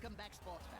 Welcome back, sports fan.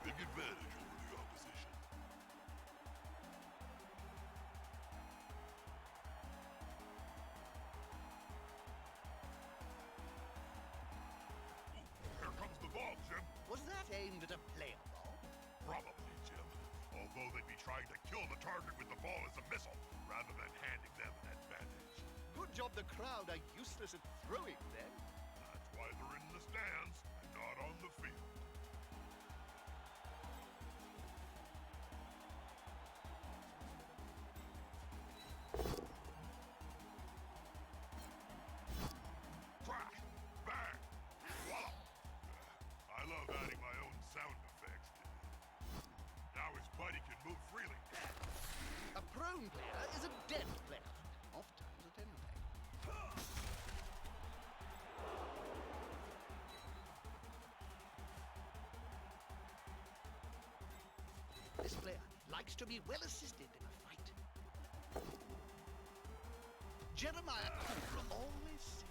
Big advantage over the opposition. Ooh, here comes the ball, Jim. Was that aimed at a player ball? Probably, Jim. Although they'd be trying to kill the target with the ball as a missile, rather than handing them an advantage. Good job the crowd are useless at throwing, then. That's why they're in the stands and not on the field. Crash! Bang! Wow! I love adding my own sound effects. Now his buddy can move freely. A prone player is a dead player. Oft times at any rate. likes to be well assisted in a fight. Jeremiah Cooper always said,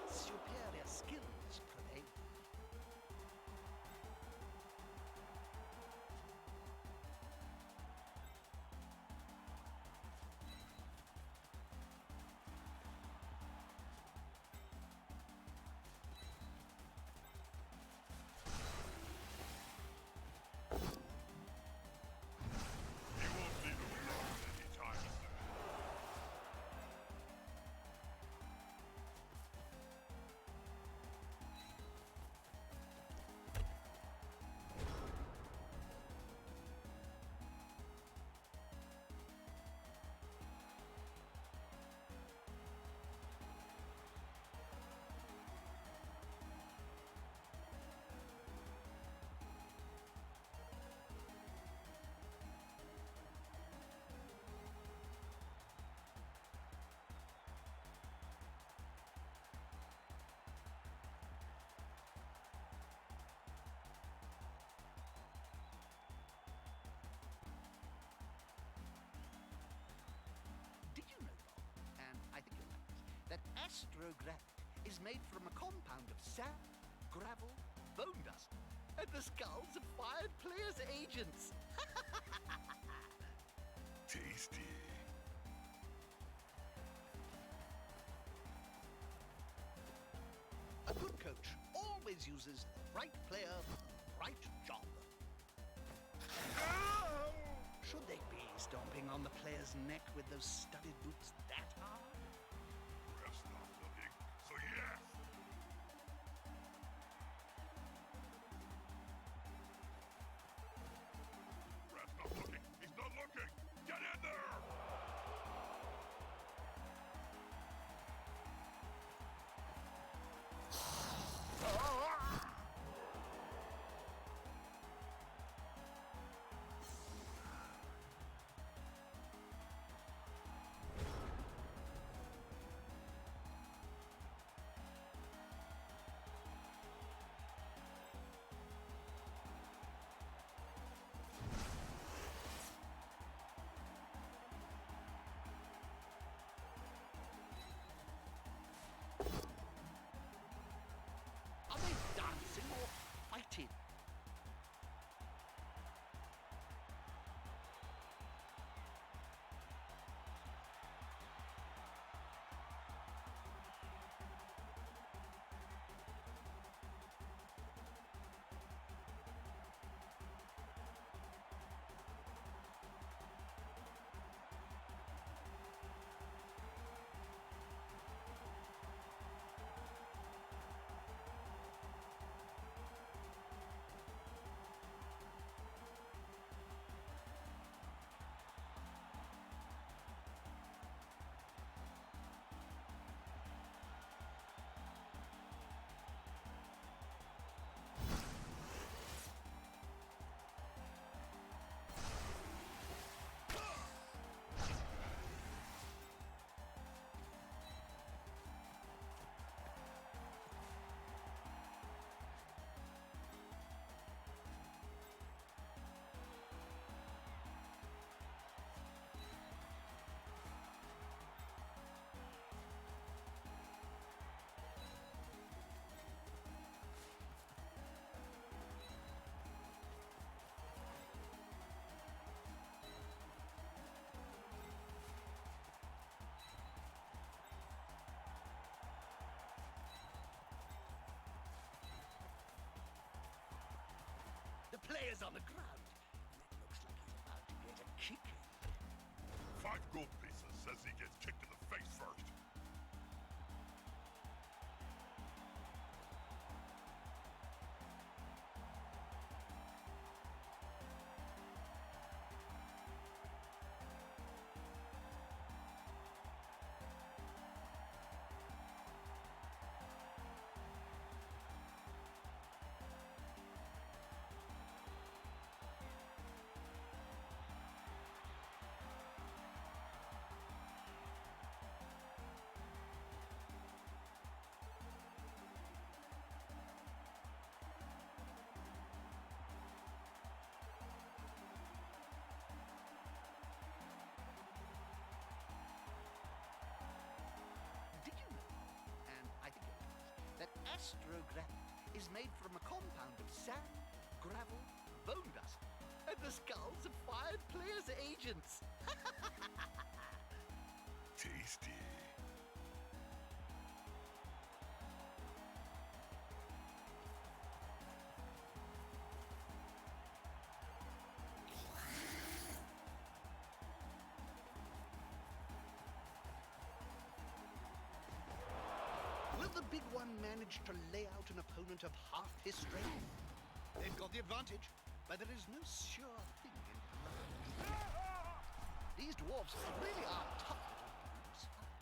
superior skills prevail. He won't leave him alone anytime soon. Did you know, Bob, and I think you'll like this, that astrogranite is made from a compound of sand, gravel, bone dust, and the skulls of fired players' agents? Tasty. A good coach always uses the right player for the right job. Should they be stomping on the player's neck with those studded boots that hard? Ref's not looking, so yes. Ref's not looking. He's not looking. Get in there! Are they dancing or fighting? The player's on the ground, and it looks like he's about to get a kick in. 5 gold pieces says he gets kicked in the face first. astrogravity is made from a compound of sand, gravel, bone dust, and the skulls of fired players' agents. Tasty. Will the big one manage to lay out an opponent of half his strength? They've got the advantage, but there is no sure thing in life. These dwarfs really are tough little brutes, aren't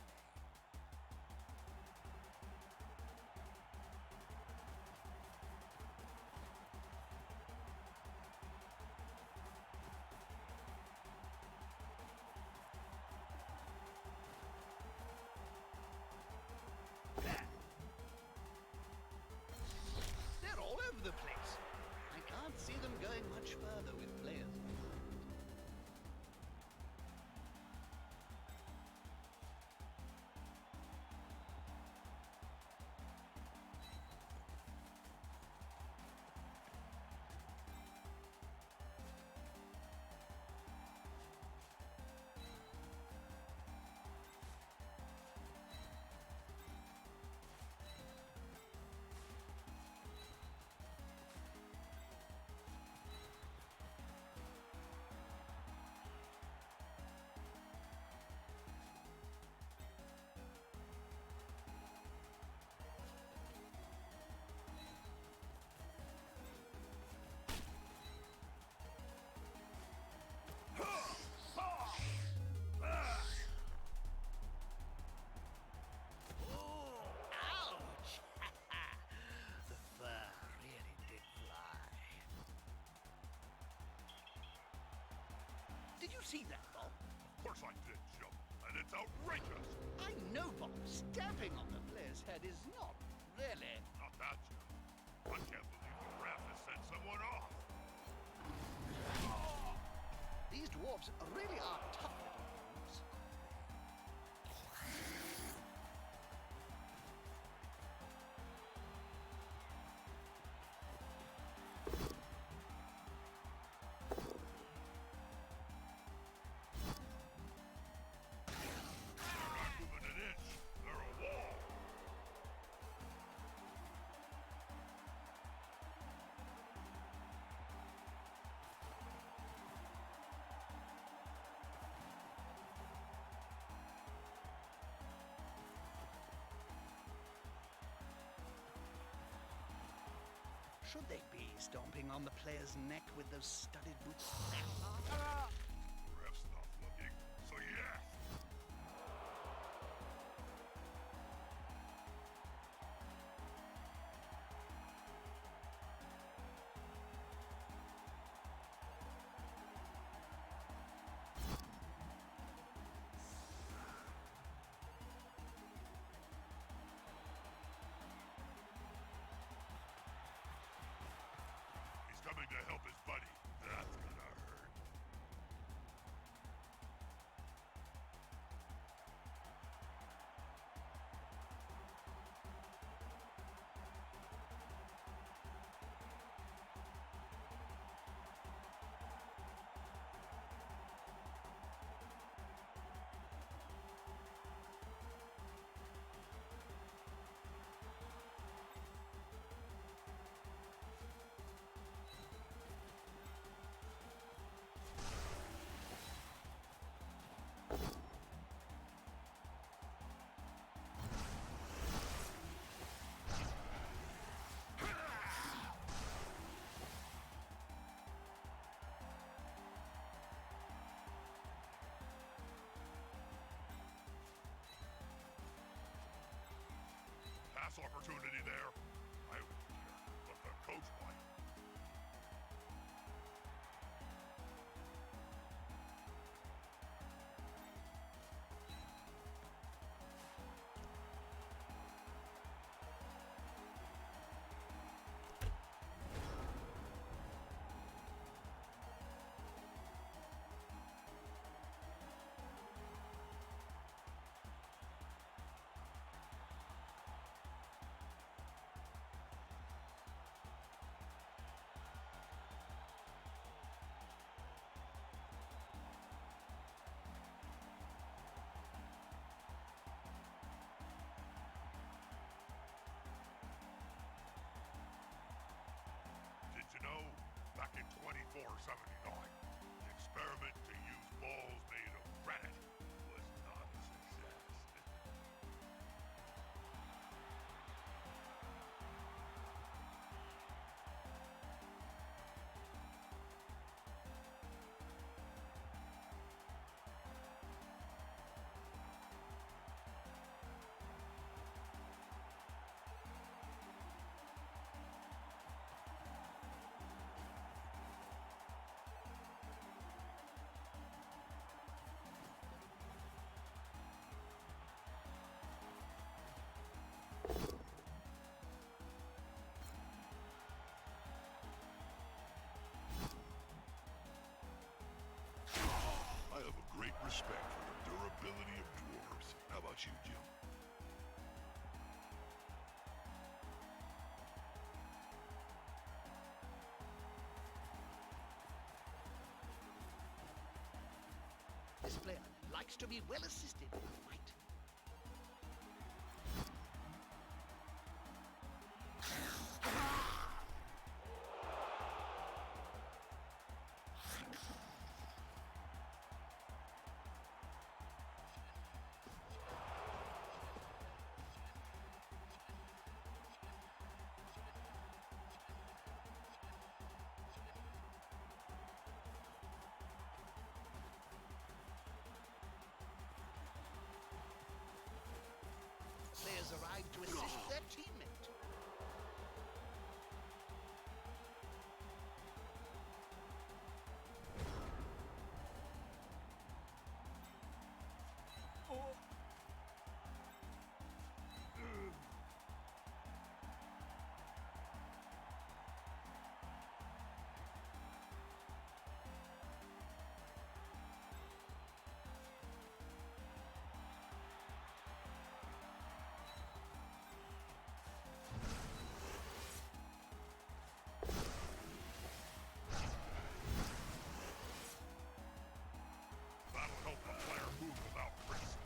they? They're all over the place. I can't see them going much further with players. Ouch! The fur really did fly. Did you see that, Bob? Of course I did, Jump, and it's outrageous. I know, Bob. Stamping on the player's head is not really. Not that, Jump. I can't believe the ref has sent someone off. These dwarfs really are tough little brutes. They're not moving an inch. They're a wall. Should they be stomping on the player's neck with those studded boots that hard? The ref's not looking, so yes. He's coming to help his buddy. That's gonna hurt. 79. The experiment to use balls made of granite was not a success. I have a great respect for the durability of dwarves. How about you, Jim? This player likes to be well assisted. Right. Players arrive to assist their teammate. That'll help the player move without risk.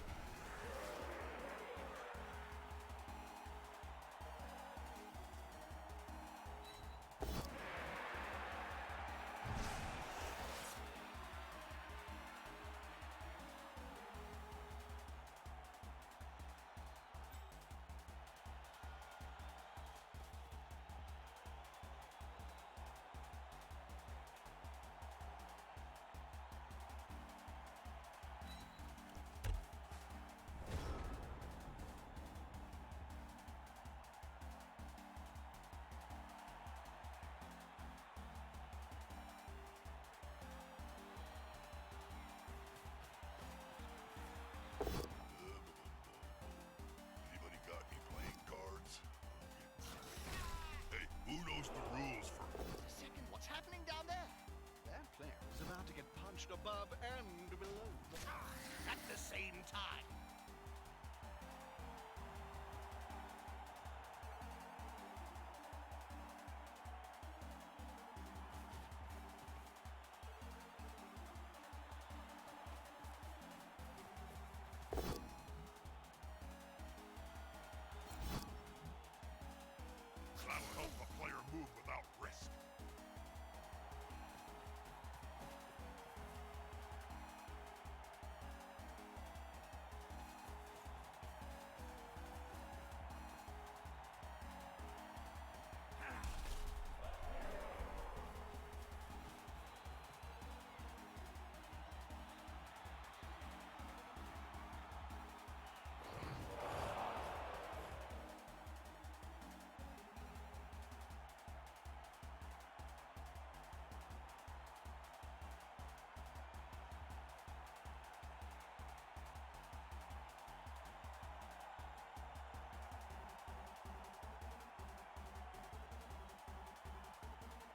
Anybody got any playing cards? Hey, who knows the rules for... A second, what's happening down there? That player is about to get punched above and below. At the same time. That'll help the player move without risk.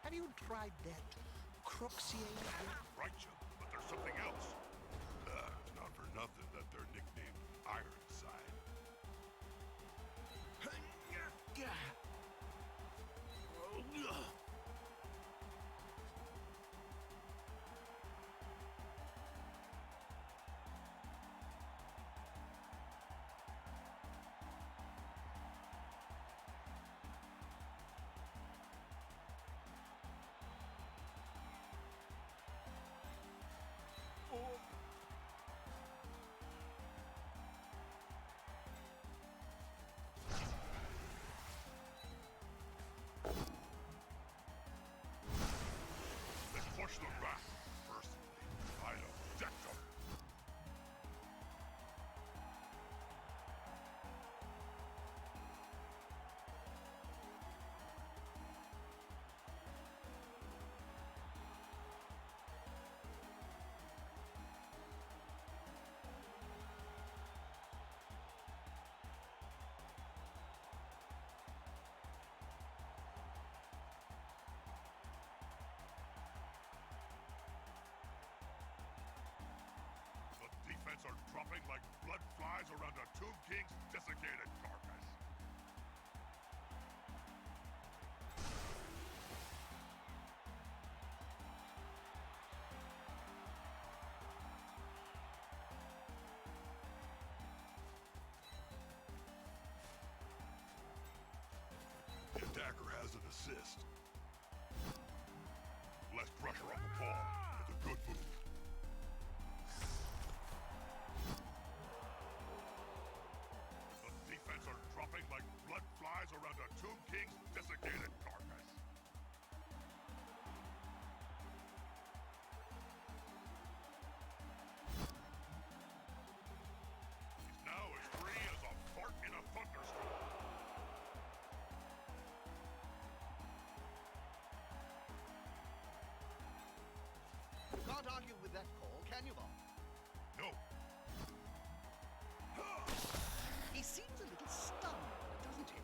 Have you tried that Croxier? Right, Jim, but there's something else. It's not for nothing that they're nicknamed Ironside. flies around a Tomb King's desiccated carcass. The attacker has an assist. Less pressure on the ball. It's a good move. The defense are dropping like blood flies around a Tomb King's desiccated carcass. He's now as free as a fart in a thunderstorm. You can't argue with that call, can you, Bob? No. He seems a little stunned, doesn't he?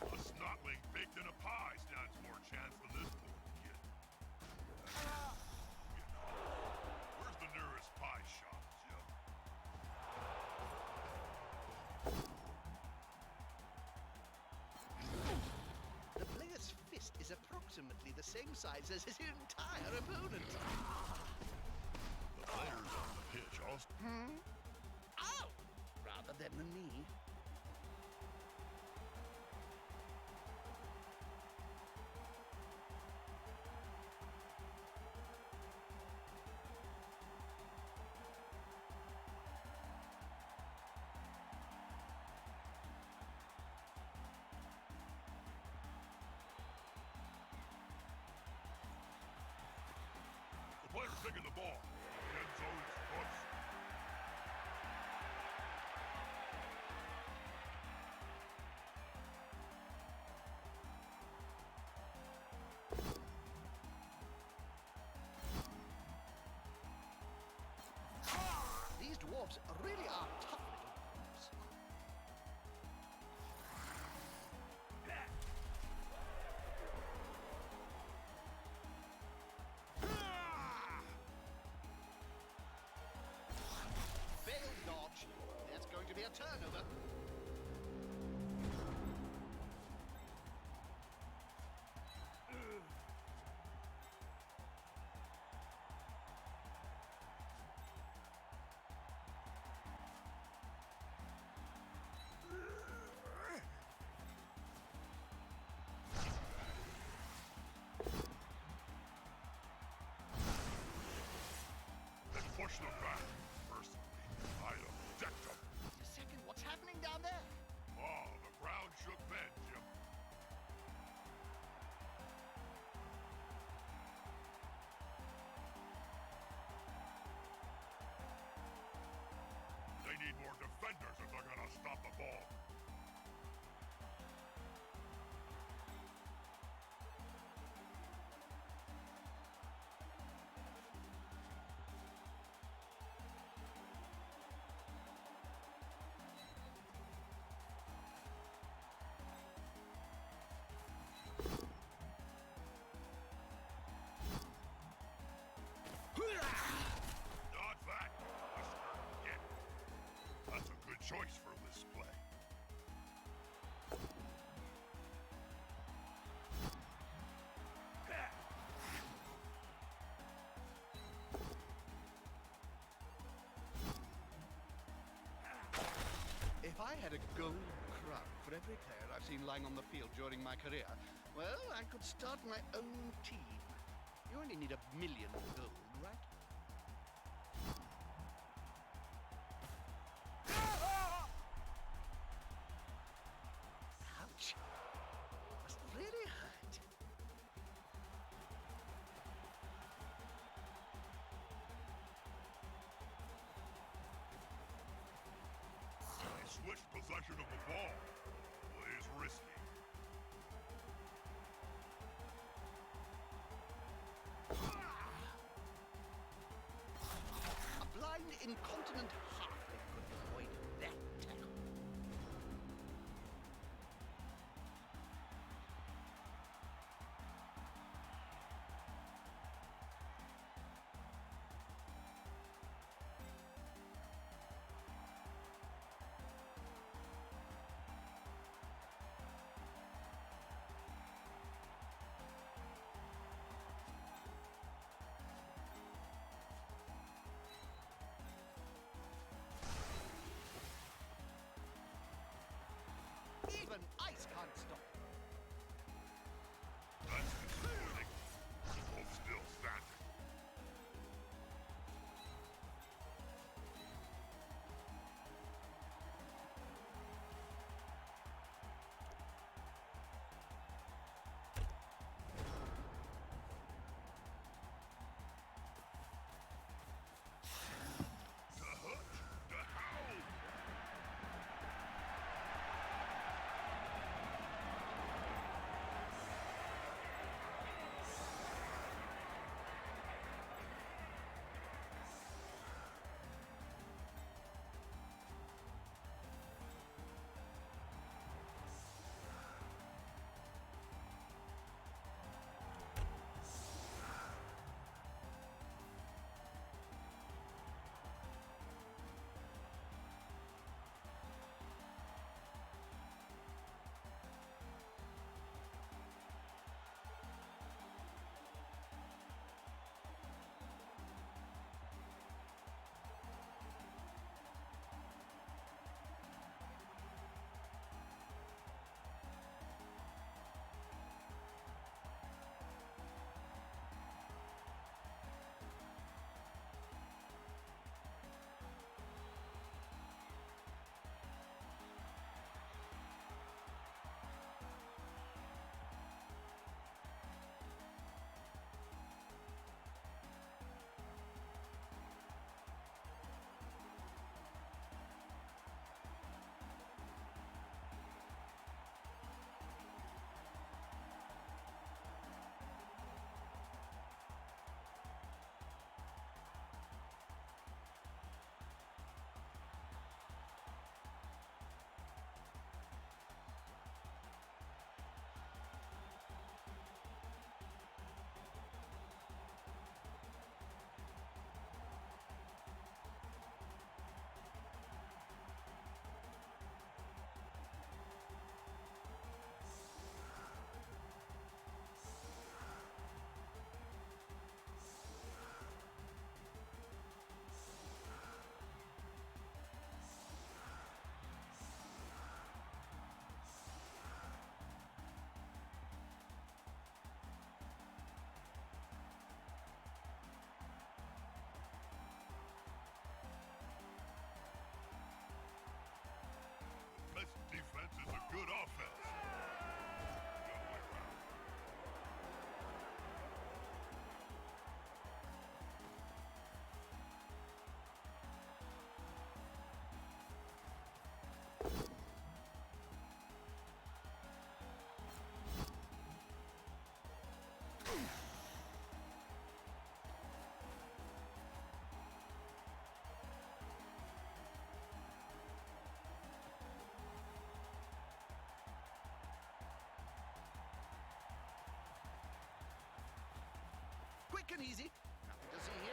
A snotling baked in a pie stands more chance than this poor kid. You know, where's the nearest pie shop, Jim? The player's fist is approximately the same size as his entire opponent. The player's on the pitch, Austin. Ow! Rather them than me. The player's taking the ball. The end zone's close. These dwarfs really are tough little dwarfs. Failed dodge. That's going to be a turnover. Then push them back. Personally, I'd object them. Just a second, what's happening down there? Oh, the ground shook then, Jim. They need more defenders if they're gonna stop the ball. Not that, Mr. Kid. That's a good choice for this play. If I had a gold crown for every player I've seen lying on the field during my career, well, I could start my own team. You only need 1,000,000 gold, right? Ouch. Must really hurt. He switched possession of the ball. Plays risky. A blind, incontinent halfling could avoid that tackle. and easy. Nothing to see here.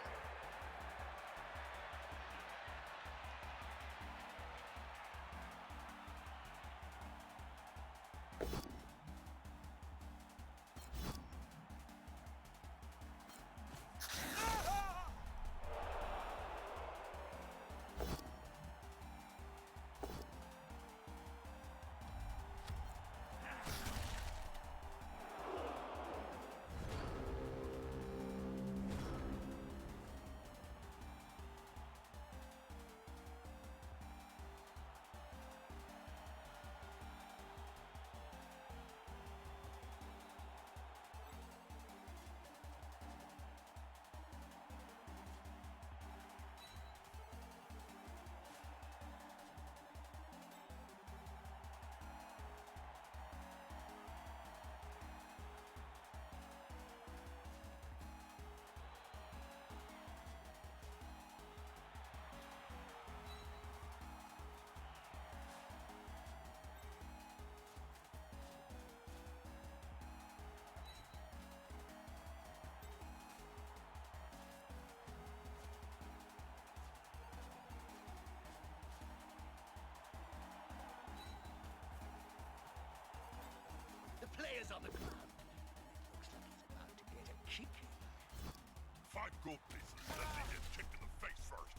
The player's on the ground. Looks like he's about to get a kick. 5 gold pieces, let me get kicked in the face first.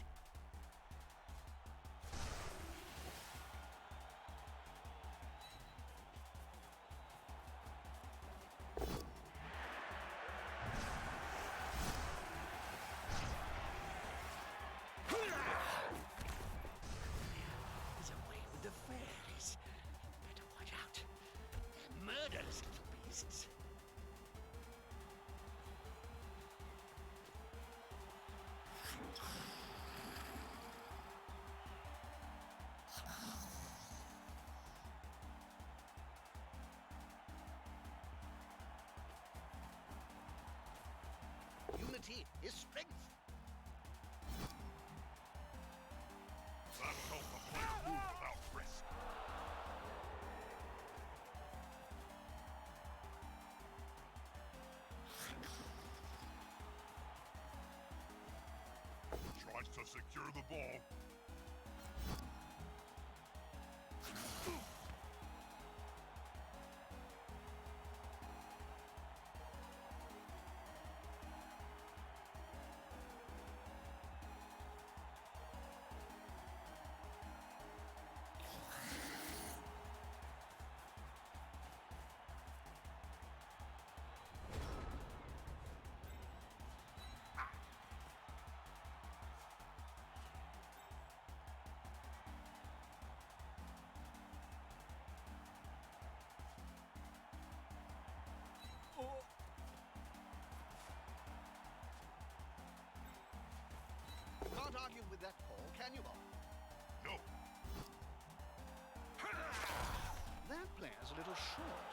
He's away with the fairies. Better watch out. They're murderous little beasts. Unity is strength. That'll help the player move without risk. Tries to secure the ball. Can't argue with that call, can you, Bob? No. That player's a little short.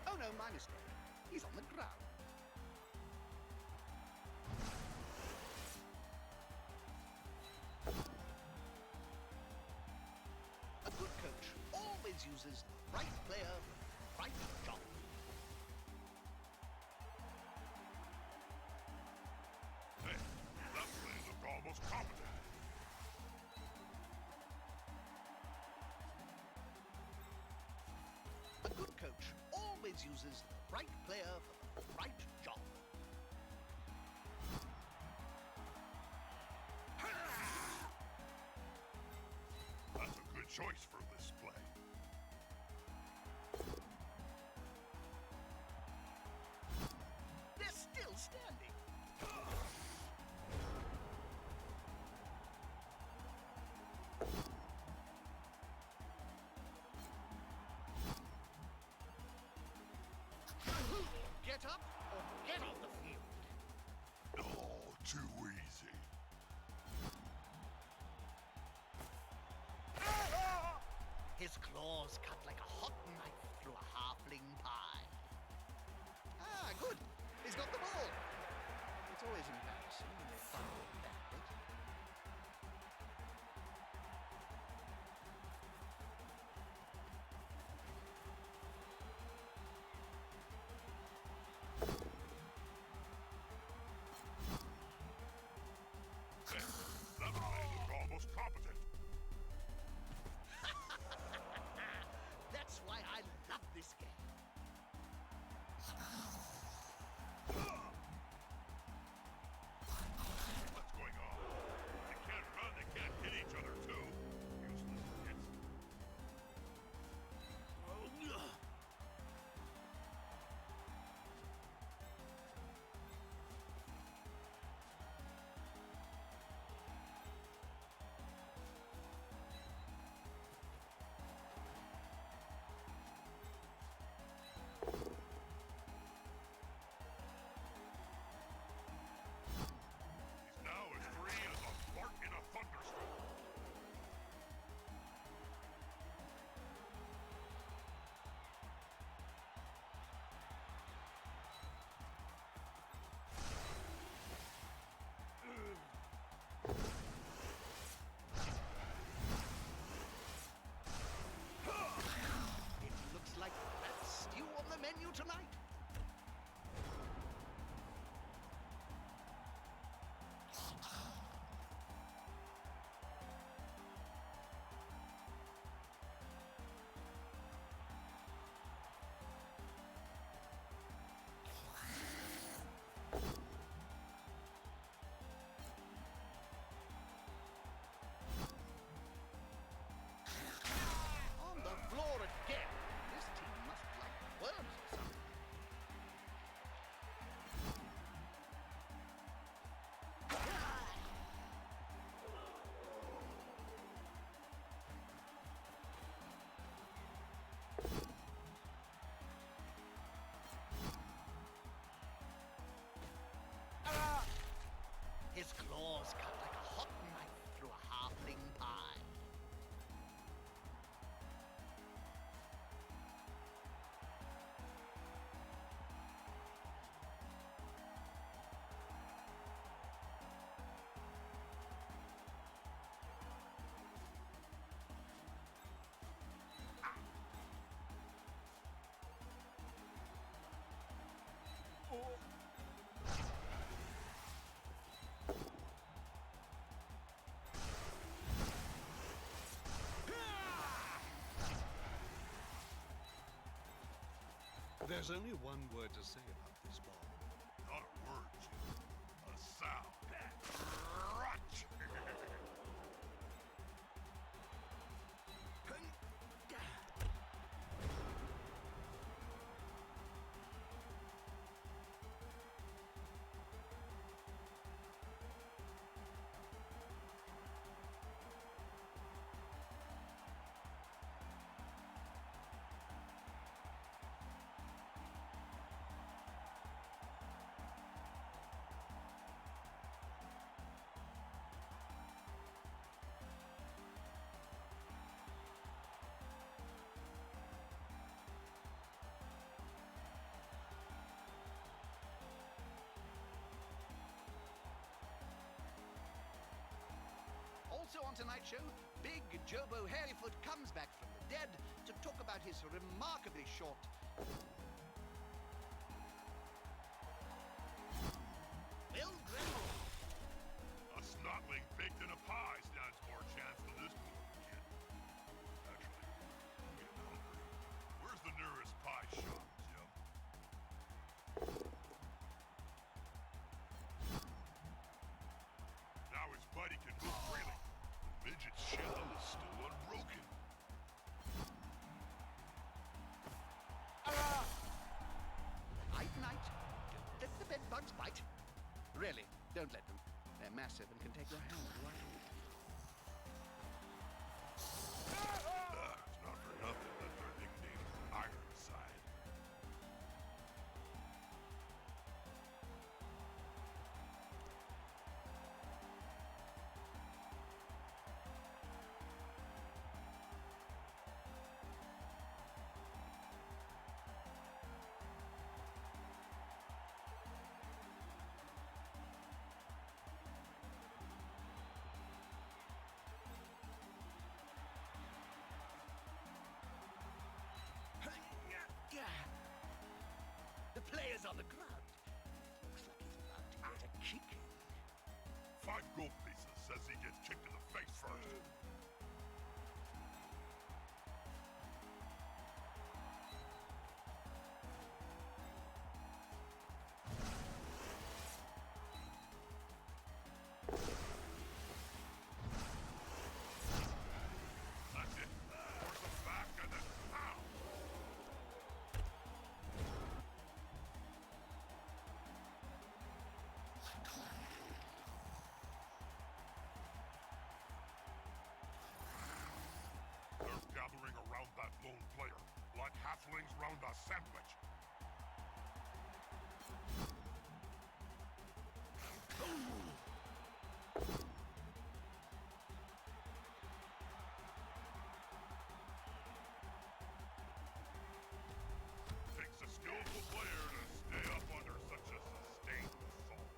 Oh no, my mistake. He's on the ground. A good coach always uses the right player for the right job. Hey, that play looked almost competent. A good coach always uses the right player for the right job. That's a good choice for this play. They're still standing. Get up or get off the field. Oh, too easy. His claws cut like a hot knife through a halfling pie. Ah, good. He's got the ball. It's always embarrassing when they fumble badly. There's only one word to say about this ball. Not a word, Jim. A sound. Crunch! Also on tonight's show, Big Jobo Hairyfoot comes back from the dead to talk about his remarkably short... Will Grendel. A snotling baked in a pie stands more chance than this poor kid. Actually, I'm getting hungry. Where's the nearest pie shop, Jim? Now his buddy can move freely. The midget's shell is still unbroken. Night, night. Don't let the bed bugs bite. Really, don't let them. They're massive and can take your hand right off. It's not for nothing that they're nicknamed Ironside. The player's on the ground. Looks like he's about to get a kick. 5 gold pieces says he gets kicked in the face first. That's it. Force him back and then pow! They're gathering around that lone player, like halflings round a sandwich. Takes a skillful player to stay up under such a sustained assault.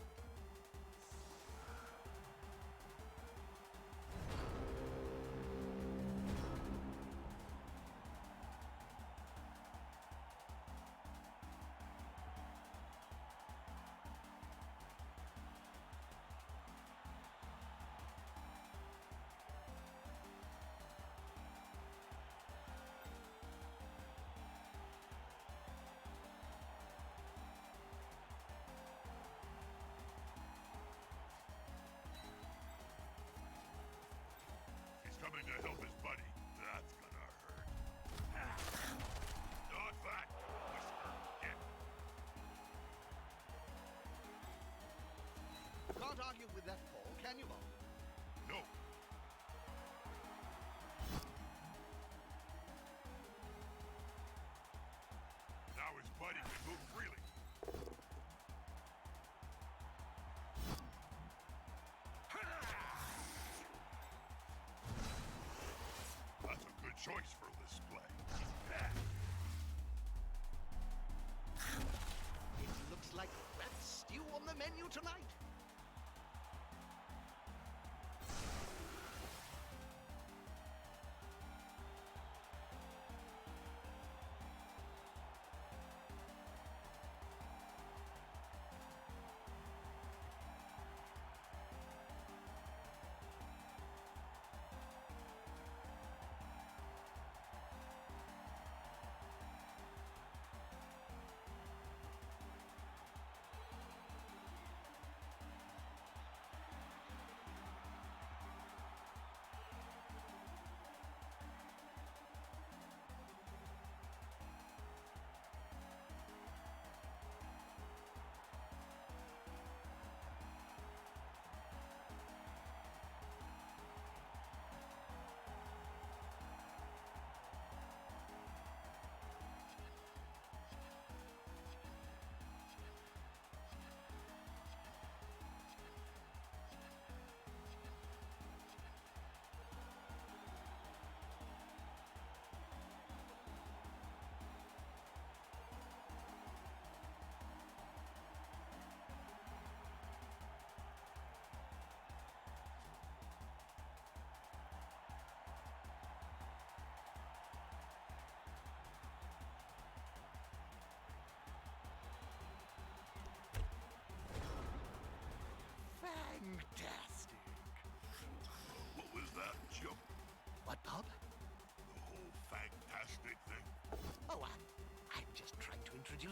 He's coming to help his buddy. That's gonna hurt. Not that, Whisker Kid. Can't argue with that fall, can you, Bob? No. Now his buddy can move freely. That's a good choice for display. It looks like rat stew on the menu tonight.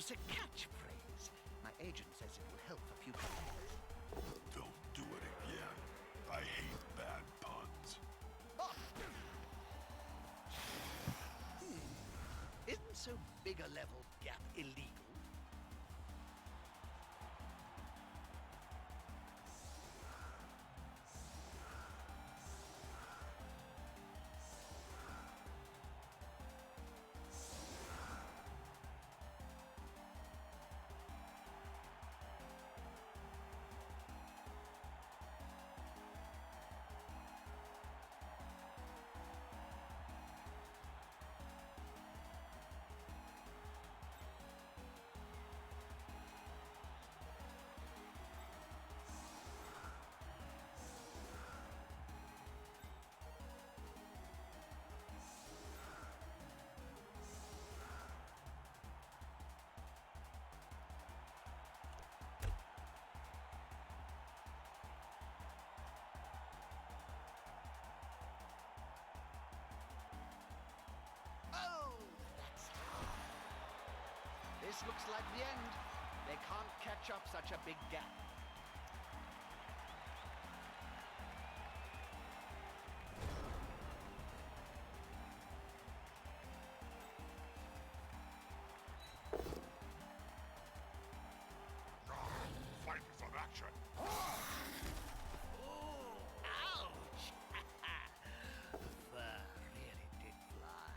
loves a catchphrase. My agent says it will help a few customers. Don't do it again. I hate bad puns. Oh. Isn't so big a level gap illegal? This looks like the end. They can't catch up such a big gap. Fight for some action. Oh, ouch! The fur really did fly.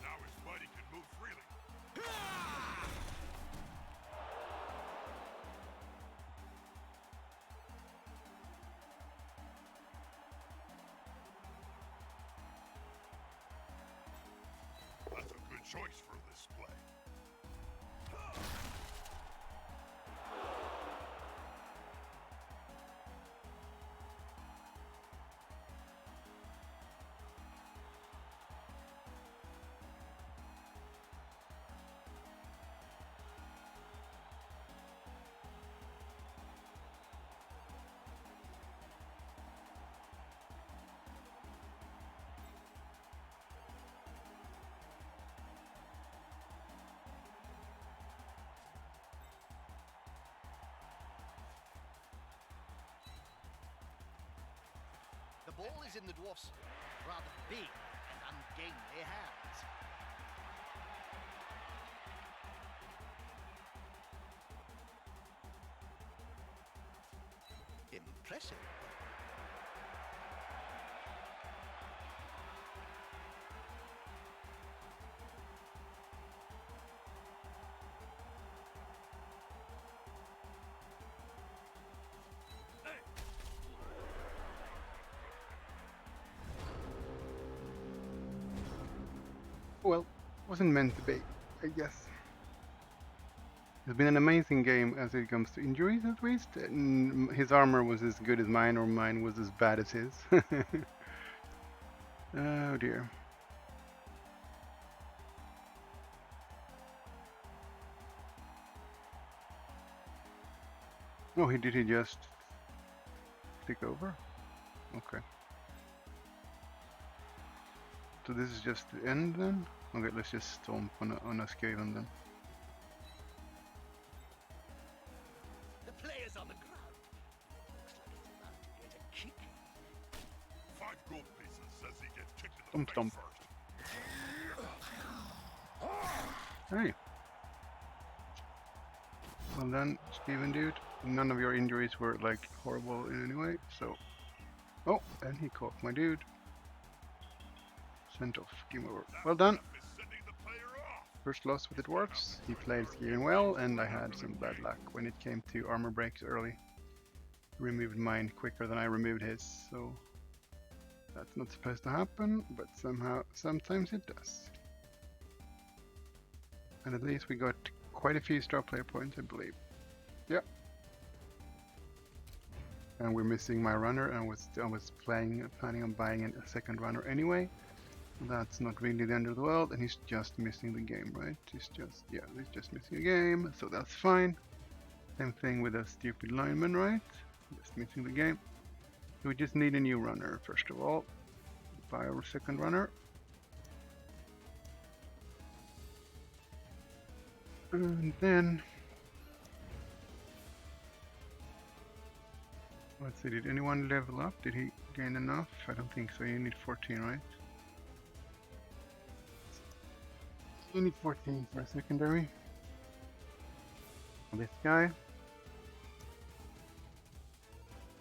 Now his body can move freely. That's a good choice for this play. The ball is in the Dwarfs' rather big and ungainly hands. Impressive. Well, wasn't meant to be, I guess. It's been an amazing game as it comes to injuries, at least. And his armor was as good as mine, or mine was as bad as his. Oh dear. Oh, did he just click over? Okay. So this is just the end then? Okay, let's just stomp on a Skaven then. The player's on the ground. Looks like he's about to get a kick. 5 gold pieces says he gets kicked in the Stomp, face stomp. first. Hey. Well done, Steven dude. None of your injuries were like horrible in any way, so... Oh, and he caught my dude. Sent off. Game over. Well done. Is sending the player off. First loss with the Dwarfs. He played skiing well, and I had some bad luck when it came to armor breaks early. Removed mine quicker than I removed his, so... That's not supposed to happen, but sometimes it does. And at least we got quite a few star player points, I believe. Yeah. And we're missing my runner, and I was planning on buying a second runner anyway. That's not really the end of the world, and he's just missing the game, right? He's just missing a game, so that's fine. Same thing with a stupid lineman, right? Just missing the game. So we just need a new runner, first of all. Buy our second runner. And then let's see, did anyone level up? Did he gain enough? I don't think so. You need 14, right? You need 14 for a secondary. This guy?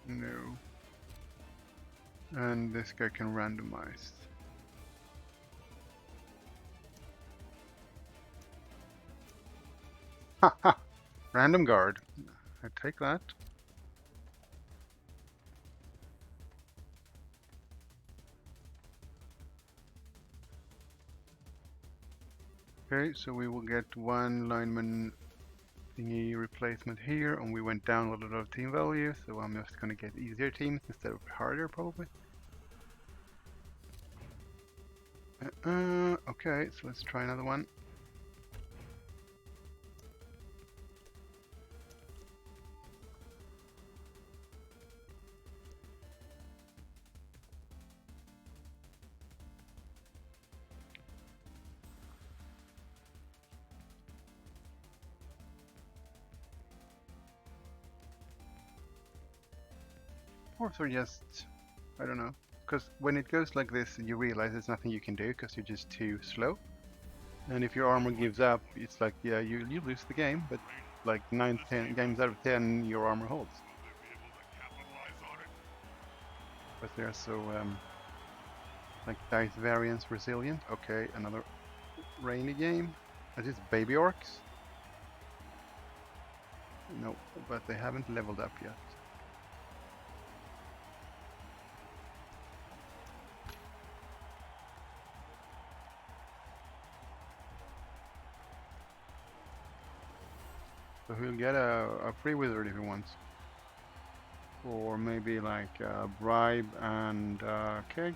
No. And this guy can randomize. Haha! Random guard. I take that. Okay, so we will get one lineman thingy replacement here, and we went down a little of team value, so I'm just gonna get easier teams instead of harder, probably. Okay, so let's try another one. Or so just, I don't know. Because when it goes like this, you realize there's nothing you can do because you're just too slow. And if your armor gives up, it's like, yeah, you lose the game, but like 9-10 games out of 10, your armor holds. Will they be able to capitalize on it? But they're so, like dice variance resilient. Okay, another rainy game. Are these baby orcs? No, but they haven't leveled up yet. So he'll get a free wizard if he wants. Or maybe like a bribe and a keg.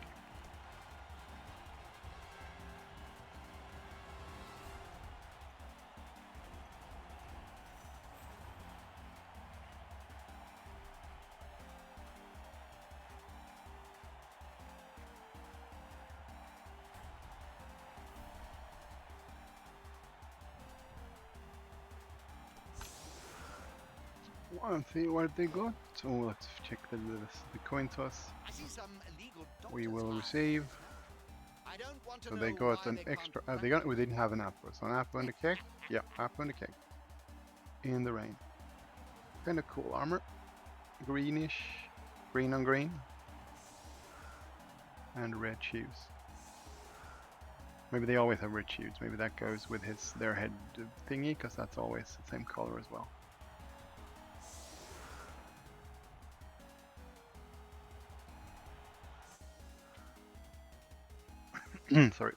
Let's see what they got. So let's check the coin toss. I see some illegal We doctors will hired receive. now. I don't want to So know they got why an they can't extra. run They got. We didn't have an apple. So an apple and a keg. Yeah, apple and a keg. In the rain. Kind of cool armor. Greenish, green on green, and red shoes. Maybe they always have red shoes. Maybe that goes with their head thingy, because that's always the same color as well. Sorry.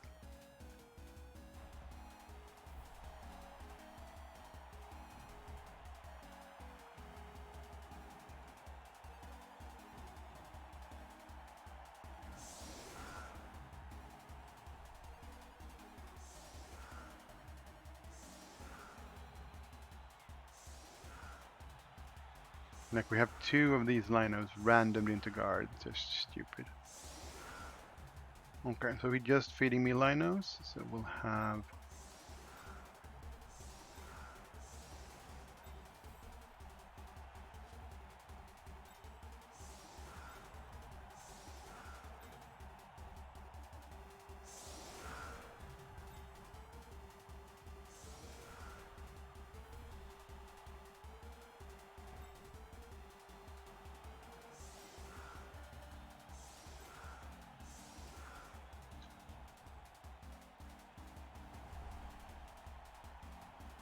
Like we have 2 of these linos randomed into guard. Just stupid. Okay, so we're just feeding me linos, so we'll have.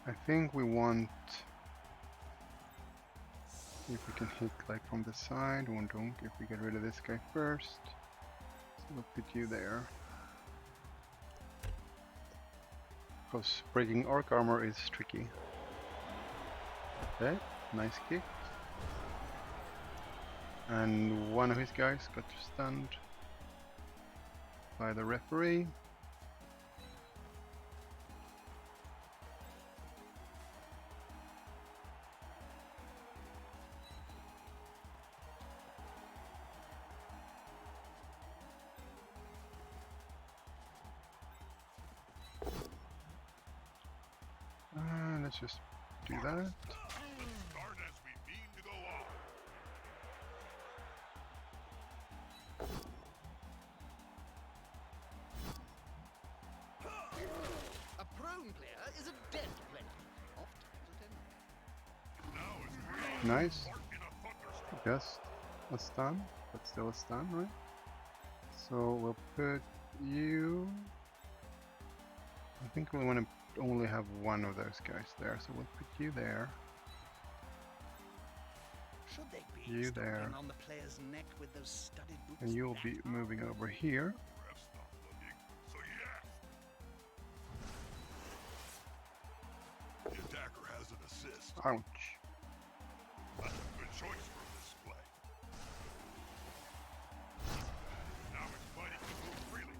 I think we want. If we can hit like from the side, one don't. If we get rid of this guy first, so we'll put you there. Because breaking orc armor is tricky. Okay, nice kick. And one of his guys got stunned by the referee. let's just do that. Let's start as we mean to go on. A prone player is a dead player. Often at any rate. Now it's real Nice. fart in a thunderstorm. Just a stun, but still a stun, right? So we'll put you... I think we want to only have one of those guys there, so we'll put you there. Should they be You stomping there. on the player's neck with those studded boots? And you'll that be hard? moving over here. Ref's not looking, so yes. The attacker has an assist. Ouch. That's a good choice for this play. Now it's fighting to move freely.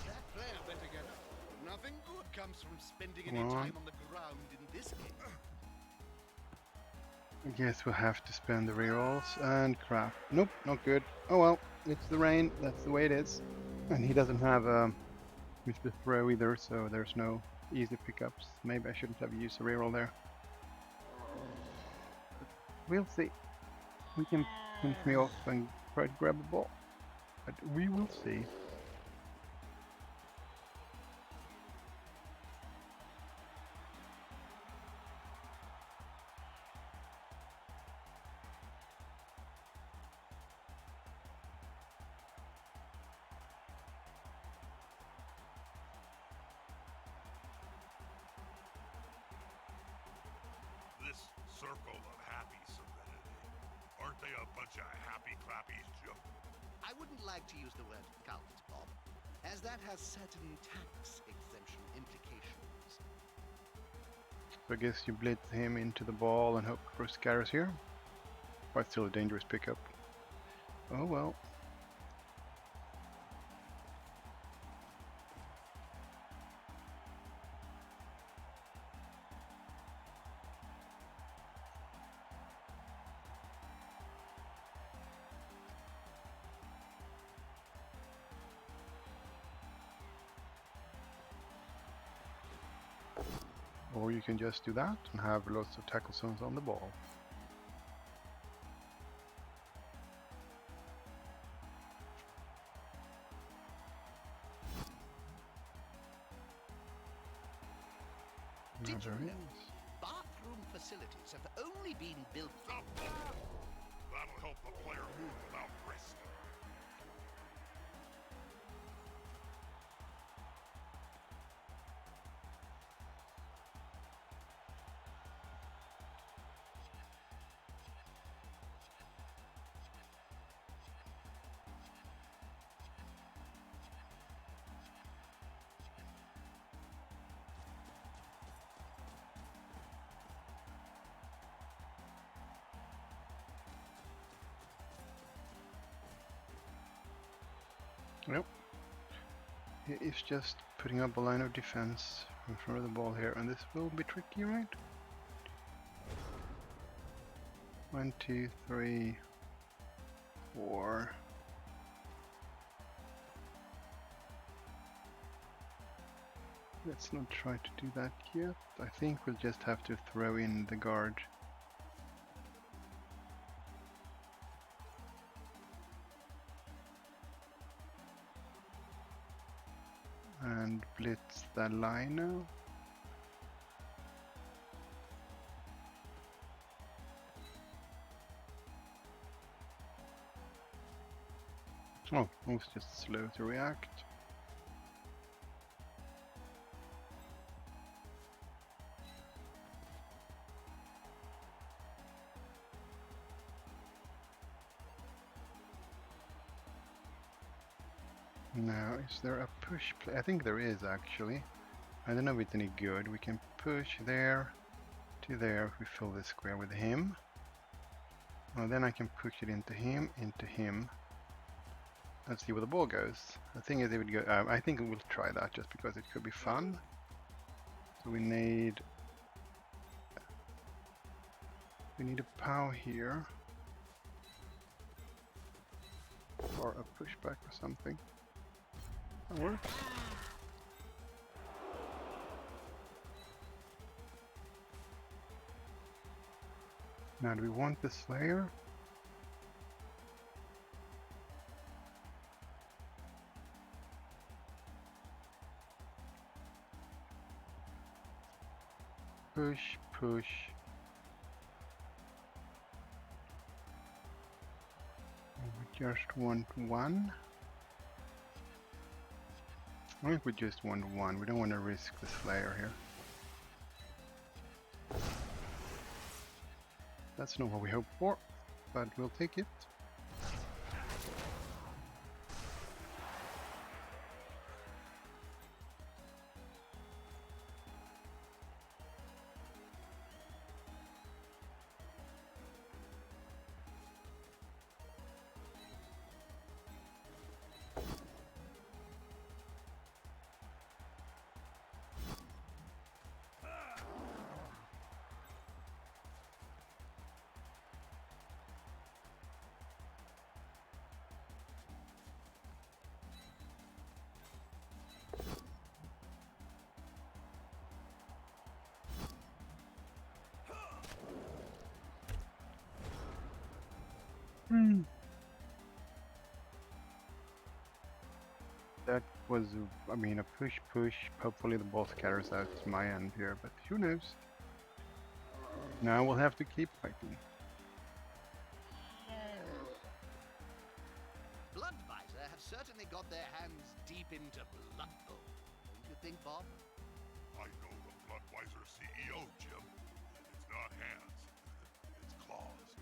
That player better get up. Nothing good comes from spending Come any on. time on the ground in this game. I guess we'll have to spend the rerolls and crap. Nope, not good. Oh well, it's the rain, that's the way it is. And he doesn't have Mr. Throw either, so there's no easy pickups. Maybe I shouldn't have used a reroll there. We'll see. We can pinch me off and try to grab a ball. But we will see. This circle of happy serenity. Aren't they a bunch of happy clappies, Joe? I wouldn't like to use the word cult, Bob, as that has certain tax exemption implications. So I guess you blitz him into the ball and hope for scatters here. But still a dangerous pickup. Oh well. Or you can just do that and have lots of tackle zones on the ball. Did you There he know is. bathroom facilities have only been built Stop that! That'll help the player move without risk. Yep. He is just putting up a line of defense in front of the ball here, and this will be tricky, right? 1, 2, 3, 4. Let's not try to do that yet. I think we'll just have to throw in the guard. And blitz that line now. Oh, it was just slow to react. Now, is there a push play? I think there is actually. I don't know if it's any good. We can push there to there if we fill the square with him. Well, then I can push it into him, Let's see where the ball goes. The thing is, it would go. I think we'll try that just because it could be fun. So we need a POW here, or a pushback or something. That works. Now, do we want the Slayer? Push, push. We just want one. I think we just want one. We don't want to risk the Slayer here. That's not what we hoped for, but we'll take it. That was, I mean, a push. Hopefully the ball scatters out to my end here, but who knows? Now we'll have to keep fighting. Bloodvisor have certainly got their hands deep into Blood Bowl, don't you think, Bob? I know the Bloodweiser CEO, Jim. It's not hands. It's claws.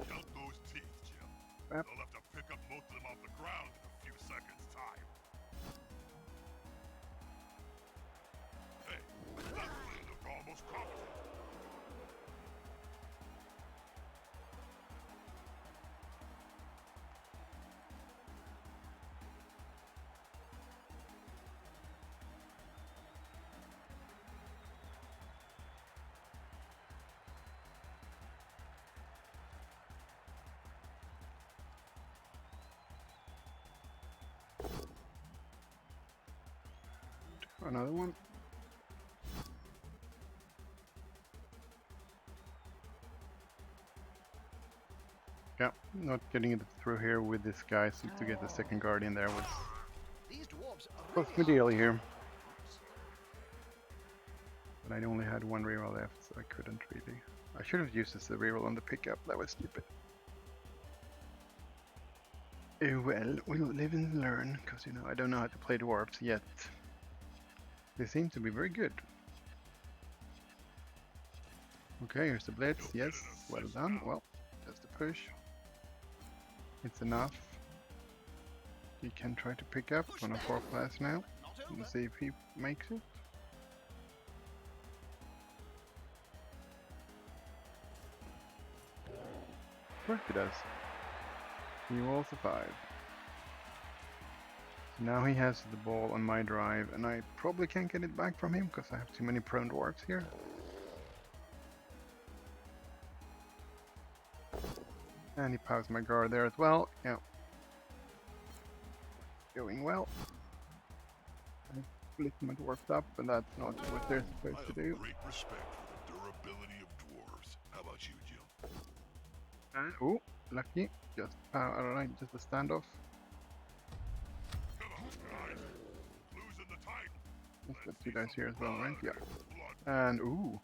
Count those teeth, Jim. Yep. They'll have to pick up most of them off the ground in a few seconds' time. Hey, that way look almost competent. Another one. Yeah, not getting it through here with this guy, so to get the second guardian there was These dwarves both really my are deal here. But I only had one reroll left, so I couldn't really. I should have used this as a reroll on the pickup, that was stupid. Well, we'll live and learn, because you know, I don't know how to play dwarves yet. They seem to be very good. Okay, here's the blitz, yes, well done. Well, just a push. It's enough. He can try to pick up on a 4 class now. not We'll over. see if he makes it. Of course he does. He rolls a 5. So now he has the ball on my drive, and I probably can't get it back from him because I have too many prone dwarves here. And he powers my guard there as well. Yeah. Going well. I split my dwarfs up, and that's not what they're I supposed to have do. great respect for the durability of dwarves. How about you, Jim? Oh, lucky. Just alright, just a standoff. Come on, guys. Losing the title. Let's Let's put you see guys some here as well, right? Yeah. blood. And ooh.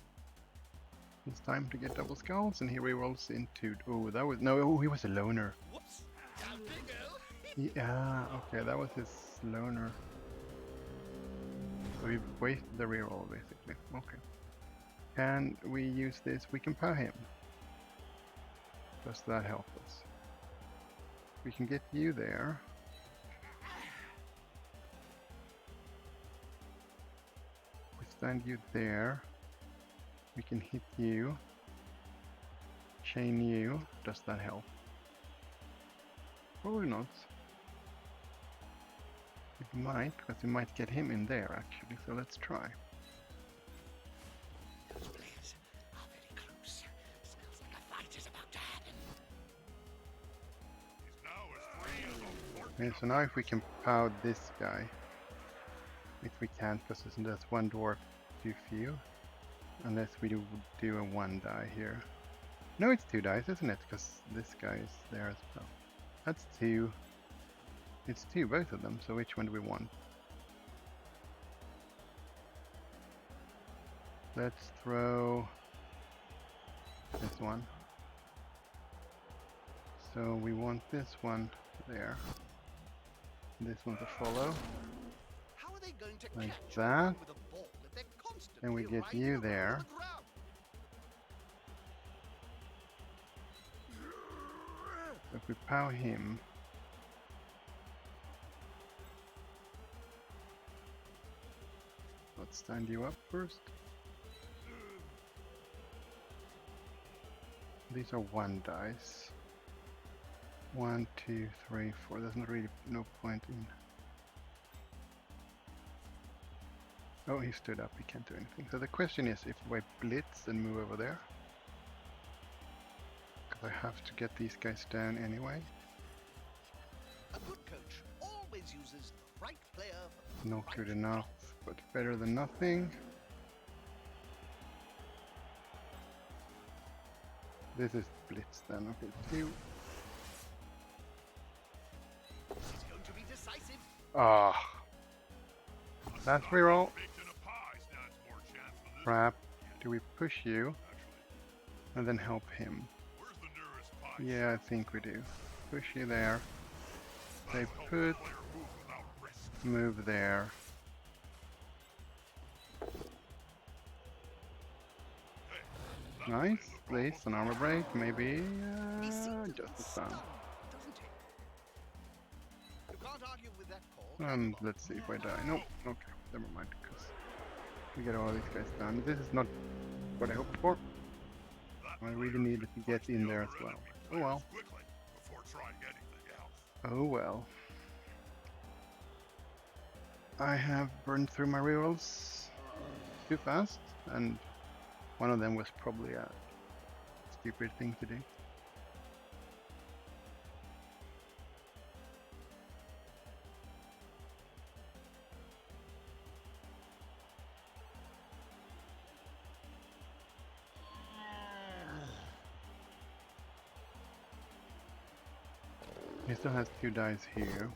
It's time to get double skulls, and he rerolls into. Oh, that was. No, oh, he was a loner. Whoops! Down they go! Yeah, okay, that was his loner. So we wasted the reroll basically. Okay. Can we use this? We can power him. Does that help us? We can get you there. We stand you there. We can hit you. Chain you. Does that help? Probably not. It might, because we might get him in there actually, so let's try. Those blades Okay, so now if we can pow this guy, which we can't because that's one dwarf too few, unless we do a one die here. No, it's two dice, isn't it? Because this guy is there as well. That's two. It's two, both of them. So which one do we want? Let's throw this one. So we want this one there. This one to follow. How are they going to Like catch that. anyone with a ball if they're constantly Then we get riding you around there. on the ground? So if we pow him, let's stand you up first. These are one dice. 1, 2, 3, 4. There's not really no point in. Oh, he stood up. He can't do anything. So the question is if we blitz and move over there. Because I have to get these guys down anyway. A good coach always uses the right player for the Not right good enough, but better than nothing. This is blitz then. Okay, 2. He's going to be decisive. Ah, that's reroll. Baked in a pie stands more chance than this. Crap. Do we push you Actually, and then help him? where's the nearest pie Yeah, I think we do. Push you there. They shop? Help put the player move without risk. move there. Hey, that Nice. is a Please, an armor break. Maybe He seems a just bit a stunned, stun. doesn't he? You can't argue with that call. And let's see if I die. Nope. Okay, never mind. Because we get all these guys done. This is not what I hoped for. I really needed to get in there as well. Oh well. quickly before trying anything else. Oh well. I have burned through my rerolls too fast, and one of them was probably a stupid thing to do. He still has 2 dice here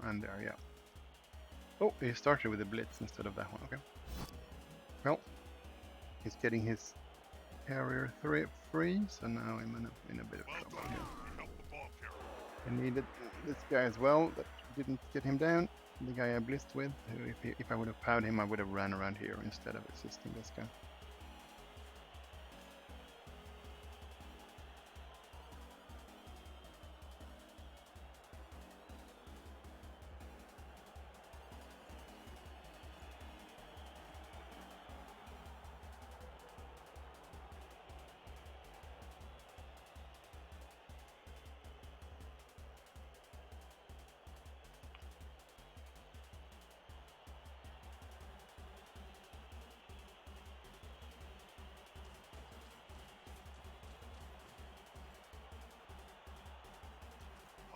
and there, yeah. Oh, he started with a blitz instead of that one, okay. Well, he's getting his carrier free, so now I'm in a bit of Well trouble done. here. You helped the ball carrier. I needed this guy as well, that didn't get him down. The guy I blitzed with, who if I would have powed him, I would have ran around here instead of assisting this guy.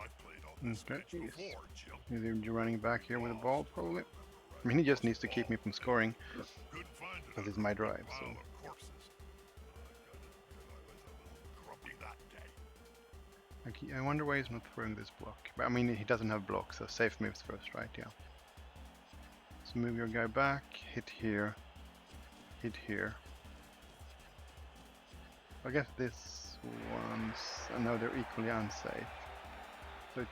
I've played on this Okay, pitch yes. before, Jim. He's running back here with the ball, probably. I mean, he just needs to keep me from scoring. Couldn't find it. Because it's my drive, so. Pile of corpses. I was a little grumpy that day. Okay, I wonder why he's not throwing this block. But I mean, he doesn't have block, so safe moves first, right? Yeah. So move your guy back, hit here, hit here. I guess this one's... no, they're equally unsafe. So it's...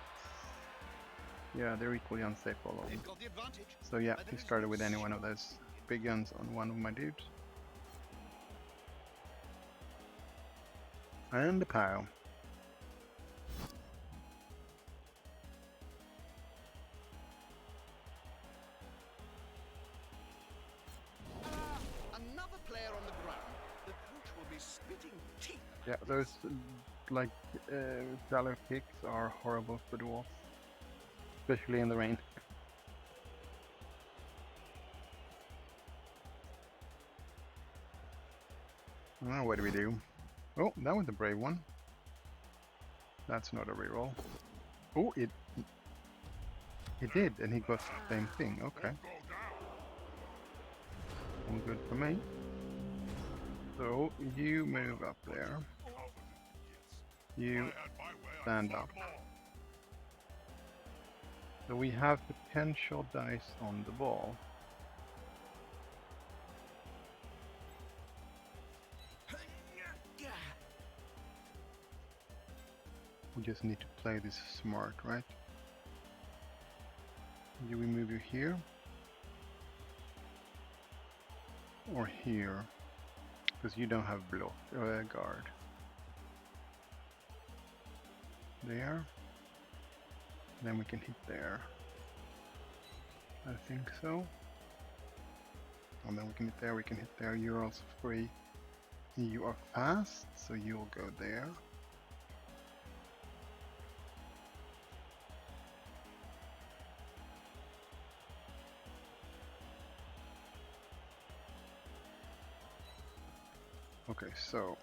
yeah, they're equally unsafe, all of them. They've got the advantage. So yeah, But he there is started no with any one of shame those big guns on one of my dudes. And the pow. Another player on the ground. The coach will be spitting teeth. Yeah, those like shallow kicks are horrible for dwarfs, especially in the rain. What do we do? Oh, that was a brave one. That's not a reroll. Oh, it He did, and he got the same thing. Okay, Go down. all good for me. So you move up there. Confident, yes. You If I had my way, I'd stand float up. 'em all. So we have potential dice on the ball. We just need to play this smart, right? Do we move you here? Or here? Because you don't have block guard. There. Then we can hit there. I think so. And then we can hit there, we can hit there. You're also free. You are fast, so you'll go there. Okay, so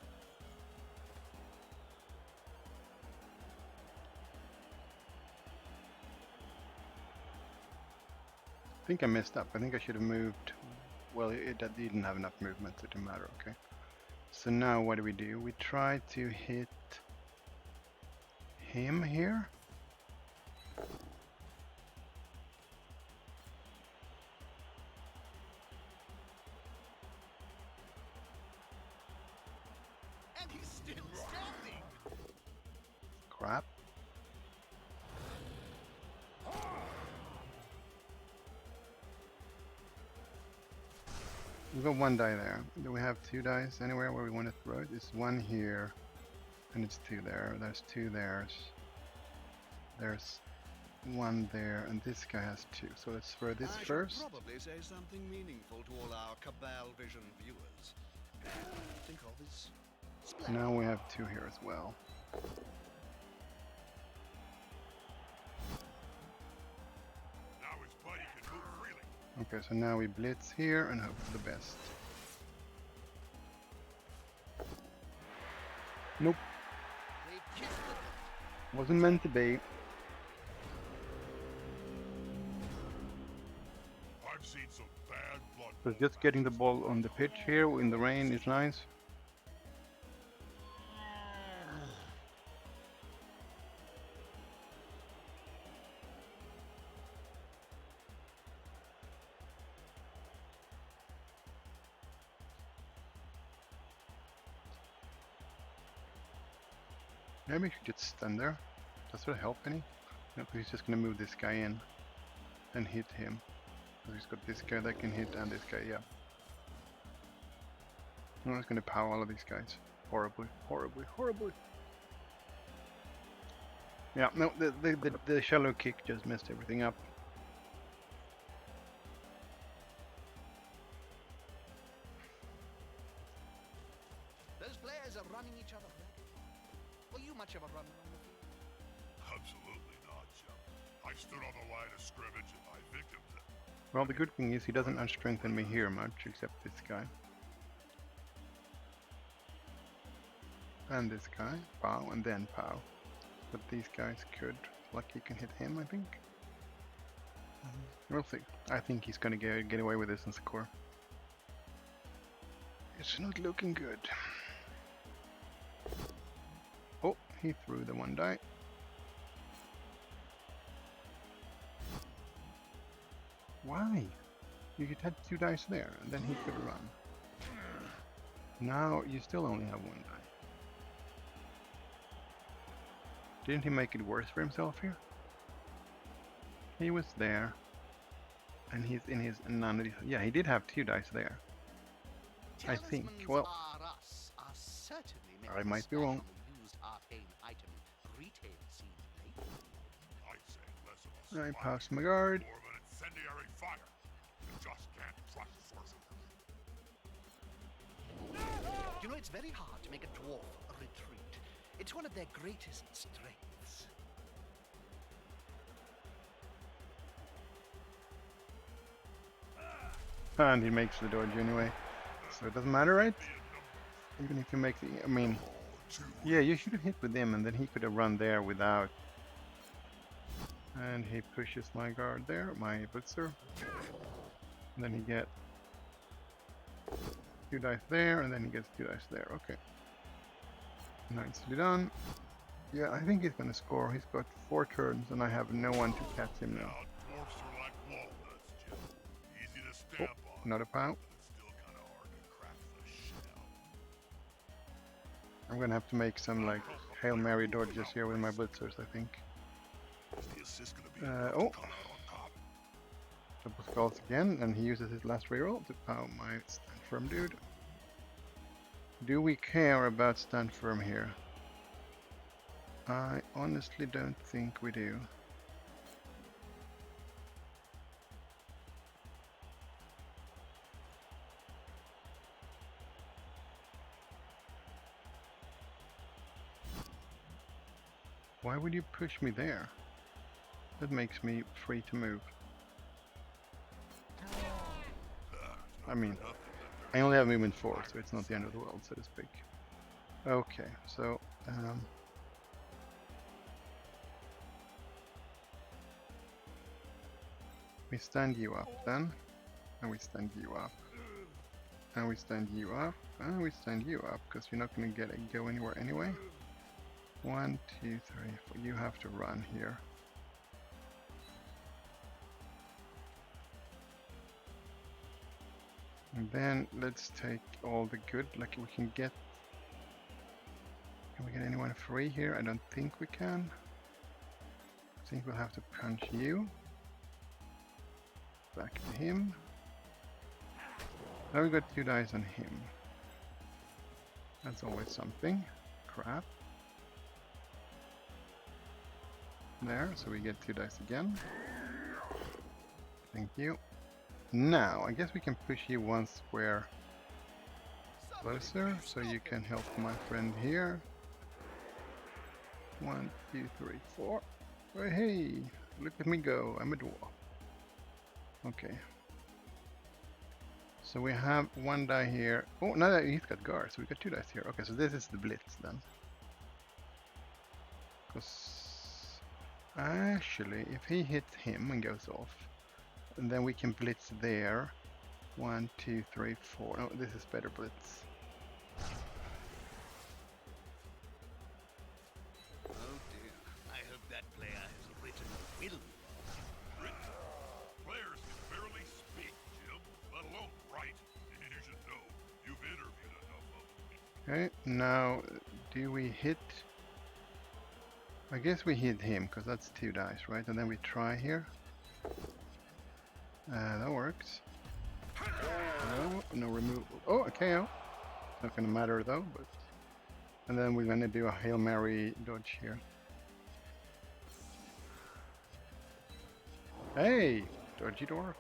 I think I messed up. I think I should have moved. Well, it didn't have enough movement, so it didn't matter. Okay. So now what do? We try to hit him here. And he's still standing. Crap. We've got one die there. Do we have two dice anywhere where we want to throw it? It's one here, and it's two there. There's two there. There's one there, and this guy has two. So let's throw this I first. should probably say something meaningful to all our Cabal Vision viewers. Think of his splendor. Now we have two here as well. Now his buddy can move freely. Okay, so now we blitz here and hope for the best. Nope, They've kissed the wasn't meant to be. I've seen some bad blood. So just getting the ball on the pitch here in the rain is nice. Maybe we should just stand there. Does that help any? No, 'cause he's just gonna move this guy in and hit him. 'Cause he's got this guy that can hit and this guy, yeah. No, he's gonna power all of these guys. Horribly, horribly, horribly. Yeah, no, the shallow kick just messed everything up. Those players are running each other ragged. Were you much of a runner on the field? Absolutely not, Jim. I stood on the line of scrimmage and my victims. Well, the good thing is he doesn't unstrengthen me here much, except this guy. And this guy, pow, and then pow. But these guys could, lucky can hit him, I think. We'll see. I think he's gonna get away with this and score. It's not looking good. Oh, he threw the one die. Why? You could have two dice there, and then he could run. Now you still only have one die. Didn't he make it worse for himself here? He was there, and he's in his none of these. Yeah, he did have two dice there. I think. Talismans Well, are us are certainly meant I to might be stash wrong. on the used arcane item retail scene late. I'd say less of a I spy, passed my guard. more of an incendiary fire. You just can't trust sorcerers. You know, it's very hard to make a dwarf retreat. It's one of their greatest strengths. And he makes the dodge anyway. So it doesn't matter, right? Even if you make the... I mean... Yeah, you should have hit with him and then he could have run there without... And he pushes my guard there, my blitzer. And then he gets 2 dice there, and then he gets 2 dice there. Okay. Nicely done. Yeah, I think he's gonna score. He's got 4 turns, and I have no one to catch him now. Now, dwarfs are like walnuts, Jim. Easy to Oh, stamp on, not a pow. but it's still kind of hard to crack the shell. I'm gonna have to make some like Hail Mary dodges here with my blitzers, I think. Is the assist gonna be Uh, enough oh. to come out on top? Double skulls again, and he uses his last reroll to pow my stand firm dude. Do we care about stand firm here? I honestly don't think we do. Why would you push me there? That makes me free to move. I mean, I only have movement 4, so it's not the end of the world, so to speak. Okay, so we stand you up then, and we stand you up, and we stand you up, and we stand you up, because you're not going to go anywhere anyway. 1, 2, 3, 4. You have to run here. And then let's take all the good, like we can get. Can we get anyone free here? I don't think we can. I think we'll have to punch you. Back to him. Now we got 2 dice on him. That's always something. Crap. There, so we get 2 dice again. Thank you. Now, I guess we can push you 1 square closer, so you can help my friend here. 1, 2, 3, 4. Oh, hey, look at me go, I'm a dwarf. Okay. So we have 1 die here. Oh, no, he's got guard, so we got 2 dice here. Okay, so this is the blitz then. Because actually, if he hits him and goes off, and then we can blitz there. 1, 2, 3, 4. Oh, this is better blitz. Oh dear. I hope that player has written a will. Written. Players can barely speak, Jim, let alone write. You should know. You've interviewed enough of them. Okay, now do we hit? I guess we hit him, because that's 2 dice, right? And then we try here. That works. No removal. Oh, a KO. Not gonna matter though, but. And then we're gonna do a Hail Mary dodge here. Hey, dodgy dwarf.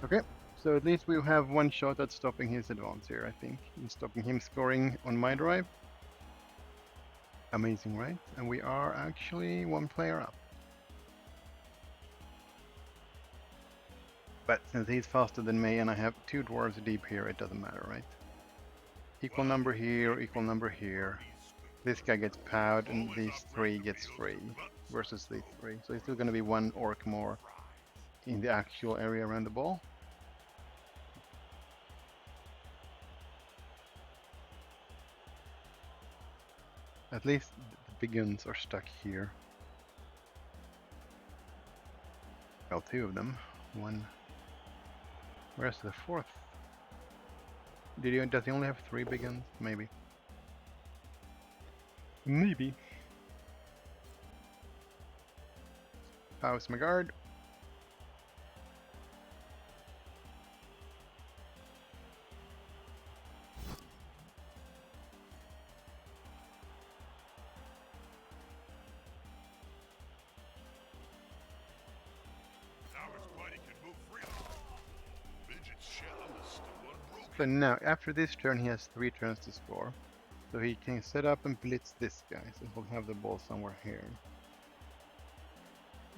Okay, so at least we have 1 shot at stopping his advance here, I think. And stopping him scoring on my drive. Amazing, right? And we are actually 1 player up. But since he's faster than me and I have 2 dwarves deep here, it doesn't matter, right? Equal number here, equal number here. This guy gets powed and these 3 gets free versus these 3. So it's still going to be 1 orc more in the actual area around the ball. At least the big guns are stuck here. Well, 2 of them. 1. Where's the 4th? Does he only have 3 big guns? Maybe. Maybe. Pause my guard. Now his body can move freely. Midget's shell is still unbroken. So now, after this turn, he has 3 turns to score. So he can set up and blitz this guy, so he'll have the ball somewhere here.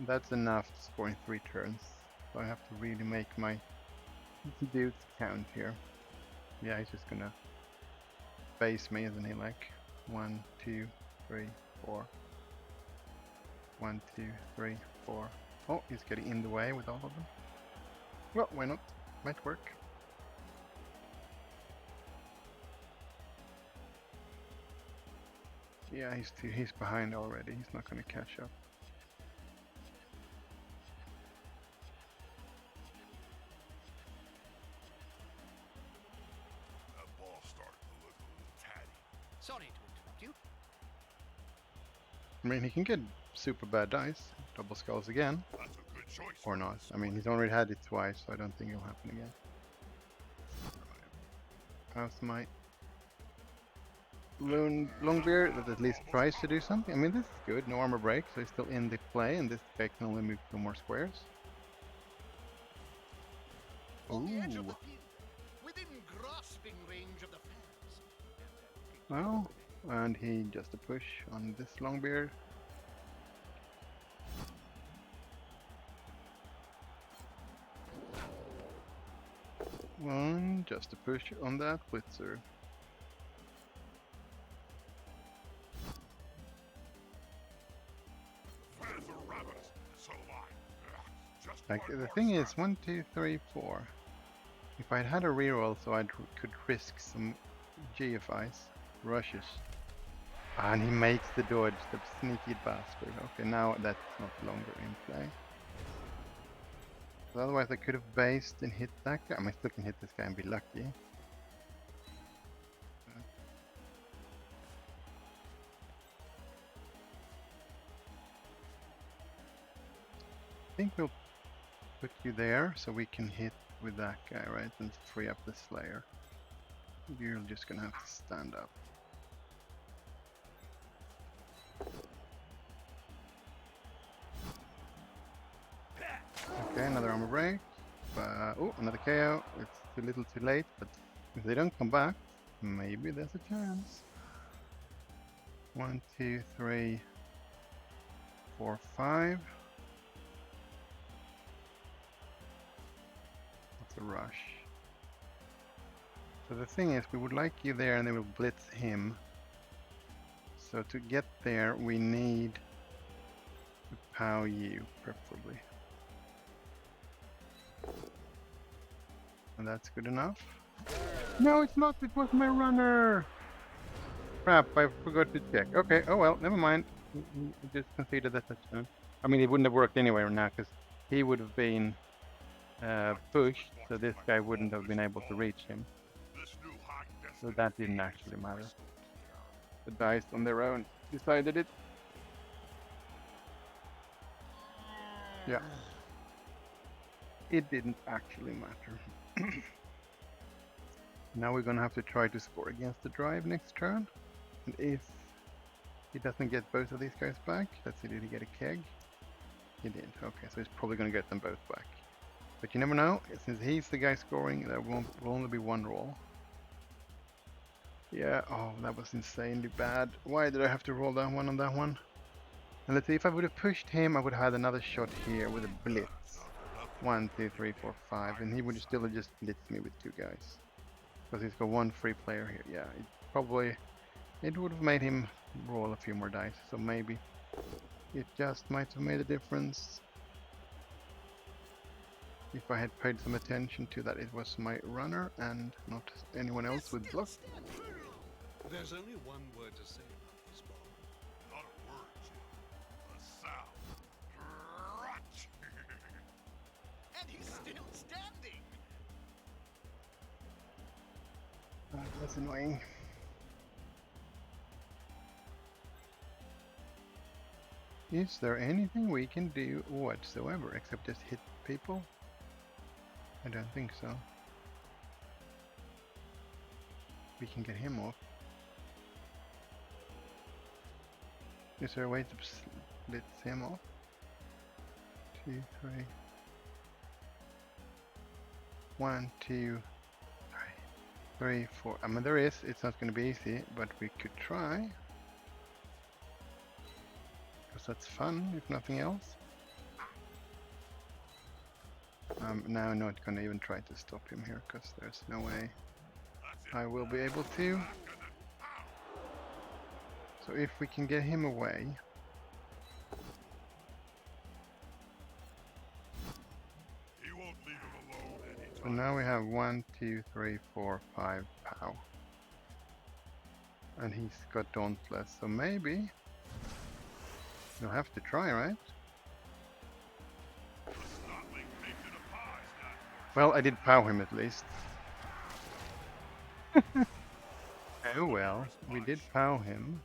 That's enough to score in 3 turns. So I have to really make my dudes count here. Yeah, he's just gonna base me, isn't he? Like 1, 2, 3, 4. 1, 2, 3, 4. Oh, he's getting in the way with all of them. Well, why not? Might work. Yeah, he's behind already. He's not going to catch up. That ball's starting to look a little tatty. Sorry to interrupt you. I mean, he can get super bad dice. Double skulls again. That's a good choice. Or not. I mean, he's already had it twice, so I don't think it'll happen again. How's my Longbeard that at least tries to do something? I mean, this is good. No armor break, so he's still in the play, and this guy can only move 2 more squares. On the edge of the Ooh. field, within grasping range of the fans. Well, and he just a push on this Longbeard. One, just a push on that Blitzer. Fans are ravenous, so am I. Ugh, just Like, one the more thing is, snap. 1, 2, 3, 4. If I'd had a reroll, so I could risk some GFIs, rushes. And he makes the dodge, the sneaky bastard. Okay, now that's not longer in play. So otherwise I could have based and hit that guy. I mean, I still can hit this guy and be lucky. I think we'll put you there so we can hit with that guy, right? And free up the Slayer. You're just gonna have to stand up. Okay, another armor break. Oh, another KO. It's too little too late, but if they don't come back, maybe there's a chance. 1, 2, 3, 4, 5. That's a rush. So the thing is, we would like you there and then we'll blitz him. So to get there, we need to POW you, preferably. And that's good enough. No, it's not. It was my runner. Crap, I forgot to check. Okay, oh well, never mind. We just conceded that touchdown. I mean, it wouldn't have worked anyway now because he would have been pushed, so this guy wouldn't have been able to reach him. This new high So that didn't actually matter. The dice on their own decided it. Yeah. It didn't actually matter. Now we're gonna have to try to score against the drive next turn. And if he doesn't get both of these guys back, let's see, did he get a keg? He did. Okay, so he's probably gonna get them both back. But you never know, since he's the guy scoring, there will only be 1 roll. Yeah, oh, that was insanely bad. Why did I have to roll that one on that one? And let's see, if I would have pushed him, I would have had another shot here with a blitz. 1, 2, 3, 4, 5, and he would still have just blitzed me with 2 guys. Because he's got 1 free player here. Yeah, it would have made him roll a few more dice, so maybe it just might have made a difference. If I had paid some attention to that it was my runner and not anyone else with block. There's only one word to say about this ball. Not a word, Jim. A sound. Crunch. And he's still standing. That's annoying. Is there anything we can do whatsoever except just hit people? I don't think so. We can get him off. Is there a way to split him off? 2, 3. 1, 2, 3, 4. I mean, there is. It's not going to be easy, but we could try. Because that's fun, if nothing else. Now I'm not going to even try to stop him here, because there's no way I will be able to. So if we can get him away, So now we have 1, 2, 3, 4, 5 POW. And he's got Dauntless, so maybe you'll have to try, right? A snotling baked in a pie stands more Well, I did POW him at least. Oh well, we did POW him.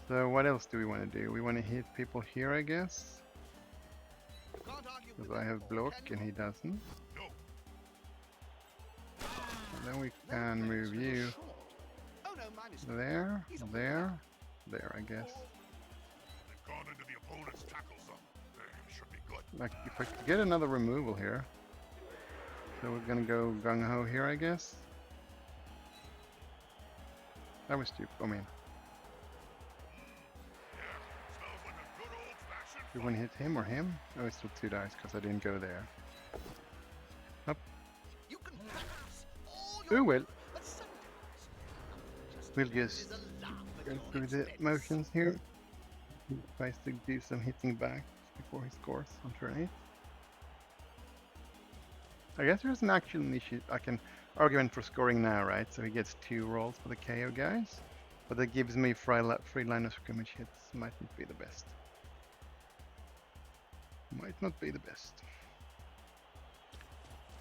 So what else do we want to do? We want to hit people here, I guess. Can't argue with Because I that, have block can and you? he doesn't. No. And then we That can player's move a little you short. Oh no, mine is there, He's on the there, there, I guess. They've gone into the opponent's tackle zone. Should be good. Like, if I could get another removal here. So we're gonna go gung-ho here, I guess. That was stupid, I mean, Yeah, smells like a good old-fashioned do we want to hit him or him? Oh, it's still 2 dice, because I didn't go there. You can practice all Oh your well, but sometimes we'll just is a laugh at go your through the expense. motions here. He tries to do some hitting back before he scores on turn 8. I guess there's an actual issue. I can argument for scoring now, right? So he gets 2 rolls for the KO guys, but that gives me free line of scrimmage hits. Might not be the best. Might not be the best.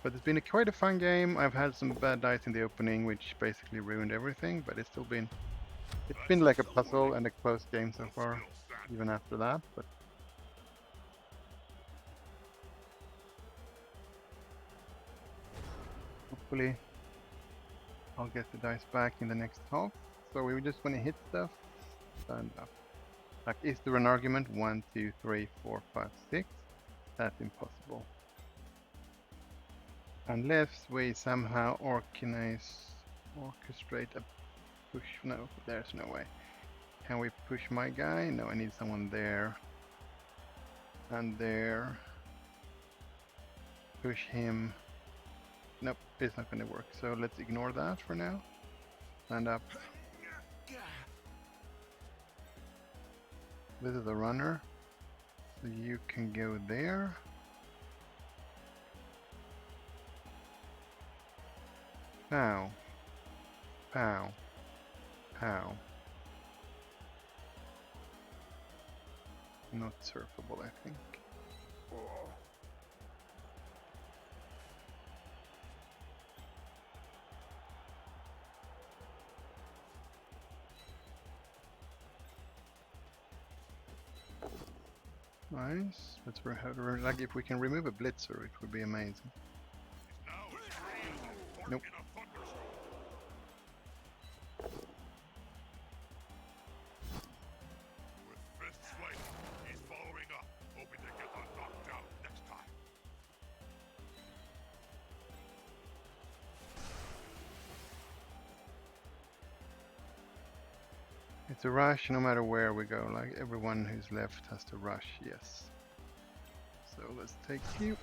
But it's been quite a fun game. I've had some bad dice in the opening, which basically ruined everything. But it's still been, it's been like a puzzle and a close game so far, even after that. But hopefully, I'll get the dice back in the next half. So we just want to hit stuff. Stand up. Like, is there an argument? 1, 2, 3, 4, 5, 6. That's impossible. Unless we somehow orchestrate a push. No, there's no way. Can we push my guy? No, I need someone there. And there. Push him. Nope, it's not gonna work. So let's ignore that for now. Stand up. This is a runner. So you can go there. Pow. Pow. Pow. Not surfable, I think. Nice. Let's like if we can remove a blitzer, it would be amazing. Now as free as a fork Nope. in a thunderstorm. With fists fighting, he's following up, hoping to get the knockdown next time. It's a rush no matter where we go. Like everyone who's left has to rush. Yes. So let's take you.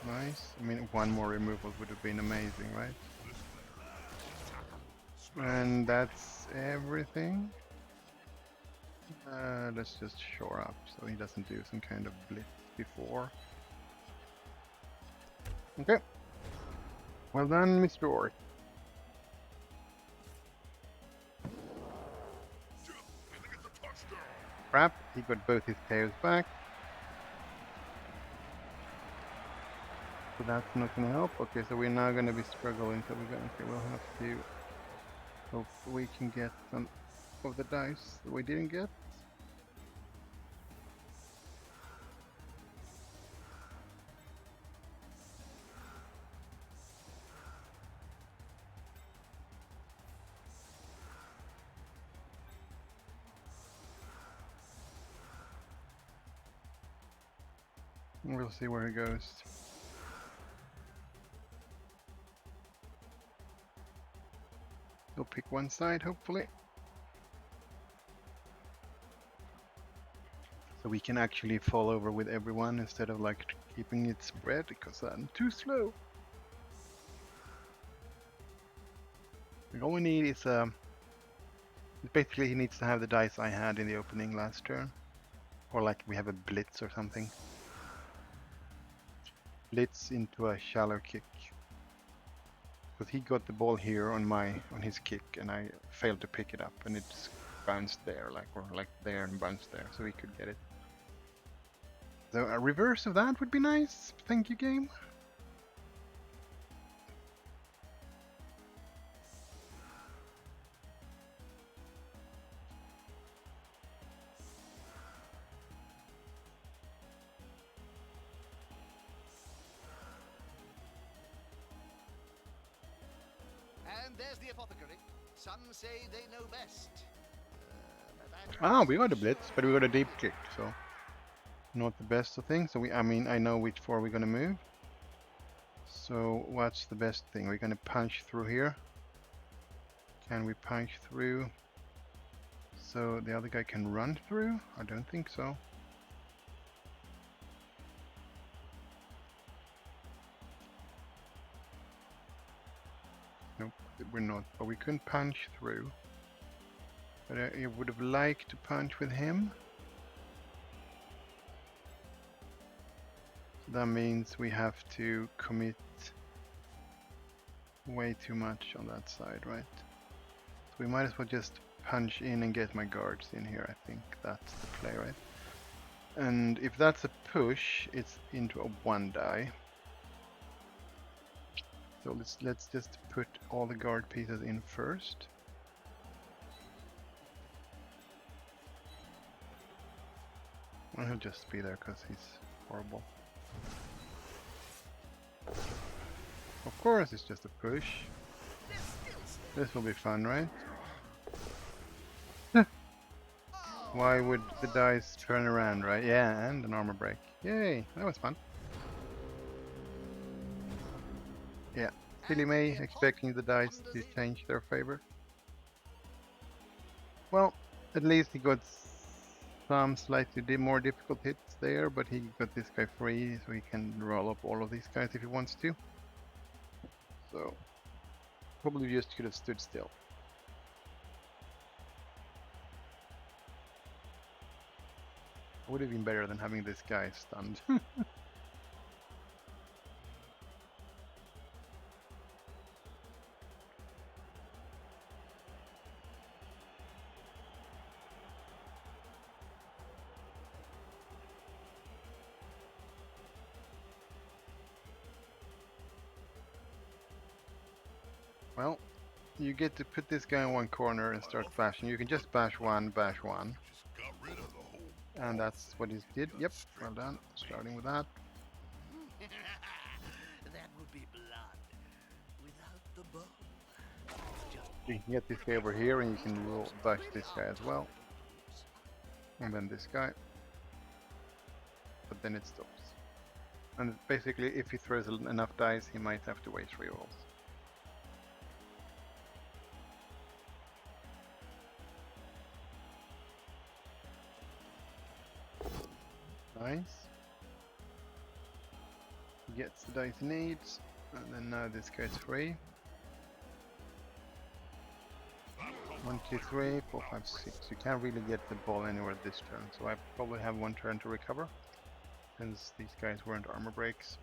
Nice. I mean, one more removal would have been amazing, right? And that's everything. Let's just shore up so he doesn't do some kind of blitz before. Okay. Well done, Mr. Orc. Gonna get the touchdown. Crap, he got both his tails back. So that's not gonna help. Okay, so we're now gonna be struggling, so we'll have to hope we can get some of the dice that we didn't get. We'll see where he goes. He'll pick one side, hopefully. So we can actually fall over with everyone instead of like keeping it spread, because I'm too slow. All we need is basically he needs to have the dice I had in the opening last turn. Or like we have a blitz or something. blitz into a shallow kick. Because he got the ball here on his kick, and I failed to pick it up, and it just bounced there, like there and bounced there, so he could get it. So a reverse of that would be nice. Thank you, game. And there's the apothecary. Some say they know best. We got a blitz, but we got a deep kick, so not the best of things. So I mean, I know which four we're gonna move. So what's the best thing? We're gonna punch through here. Can we punch through so the other guy can run through? I don't think so. Nope, we're not. But we couldn't punch through. But I would have liked to punch with him. So that means we have to commit way too much on that side, right? So we might as well just punch in and get my guards in here. I think that's the play, right? And if that's a push, it's into a 1 die. So let's just put all the guard pieces in first. Well, he'll just be there because he's horrible. Of course, it's just a push. This will be fun, right? Why would the dice turn around, right? Yeah, and an armor break. Yay, that was fun. Yeah, silly me, expecting the dice to change their favor. Well, at least he got some slightly more difficult hits there, but he got this guy free, so he can roll up all of these guys if he wants to. So, probably just could have stood still. Would have been better than having this guy stunned. Well, you get to put this guy in one corner and start bashing. You can just bash one, Just got rid of the whole. and that's what he did. Yep, well done. Starting with that. That would be blood without the bone. You can get this guy over here, and you can roll bash this guy as well, and then this guy. But then it stops. And basically, if he throws enough dice, he might have to waste rerolls. Nice. He gets the dice he needs, and then now this guy's free. 1, 2, 3, 4, 5, 6. You can't really get the ball anywhere this turn, so I probably have 1 turn to recover, since these guys weren't armor breaks.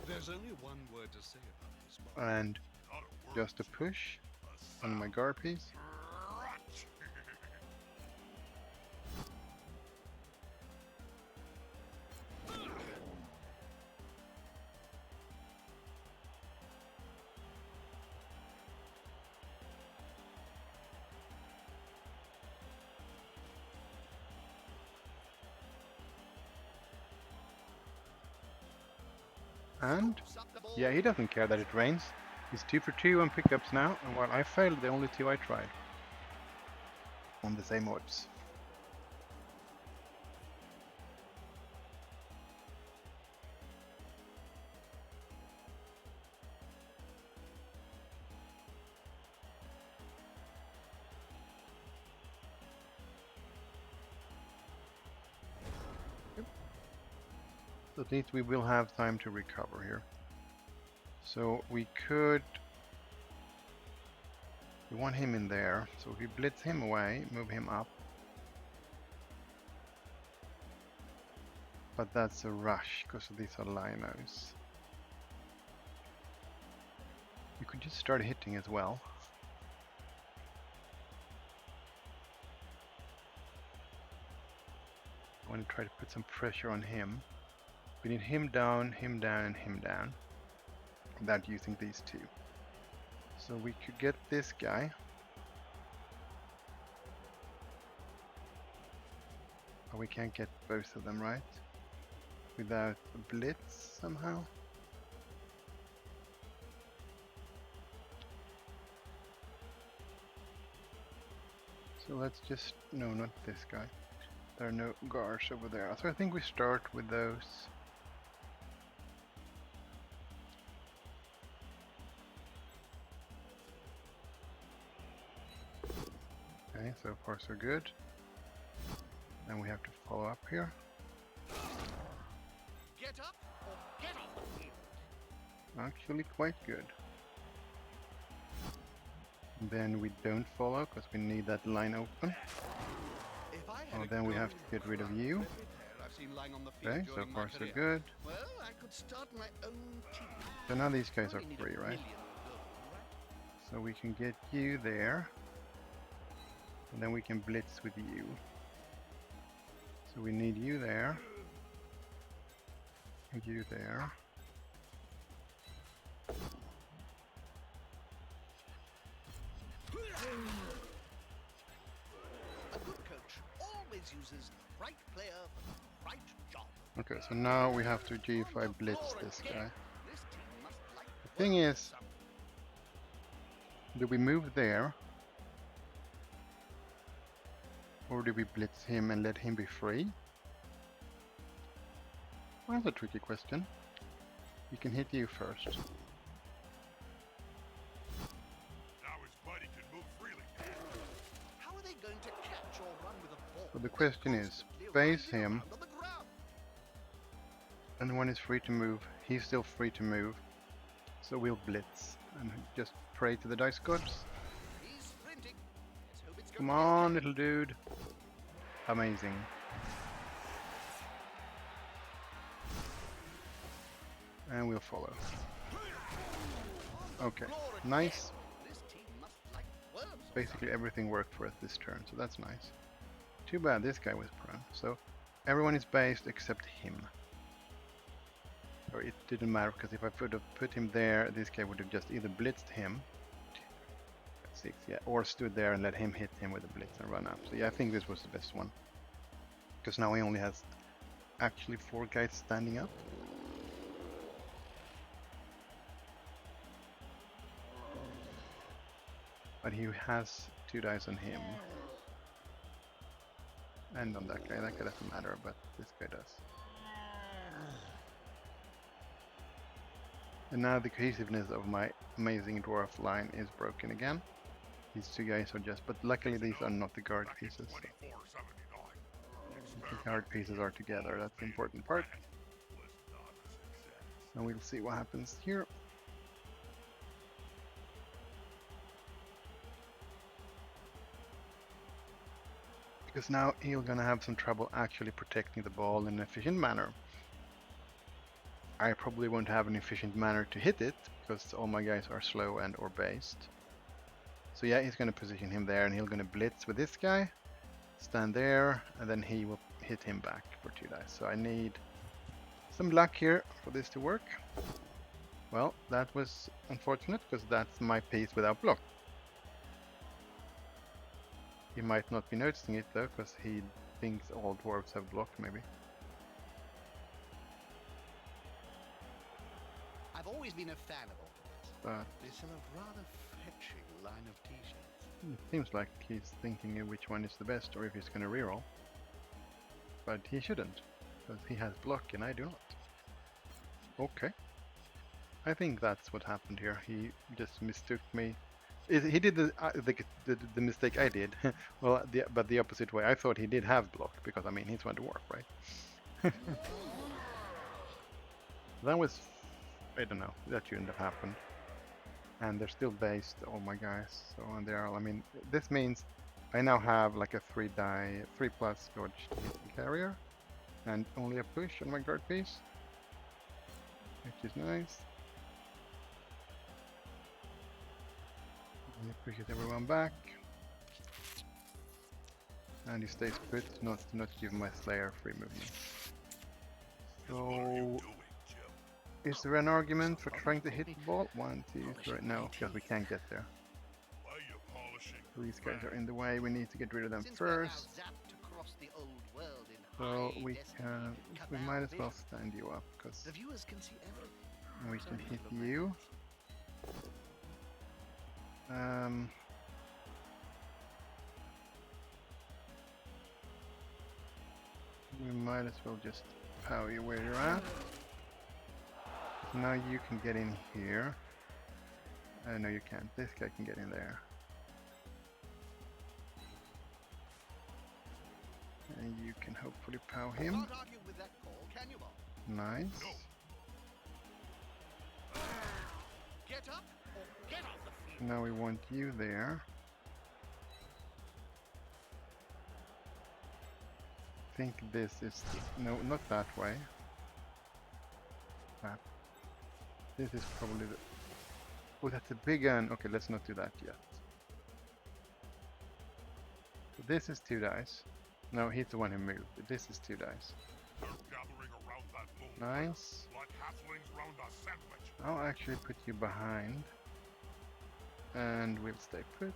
There's only one word to say about this, Bob. And Not a word. just a push on my guard piece. And yeah, he doesn't care that it rains. He's 2 for 2 on pickups now, and while I failed the only 2 I tried on the same odds. So at least we will have time to recover here. So we could... We want him in there, so if we blitz him away, move him up. But that's a rush, because these are linos. You could just start hitting as well. I want to try to put some pressure on him. We need him down, and him down. Without using these two. So we could get this guy. But we can't get both of them, right? Without a blitz somehow. So let's just... No, not this guy. There are no guards over there. So I think we start with those. Okay, so far so good. Then we have to follow up here. Get up or get off the field. Actually quite good. Then we don't follow because we need that line open. If I had Oh, a then we have to golden get rid of crown you. for every player I've seen lying on the field Okay, so during my far so career, good. well, I could start my own team. So now these guys are Only need a free, right? million gold, right? So we can get you there. And then we can blitz with you. So we need you there. And you there. A good coach always uses the right player for the right job. Okay, so now we have to G5 blitz this guy. This team must like The thing is, do we move there? Or do we blitz him and let him be free? Well, that's a tricky question. We can hit you first. Now his buddy can move freely. How are they going to catch or run with a ball? So the question is, Constantly base running him, around on the ground? and when he's free to move, he's still free to move. So we'll blitz and just pray to the dice gods. He's sprinting. Let's hope it's going Come to be on, okay. little dude. Amazing. And we'll follow. Okay, nice. This team must like worms or Basically everything worked for us this turn, so that's nice. Too bad this guy was prone. So everyone is based except him. Or it didn't matter, because if I would have put him there, this guy would have just either blitzed him, 6, yeah, or stood there and let him hit him with a blitz and run up. So yeah, I think this was the best one. Because now he only has actually 4 guys standing up. But he has 2 dice on him. And on that guy. That guy doesn't matter, but this guy does. And now the cohesiveness of my amazing dwarf line is broken again. These 2 guys are just, but luckily these are not the guard pieces. So 2479. the guard pieces are together, that's the important part. Was not a success. And we'll see what happens here. Because now he's gonna have some trouble actually protecting the ball in an efficient manner. I probably won't have an efficient manner to hit it, because all my guys are slow and or based. So yeah, he's gonna position him there, and he's gonna blitz with this guy, stand there, and then he will hit him back for 2 dice. So I need some luck here for this to work. Well, that was unfortunate, because that's my piece without block. He might not be noticing it though, because he thinks all dwarves have block, maybe. I've always been a fan of all this. But They sell a rather fetching line of t-shirts. it seems like he's thinking of which one is the best, or if he's gonna reroll. But he shouldn't, because he has block and I do not. Okay. I think that's what happened here. He just mistook me. He did the mistake I did. Well, but the opposite way. I thought he did have block, because I mean he's one dwarf, right? That was I don't know. That shouldn't have happened. And they're still based, all my guys. So and they are. I mean, this means I now have like a 3+ dodge to hit the carrier, and only a push on my guard piece, which is nice. And he pushes everyone back, and he stays put, not to not give my Slayer free movement. What are you So, doing, Jim? is there an argument for trying to hit the ball? 1, 2, 3. No, because we can't get there. Why are you polishing? These guys are in the way. We need to get rid of them Since we're now first. zapped across the old world in So high we definition might as well Cabal stand you up, because vision, the viewers can see everything. we So can we hit look like you. We might as well just power you where you're at. Now you can get in here. No, you can't. This guy can get in there. And you can hopefully power him. Can't argue with that call, can you, Bob? Nice. Get up or get off the field. Now we want you there. I think this is... No, not that way. That. This is probably the... Oh, that's a big gun. Okay, let's not do that yet. So this is 2 dice. No, he's the one who moved. This is 2 dice. They're gathering around that moon. Nice. Like halflings round a sandwich. I'll actually put you behind. And we'll stay put.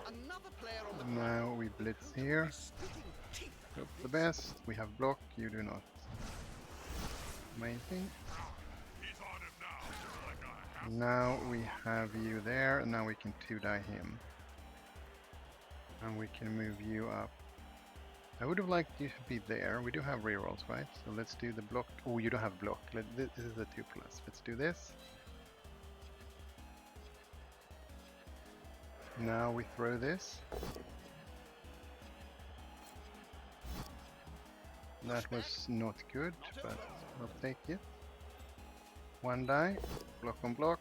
Another player on the Now we blitz here. spitting teeth. Hope for the best. We have block, you do not. Amazing. He's on him now. Like a half. Now we have you there, and now we can 2-die him. And we can move you up. I would have liked you to be there. We do have rerolls, right? So let's do the block. Oh, you don't have block. This is a 2+. Let's do this. Now we throw this. That was not good, but we'll take it. 1 die, block on block,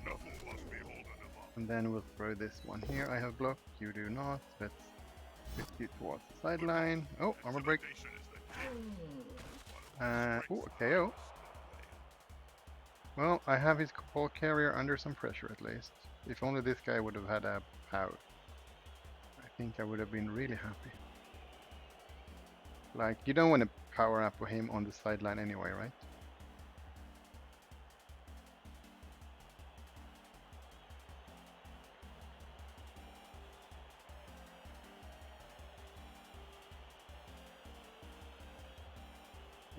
Knuckle must be holding him up. and then we'll throw this one here. I have block, you do not. Let's put you towards the sideline. Oh, armor break. Intimidation is the key. Oh, KO. Well, I have his ball carrier under some pressure at least. If only this guy would have had a power, I think I would have been really happy. Like, you don't want to power up for him on the sideline anyway, right?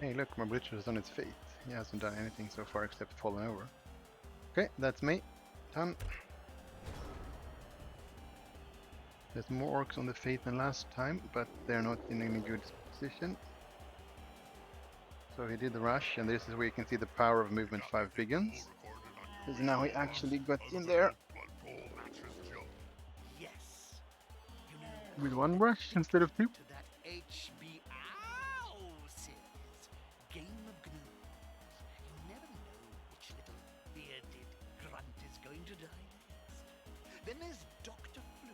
Hey, look, my Butcher is on its feet. He hasn't done anything so far except fallen over. Okay, that's me. Done. There's more orcs on the feet than last time, but they're not in any good position. So he did the rush, and this is where you can see the power of movement 5 begins. Because now he actually got in there Blood bowl matches, Jim. Yes. You know, with 1 rush instead of 2. to that HBO series, Game of Gnomes. You never know which little bearded grunt is going to die next. Then there's Dr. Flu,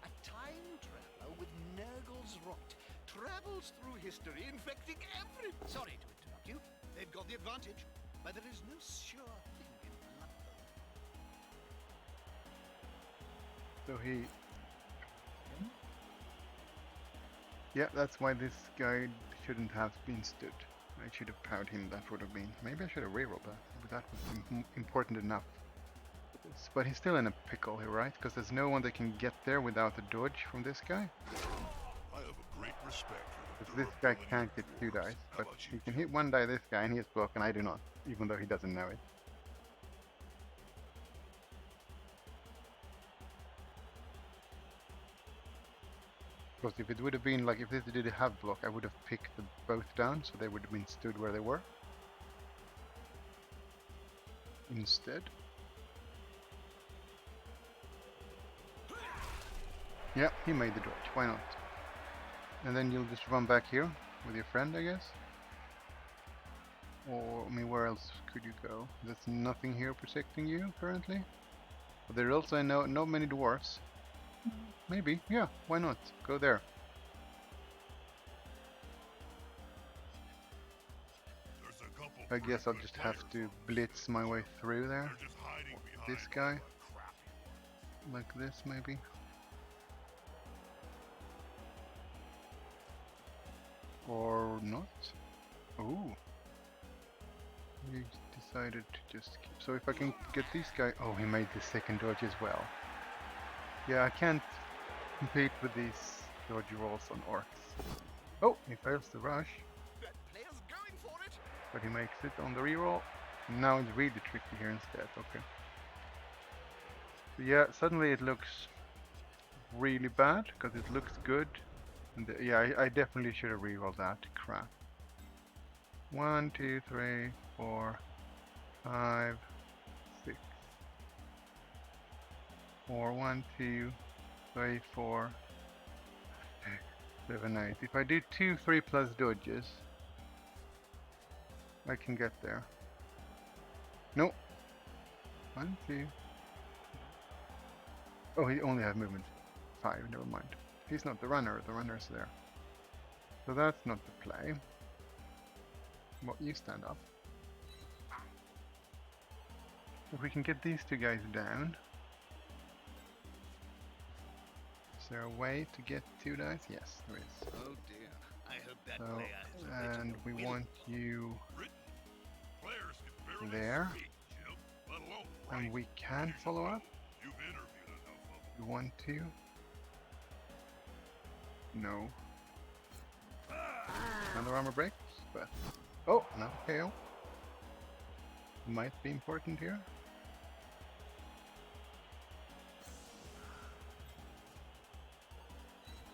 a time traveler with Nurgle's rot. Travels through history, infecting every... Sorry to interrupt you. They've got the advantage, but there is no sure thing in Blood Bowl. So he... Yeah, that's why this guy shouldn't have been stood. I should have powered him, that would have been... Maybe I should have rerolled that, but that was important enough. But he's still in a pickle here, right? Because there's no one that can get there without a dodge from this guy. I have a great respect for Because the this guy durability can't of get your 2 dice, nerves. How but about he you, can Jim? hit 1 die this guy and he has block and I do not, even though he doesn't know it. Because if it would have been like, if this did have block, I would have picked them both down, so they would have been stood where they were. Instead. Yeah, he made the dodge, why not? And then you'll just run back here with your friend, I guess. Or, I mean, where else could you go? There's nothing here protecting you currently. But there are also not many dwarfs. Maybe, yeah, why not? Go there. There's a couple I pretty guess I'll good just have players to on this blitz field, my way Jim. through there. They're just hiding behind This all guy. the crappy ones. Like this, maybe. Or not. Ooh. He decided to just keep. So if I can get this guy. Oh, he made the second dodge as well. Yeah, I can't compete with these dodge rolls on orcs. Oh, he fails the rush, That player's going for it. but he makes it on the reroll. Now it's really tricky here instead. Okay. So yeah, suddenly it looks really bad because it looks good. And yeah, I definitely should have rerolled that. Crap. 1, 2, 3, 4, 5, 6. Or 1, 2, 3, 4, 7, 8. If I do 2, 3 plus dodges, I can get there. Nope. 1, 2. Oh, he only has movement 5. Never mind. He's not the runner. The runner's there. So that's not the play. Well, you stand up. If we can get these two guys down. Is there a way to get 2 dice? Yes, there is. Oh dear. I hope that So, player is ready and to we win. want you Britain. Players can barely there. speak, Jim, let alone And write. we can follow up. You've interviewed enough of them. We want to. No. Another armor break, but oh, another KO. Might be important here.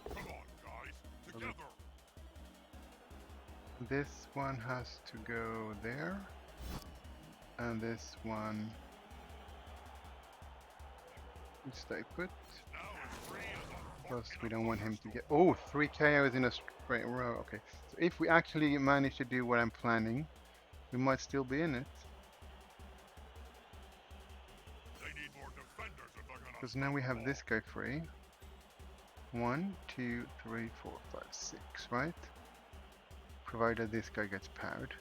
Come on, guys, together. This one has to go there, and this one stay put. Now it's free as a Plus, fork we in a don't want him to butter's get. Oh, 3 KOs in a straight row. Okay, so if we actually manage to do what I'm planning, we might still be in it. They need more defenders if they're gonna. Because now we have this guy free. 1, 2, 3, 4, 5, 6, right? Provided this guy gets powered.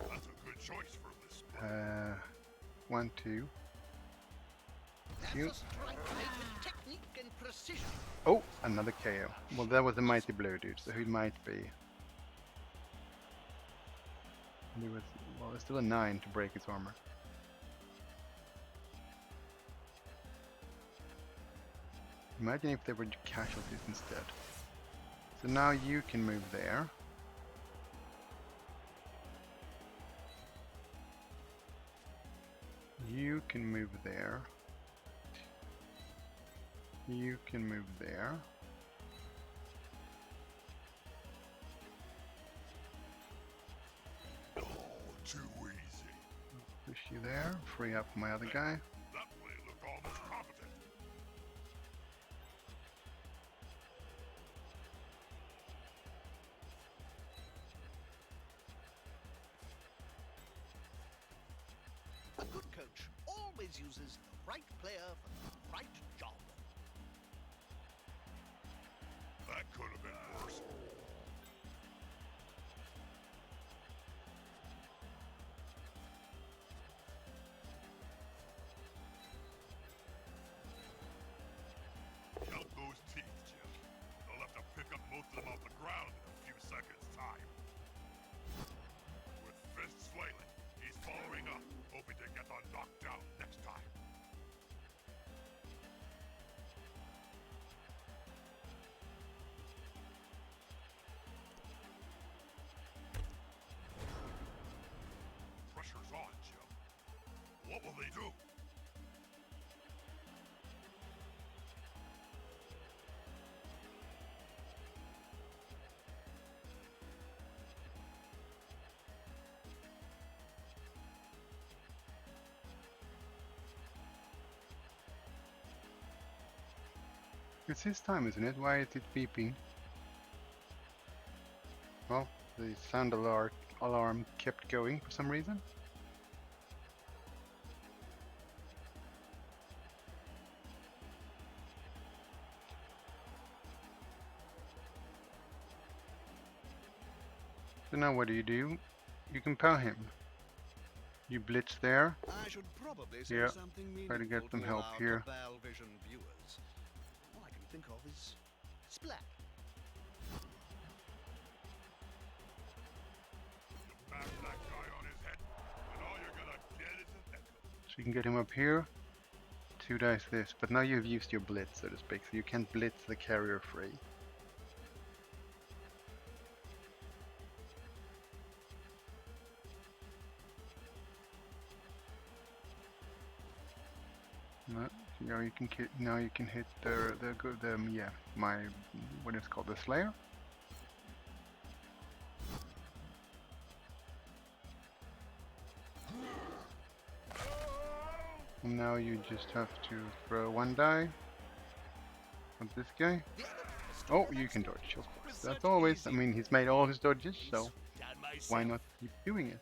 That's a good choice for this. 1, 2. That's You. a strike made with technique and precision. Oh, another KO. Well, that was a mighty blow, dude. So he might be. He was, well, it's still a 9 to break his armor. Imagine if they were casualties instead. So now you can move there. You can move there. You can move there. Oh, too easy. Push you there. Free up my other guy. That play looked almost competent. A good coach always uses the right player for the right job. That could have been worse. Count those teeth, Jim. They'll have to pick up most of them off the ground in a few seconds' time. With fists flailing, he's following up, hoping to get the knockdown next time. It's his time, isn't it? Why is it beeping? Well, the sound alarm kept going for some reason. So now what do? You compel him. You blitz there. I should probably say Yeah, something try to meaningful get some all help our here. Cabal Vision viewers. All I can think of is splat. Bash that guy on his head, and all you're gonna get is an echo. So you can get him up here. 2 dice this, but now you've used your blitz, so to speak, so you can't blitz the carrier free. No, now you can hit my what is it called, the Slayer. And now you just have to throw 1 die at this guy. Oh, you can dodge, of course. That's always. I mean, he's made all his dodges, so why not keep doing it?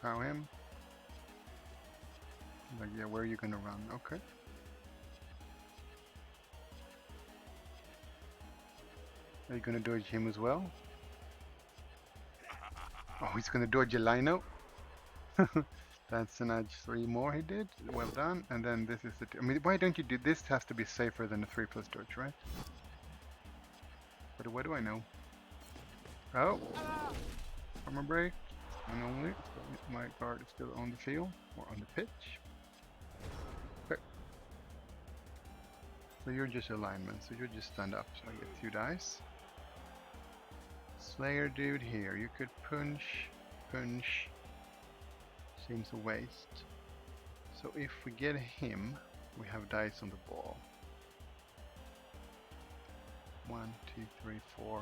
Pow him. Like, yeah, where are you gonna run? Okay. Are you gonna dodge him as well? Oh, he's gonna dodge a Lino. That's an edge 3 more he did. Well done. And then this is the. I mean, why don't you do this? Has to be safer than a 3+ dodge, right? But what do I know? Oh, armor break. And only. So my guard is still on the field or on the pitch. Okay. So you're just alignment. So you just stand up. So I get 2 dice. Slayer dude here. You could punch. Seems a waste. So if we get him, we have dice on the ball. 1, 2, 3, 4.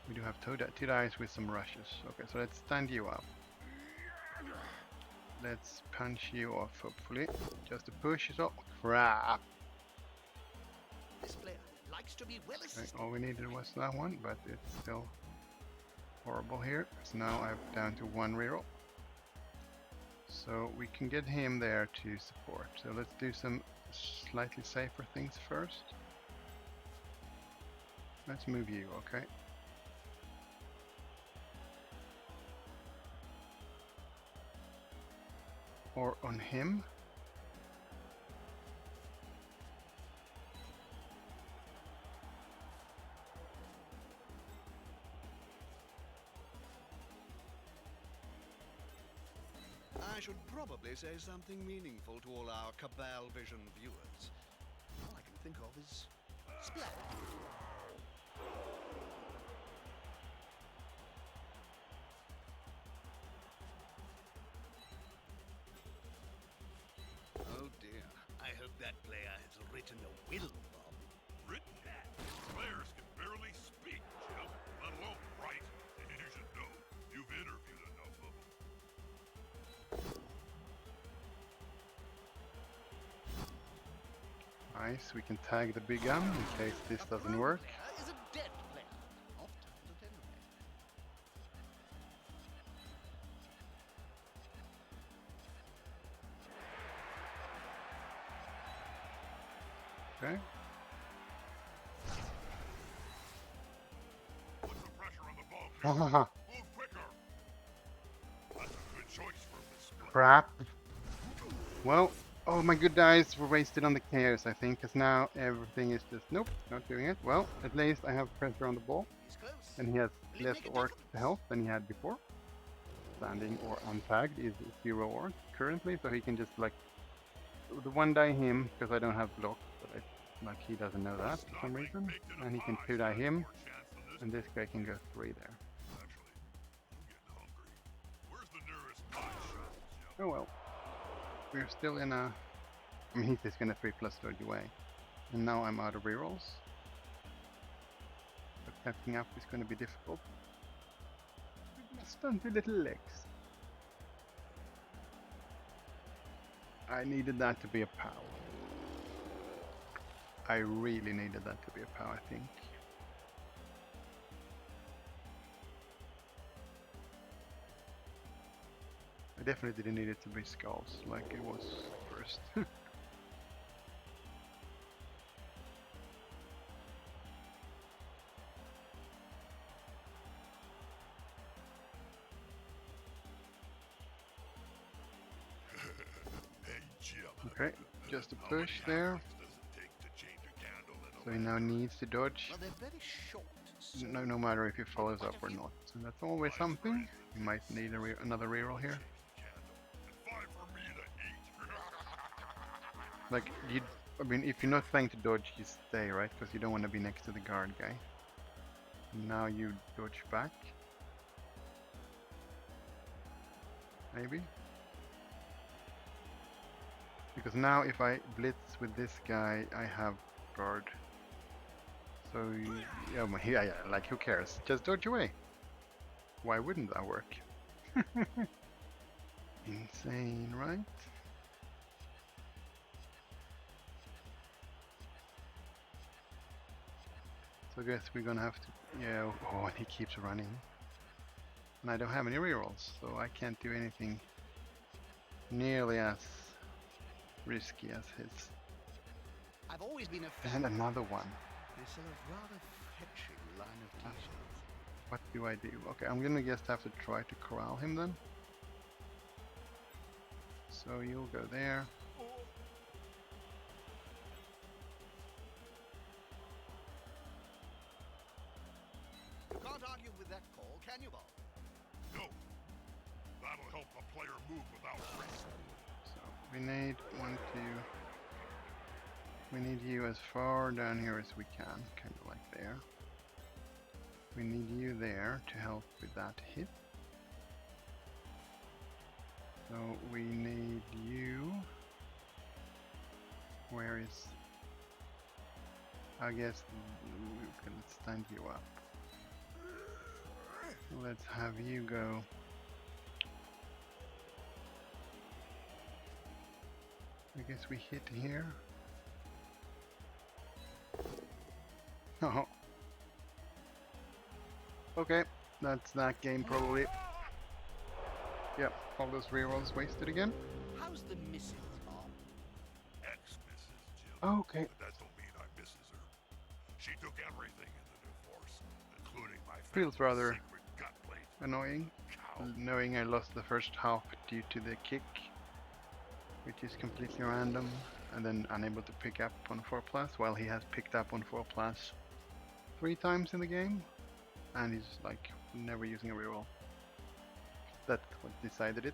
We do have 2 dice with some rushes. Okay, so let's stand you up. Let's punch you off, hopefully. Just a push. Oh, crap! This player likes to be well Okay, assisted. all we needed was that one, but it's still horrible here. So now I'm down to 1 reroll. So we can get him there to support. So let's do some slightly safer things first. Let's move you, okay? Or on him. I should probably say something meaningful to all our Cabal Vision viewers. All I can think of is splat. Oh dear. I hope that player has written a will, Bob. Written? Players can barely speak, Jim, let alone write. You should know. You've interviewed enough of them. Nice, we can tag the big gun in case this doesn't work. Player is a dead player. Off target anyway. Okay. Put some pressure on the ball, Jim. Hahaha. Move quicker. That's a good choice for this play. Crap. Well, oh my good dice were wasted on the chaos, I think, because now everything is just, nope, not doing it. Well, at least I have pressure on the ball, He's close. and he has Will it less make a orc difference? to help than he had before. Standing or untagged is 0 orc currently, so he can just like, the 1 die him, because I don't have block, but like he doesn't know that for some reason, and he can 2 die him, and this guy can go 3 there. Actually, I'm getting hungry. Where's the nearest pie shop, Jim? Oh well. We're still in a... I mean, he's just gonna 3+ dodge away. And now I'm out of rerolls. But catching up is gonna be difficult. Stunty little legs. I needed that to be a POW. I really needed that to be a POW, I think. I definitely didn't need it to be skulls like it was first. Hey, Jim. Okay, just a How many push there. halflings does it take to change a candle in a So he now needs to dodge, Well, they're very short. So no matter if he follows up or not. So that's always something. You might need another reroll here. change the candle? And 5 for me to eat. Like, I mean, if you're not planning to dodge, you stay, right? Because you don't want to be next to the guard guy. Now you dodge back. Maybe? Because now if I blitz with this guy, I have guard. So, yeah, like who cares? Just dodge away. Why wouldn't that work? Insane, right? So I guess we're gonna have to, yeah, oh, and he keeps running. And I don't have any rerolls, so I can't do anything nearly as risky as his. I've always been a fan And of another one. They sell a rather fetching line of t-shirts. What do I do? Okay, I'm gonna just have to try to corral him then. So you'll go there. You can't argue with that call, can you, Bob? No. That'll help a player move without risk. So we need we need you as far down here as we can, kind of like there. We need you there to help with that hit. So we need you. Where is? I guess we can stand you up. Let's have you go. I guess we hit here. Oh. Okay, that's that game probably. Yep, all those rerolls wasted again. How's the missus, Bob? Ex-Mrs. Jim. Okay. But that don't mean I misses her. She took everything in the divorce, including my Feels family's rather secret gut plate. Annoying, Cow. knowing I lost the first half due to the kick, which is completely random, and then unable to pick up on 4+, while he has picked up on 4+ 3 times in the game, and he's like never using a reroll. That's what decided it.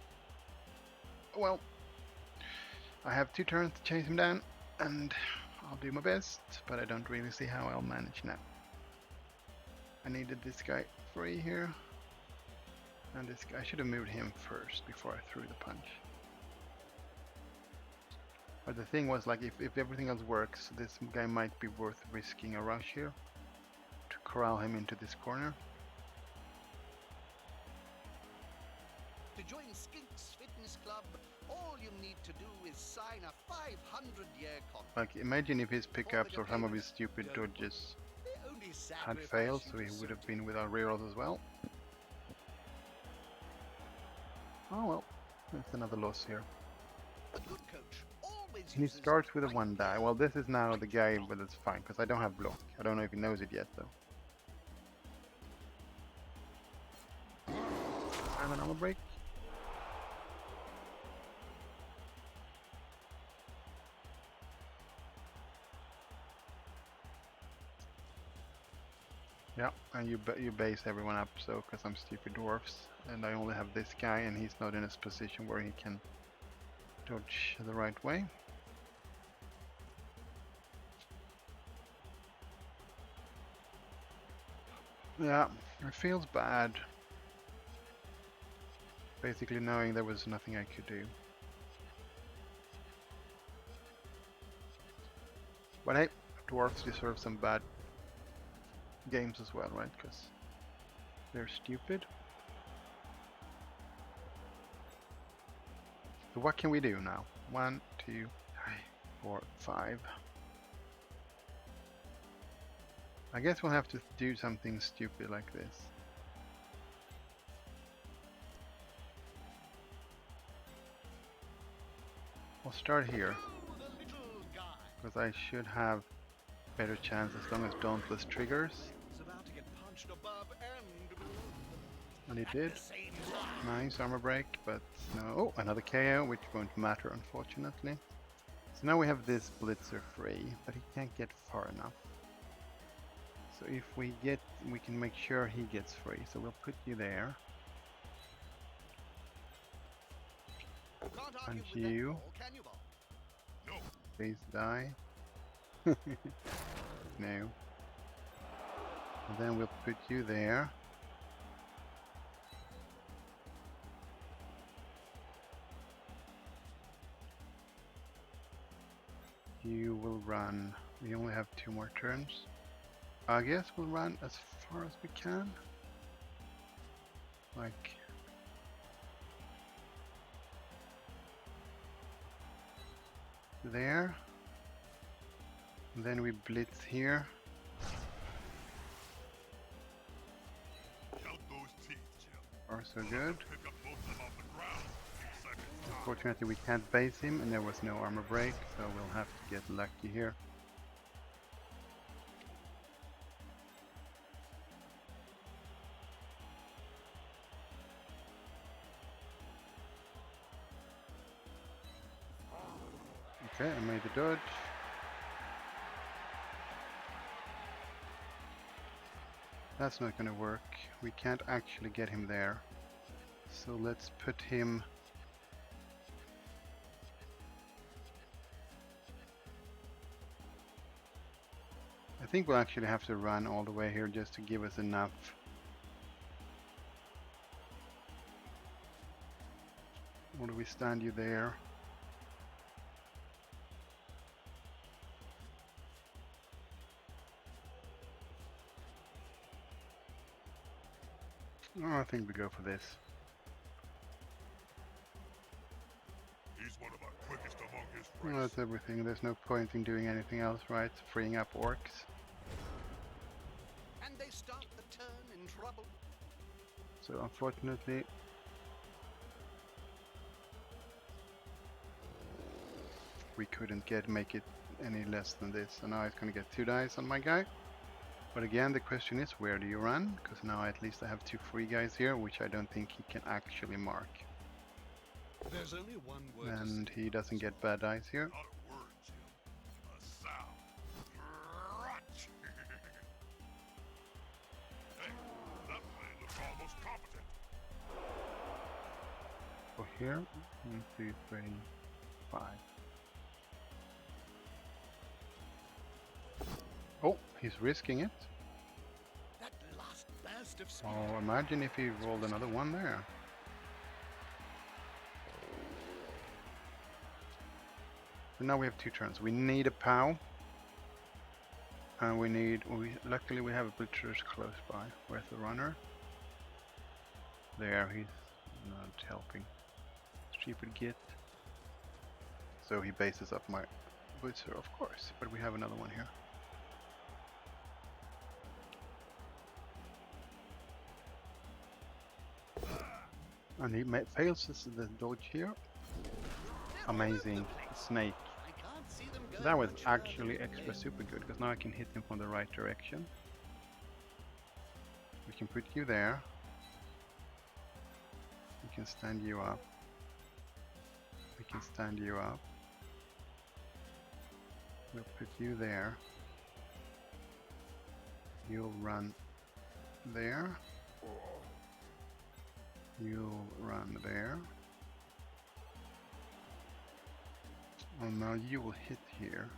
Well, I have 2 turns to chase him down, and I'll do my best, but I don't really see how I'll manage now. I needed this guy free here, and this guy, I should have moved him first before I threw the punch. But the thing was, like, if everything else works, this guy might be worth risking a rush here to corral him into this corner. To join Skink's Fitness Club, all you need to do is sign a 500-year contract. Like, imagine if his pickups or some of his stupid dodges They only had sacrifice failed, you so to he would have certain- been without rerolls as well. Oh well, that's another loss here. A good coach always He uses starts with a right 1 die. Well, this is now the guy, but it's fine, because I don't have block. I don't know if he knows it yet, though. And an armor break. Yeah, and you base everyone up, so, because I'm stupid dwarfs, and I only have this guy, and he's not in a position where he can dodge the right way. Yeah, it feels bad. Basically knowing there was nothing I could do. But hey, dwarfs deserve some bad games as well, right? Because they're stupid. So what can we do now? 1, 2, 3, 4, 5. I guess we'll have to do something stupid like this. We'll start here, Oh, the little guy. because I should have better chance as long as Dauntless triggers. He's about to get punched above and below. And he At did. the same time. Nice armor break, but no. Oh, another KO, which won't matter unfortunately. So now we have this Blitzer free, but he can't get far enough. So if we can make sure he gets free. So we'll put you there. Can't argue And with that you. ball, can you, Bob? No. Please die. No. And then we'll put you there. You will run. We only have 2 more turns. I guess we'll run as far as we can. Like there. And then we blitz here. Count those teeth, Jim. Far so good. Pick up both of them off the ground in 2 seconds. Time. Fortunately we can't base him and there was no armor break, so we'll have to get lucky here. Okay, I made the dodge. That's not gonna work. We can't actually get him there. So let's put him... I think we'll actually have to run all the way here just to give us enough. Or do we stand you there? Oh, I think we go for this. He's one of our quickest among his Well, race. that's everything. There's no point in doing anything else, right? Freeing up orcs. And they start the turn in trouble. So unfortunately, we couldn't make it any less than this. So now it's gonna get 2 dice on my guy. But again, the question is, where do you run? Because now at least I have 2 free guys here, which I don't think he can actually mark. There's only one word to And say he about doesn't this get bad dice here. Not a word, Jim. A sound. Crunch. Hey, that play looks almost competent. So here, 1, 2, 3, 5. Oh, he's risking it. That last burst of speed. Oh, imagine if he rolled another 1 there. So now we have 2 turns. We need a POW. And luckily we have a butchers close by. Where's the runner? There, he's not helping. Stupid git. So he bases up my butcher, of course, but we have another one here. And he fails the dodge here. Amazing snake. I can't see them going That was much further actually from extra him. super good, because now I can hit him from the right direction. We can put you there. We can stand you up. We can stand you up. We'll put you there. You'll run there. You'll run there. And now you will hit here.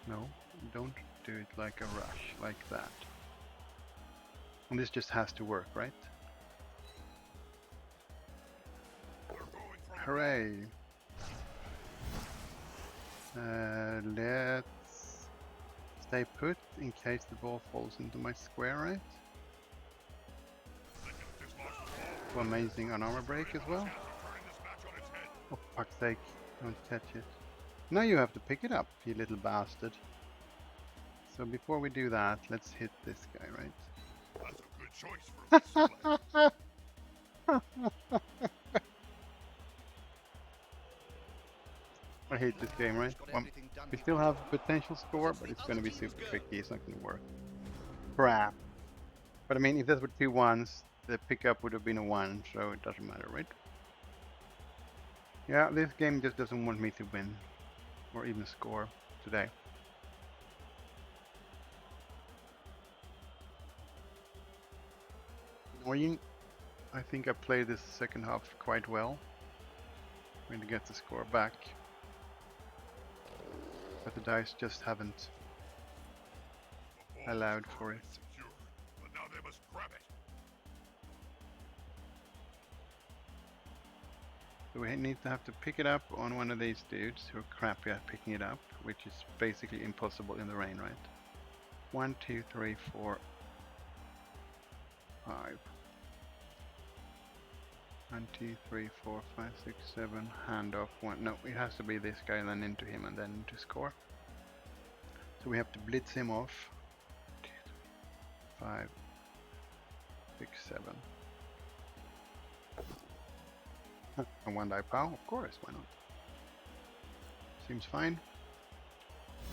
No, don't do it like a rush, like that. And this just has to work, right? They're going for Hooray! Let's stay put in case the ball falls into my square, right? They can dislodge the ball. also amazing on armor break as well. Oh, fuck's sake, don't touch it. Now you have to pick it up, you little bastard. So before we do that, let's hit this guy, right? That's a good choice for this play. I hate this game, right? We still have potential score, but it's gonna be super tricky, it's not gonna work. Crap. But I mean, if this were 2 1s, the pickup would have been a 1, so it doesn't matter, right? Yeah, this game just doesn't want me to win, or even score today. Annoying. I think I played this second half quite well. I'm going to get the score back. But the dice just haven't allowed for it. Secure, but now they must grab it. So we need to have to pick it up on one of these dudes who are crappy at picking it up, which is basically impossible in the rain, right? 1, 2, 3, 4, 5. 1, 2, 3, 4, 5, 6, 7. Hand off 1. No, it has to be this guy and then into him and then to score. So we have to blitz him off. 2, 3, 5, 6, 7. And 1 die pow, of course, why not? Seems fine.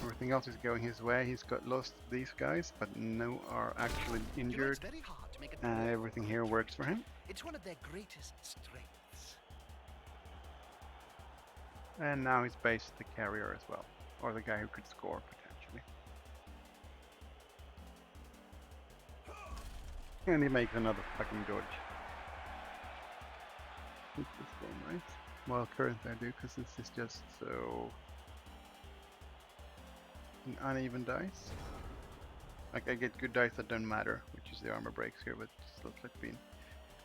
Everything else is going his way. He's got lost these guys, but no are actually injured. It's very hard to make a Everything here works for him. It's one of their greatest strengths. And now he's based the carrier as well. Or the guy who could score, potentially. And he makes another fucking dodge. Hit this game, right? Well, currently I do, because this is just so... an uneven dice. Like, I get good dice that don't matter, which is the armor breaks here, but it still like being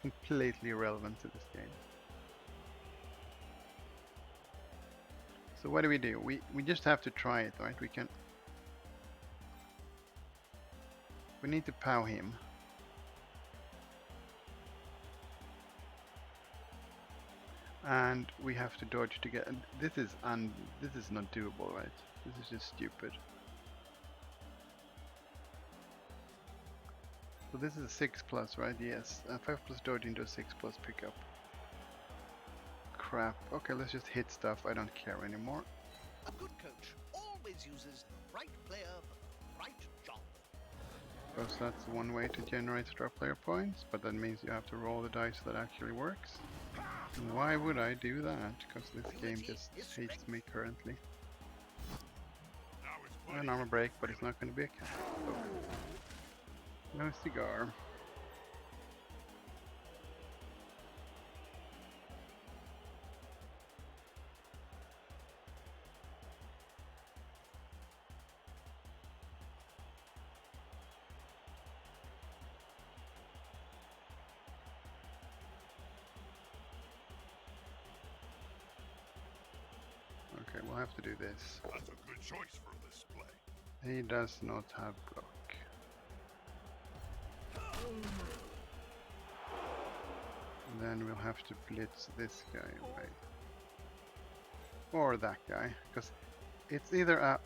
completely irrelevant to this game. So what do? We just have to try it, right? We need to pow him. And we have to dodge to get. This is not doable, right? This is just stupid. So this is a 6 plus, right? Yes. 5 plus dodge into a 6 plus pickup. Crap. Okay, let's just hit stuff. I don't care anymore. A good coach always uses the right player for the right job. Because that's one way to generate star player points, but that means you have to roll the dice that actually works. And why would I do that? Because this game just hates me currently. An armor break, but it's not going to be a cat. So. No cigar. Okay, we'll have to do this. That's a good choice for this play. He does not have block. And then we'll have to blitz this guy away. Or that guy. Because it's either a...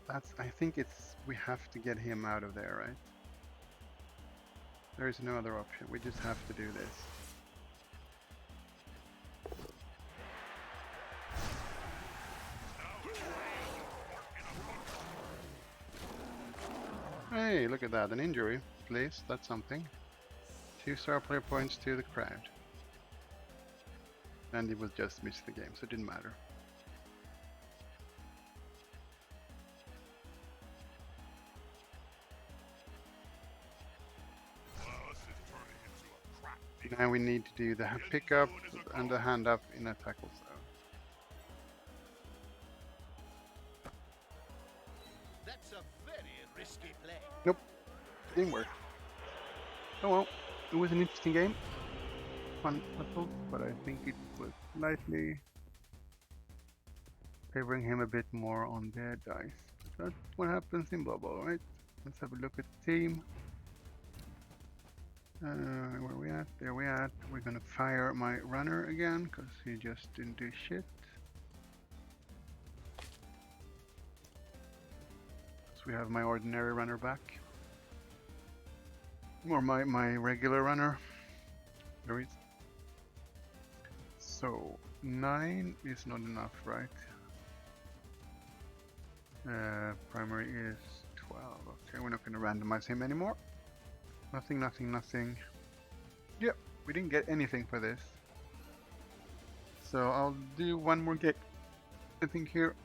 I think it's... We have to get him out of there, right? There is no other option. We just have to do this. Hey, look at that. An injury, please. That's something. 2 star player points to the crowd. And he was just missed the game, so it didn't matter. Now we need to do the pickup and the hand up in a tackle zone. That's a very risky play. Nope, didn't work. Oh well, it was an interesting game. Fun puzzle, but I think it was slightly favoring him a bit more on their dice. That's what happens in Bubble, right? Let's have a look at the team. Where are we at? There we at. We're gonna fire my runner again, because he just didn't do shit. So we have my ordinary runner back. Or my regular runner. There is. So 9 is not enough, right? Primary is 12. Okay, we're not gonna randomize him anymore. Nothing, nothing, nothing. Yep, we didn't get anything for this. So I'll do one more game, I think, here.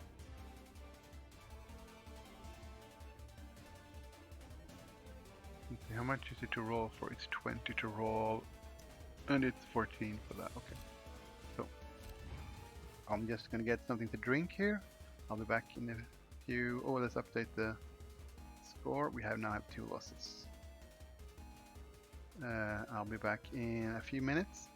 Let's see, how much is it to roll for? It's 20 to roll, and it's 14 for that. Okay. So I'm just gonna get something to drink here. I'll be back in a few. Oh, let's update the score. We now have 2 losses. I'll be back in a few minutes.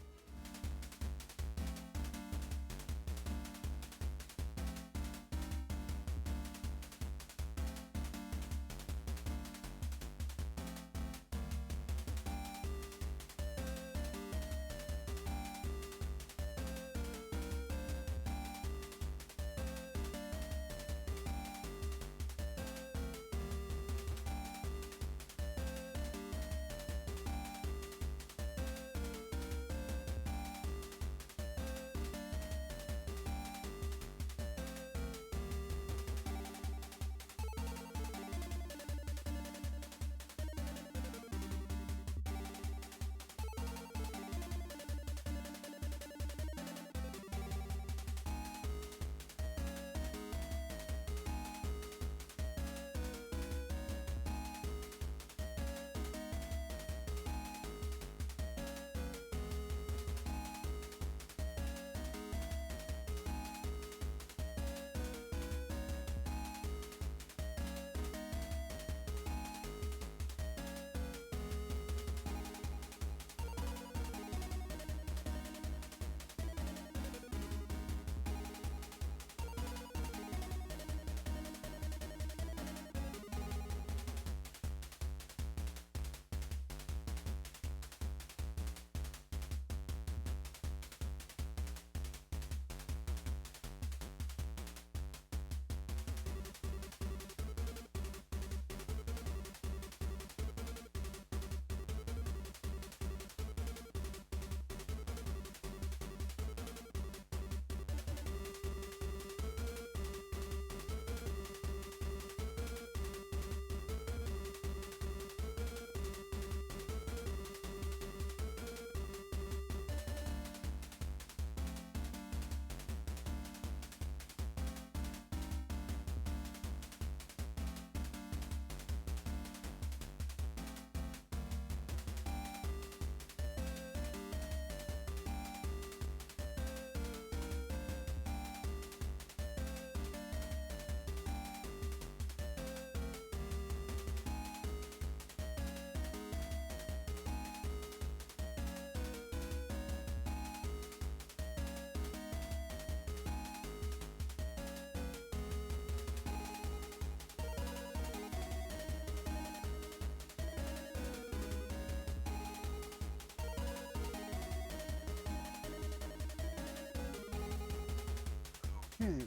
Okay.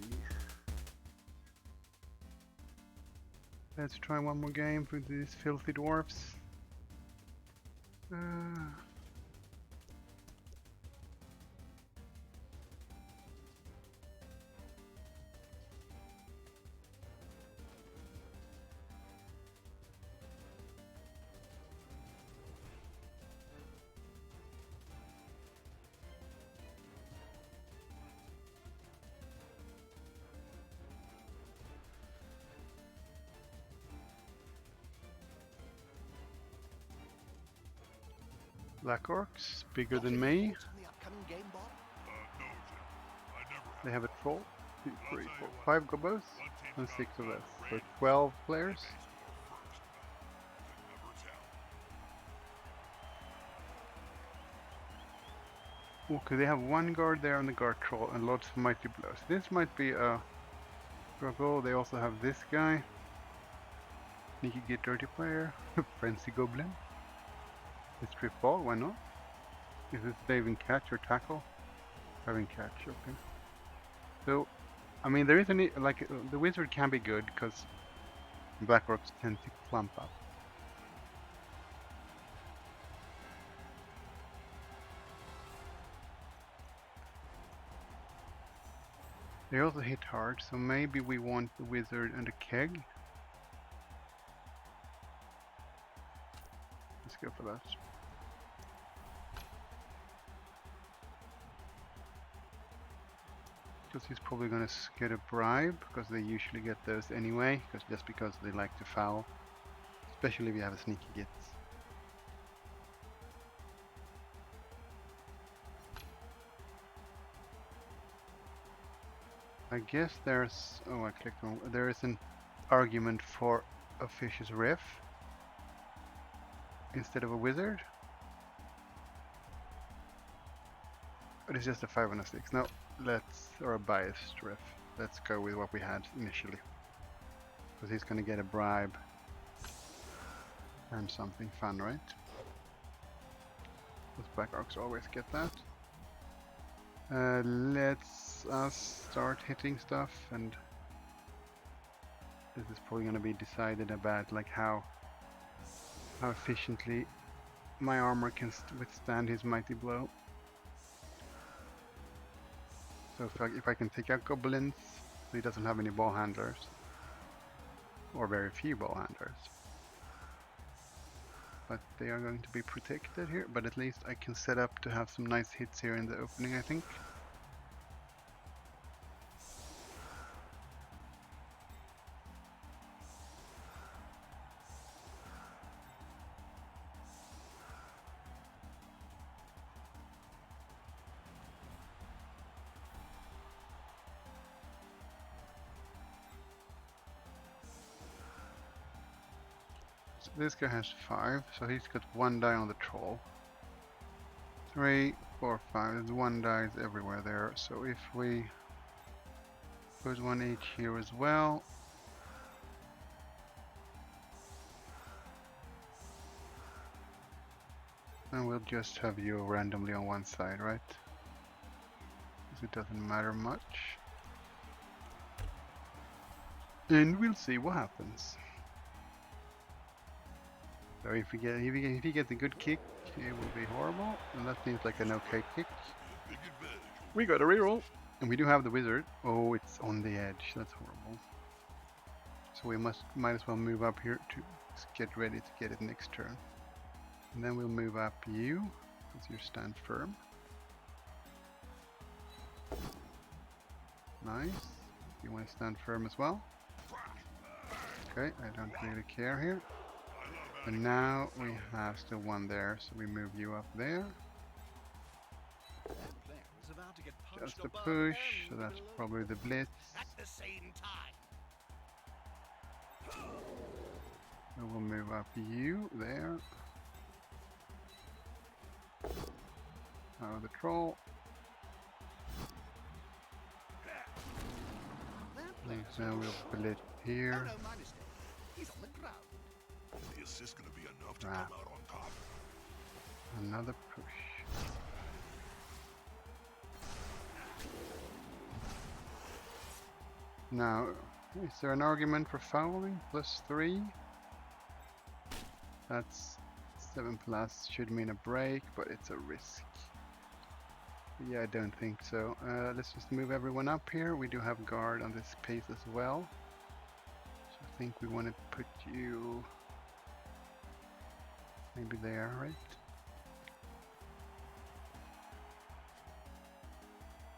Let's try one more game with these filthy dwarfs. Black Orcs, bigger than me. Thoughts on the upcoming game, Bob? No, Jim. I never have. They have a troll. 2, I'll 3, tell 4, you what, 5 gobos, one team and got 6 of us. So Randy. 12 players. They may score first, but you can never tell. Okay, they have 1 guard there on the guard troll and lots of mighty blows. This might be a struggle. They also have this guy. Sneaky get dirty player. Frenzy goblin. It's trip ball, why not? Is it saving catch or tackle? Having catch, okay. So, I mean, there is any, like, the wizard can be good because black orcs tend to clump up. They also hit hard, so maybe we want the wizard and the keg. Let's go for that. Because he's probably gonna get a bribe, because they usually get those anyway, just because they like to foul. Especially if you have a sneaky git. I guess there's... oh, I clicked on... there is an argument for a fish's riff instead of a wizard. But it's just a 5 and a 6. No, let's... or a biased riff. Let's go with what we had initially. Because he's gonna get a bribe. And something fun, right? Those black orcs always get that. Let's start hitting stuff, and this is probably going to be decided about like how efficiently my armor can withstand his mighty blow. So if I can take out goblins, so he doesn't have any ball handlers, or very few ball handlers. But they are going to be protected here, but at least I can set up to have some nice hits here in the opening, I think. This guy has 5, so he's got 1 die on the troll. 3, 4, 5, there's 1 dice everywhere there, so if we put 1 each here as well. And we'll just have you randomly on one side, right? Because it doesn't matter much. And we'll see what happens. So if he gets a good kick, it will be horrible, and that seems like an okay kick. We got a reroll, and we do have the wizard. Oh, it's on the edge. That's horrible. So we might as well move up here to get ready to get it next turn. And then we'll move up you, because you stand firm. Nice. You want to stand firm as well? Okay, I don't really care here. And now we have still 1 there, so we move you up there. Just a push, so that's probably the blitz. At the same time. And we'll move up you there. The troll. Then we'll blitz here. No, my mistake. He's on the ground. Is the assist going to be enough to come out on top? Another push. Now, is there an argument for fouling? +3? That's 7+, should mean a break, but it's a risk. Yeah, I don't think so. Let's just move everyone up here. We do have guard on this piece as well. So I think we want to put you maybe there, right?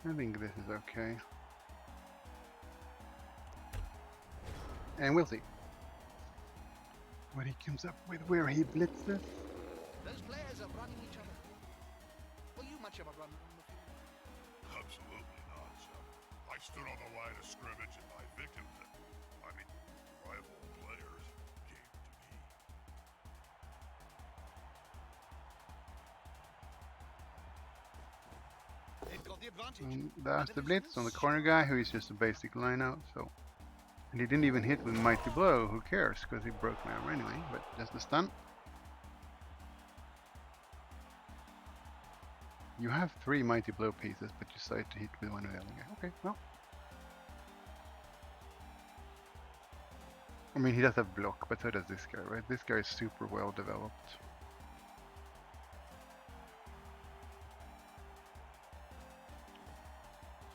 I think this is okay. And we'll see what he comes up with, where he blitzes. Those players are running each other. Were you much of a runner on the field? Absolutely not, Sam. I stood on the line of scrimmage and my victims, rival players, came to me. They've got the advantage. And that's the blitz on the corner guy, who is just a basic lineout. So, and he didn't even hit with mighty blow. Who cares? Because he broke my arm anyway. But just a stun. You have 3 mighty blow pieces, but you decide to hit with one of the other guy. Okay, well. I mean, he does have block, but so does this guy, right? This guy is super well developed.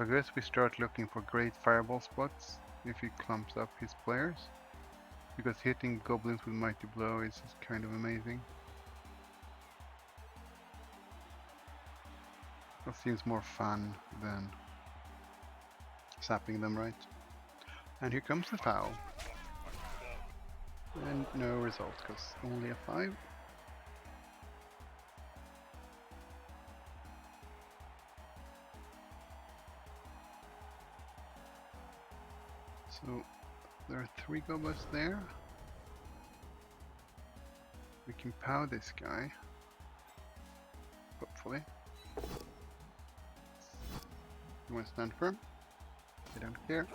I guess we start looking for great fireball spots if he clumps up his players. Because hitting goblins with mighty blow is kind of amazing. That seems more fun than sapping them, right? And here comes the foul. And no result, because only a 5. So there are 3 goblins there. We can pow this guy. Hopefully. You want to stand firm? I don't care.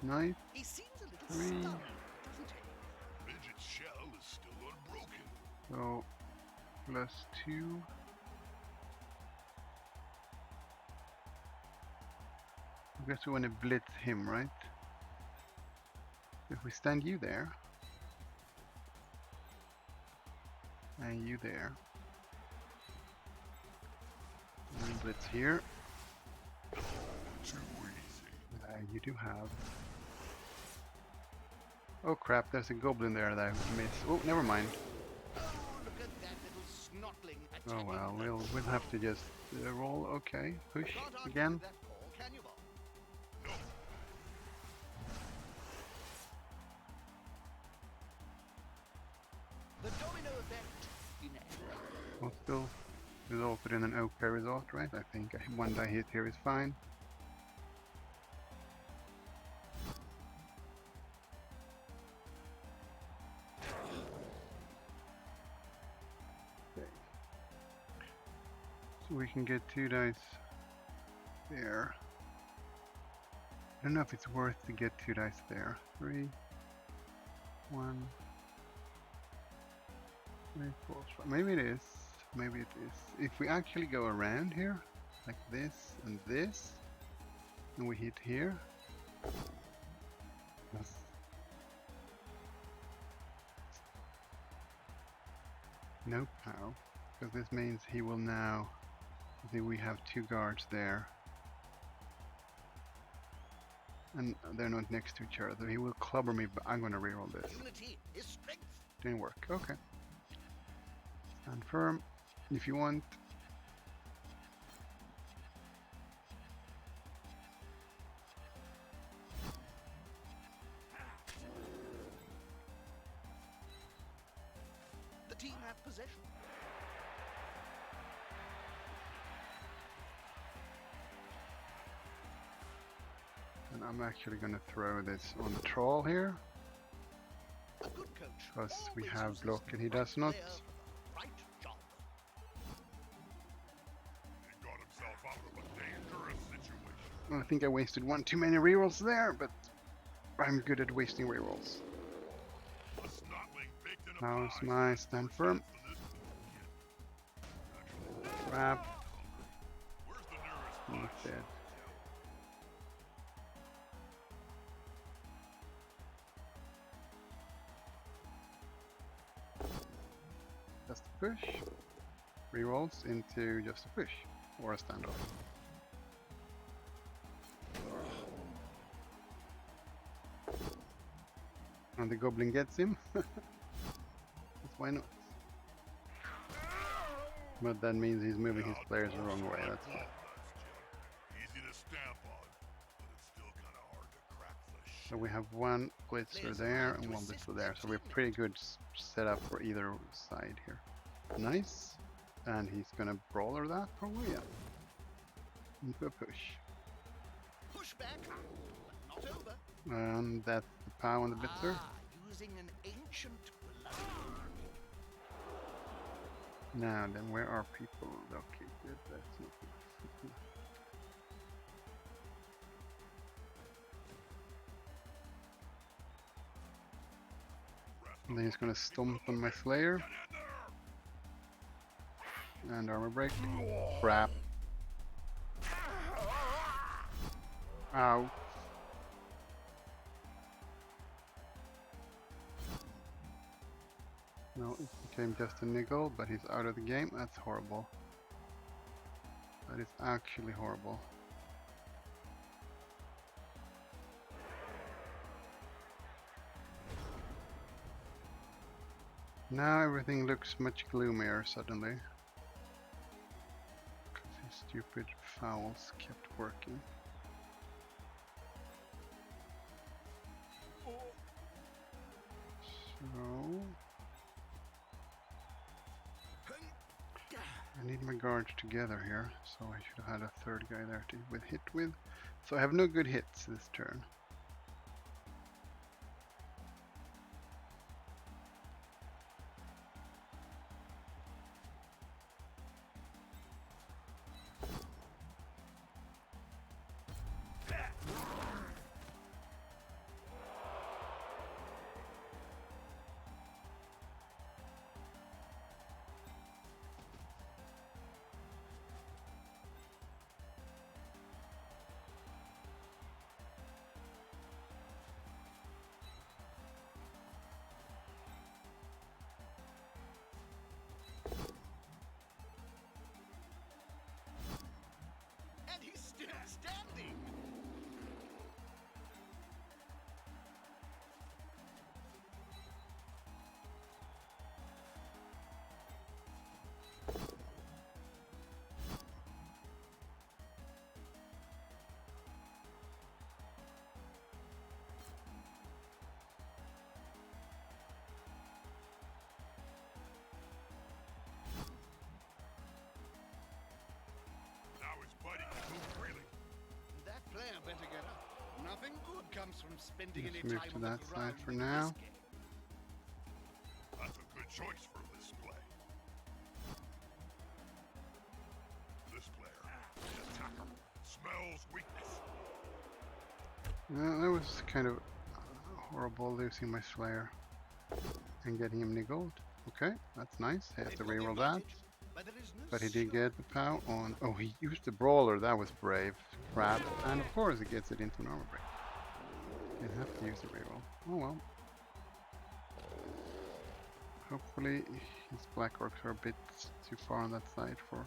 Knife. He seems a little 3. stunned, doesn't he? Midget's shell is still unbroken. So plus 2. I guess we want to blitz him, right? If we stand you there, and you there, and blitz here. Too easy. You do have. Oh crap! There's a goblin there that I missed. Oh, never mind. Oh, look at that little snotling Oh attacking well, the we'll have to just roll. Okay, push Can't argue again. with that call, can you, Bob? No. The domino effect in action. Well, still resulted in an okay result, right? I think one die hit here is fine. Okay. So we can get 2 dice there. I don't know if it's worth to get 2 dice there. 3, 1, 3, 4, 5. Maybe it is. Maybe it is. If we actually go around here, like this, and we hit here. Yes. No pow, because this means he will now. I think we have 2 guards there. And they're not next to each other. He will clubber me, but I'm gonna reroll this. Unity is strength. Didn't work. Okay. Stand firm if you want. The team have possession. And I'm actually gonna throw this on the troll here. A good coach. Because we always have uses block the and he right does not. player for the right job. He got himself out of a dangerous situation. I think I wasted one too many rerolls there, but I'm good at wasting rerolls. A snotling baked in a Now's pie my stands stand more firm. chance than this kid. Actually, Crap. where's the nearest He's pie dead. shop? Just a push. Rerolls into just a push. Or a standoff. And the goblin gets him. That's why not. But that means he's moving his players the wrong way, that's why. Easy to stamp on, but it's still kind of hard to crack the So we have one blitzer there and one blitzer there. So we're pretty good set up for either side here. Nice. And he's gonna brawler that probably, yeah. Into a push. Push back, but not over. And that's the pow on the blitzer. Ah, using an ancient blood. Now then, where are people located? That's not good. And then he's gonna stomp on my Slayer. And armor break. Crap. Ow. No, it became just a niggle, but he's out of the game. That's horrible. That is actually horrible. Now everything looks much gloomier suddenly. Because his stupid fouls kept working. So... I need my guards together here, so I should have had a third guy there to hit with. So I have no good hits this turn. And he's still standing! Now his buddy can move freely. That player better get up. Nothing good comes from spending Let's any move time to on the that side ground for in now. this game. That's a good choice for this play. This player, the attacker, smells weakness. That was kind of horrible losing my Slayer and getting him niggled. Okay, that's nice. He has to They've got the reroll that. advantage, but there is no But he did shot. get the POW on... Oh, he used the Brawler. That was brave. Crap. And of course he gets it into an armor break. Didn't have to use the reroll. Oh well. Hopefully his Black Orcs are a bit too far on that side for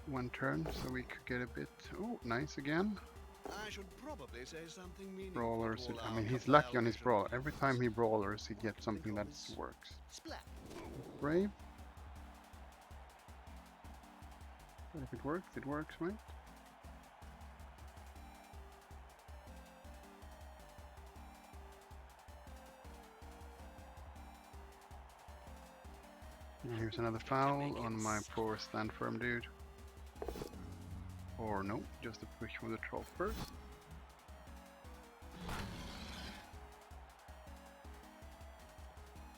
one turn, so we could get a bit... Oh, nice again. I should probably say something meaningful. Brawlers. to all I our mean, he's Cabal lucky on his vision Brawler. Every viewers. time he Brawlers, he gets something that works. Splat. Brave. But if it works, right? And here's another foul on my poor stand firm dude. Or no, just a push from the troll first.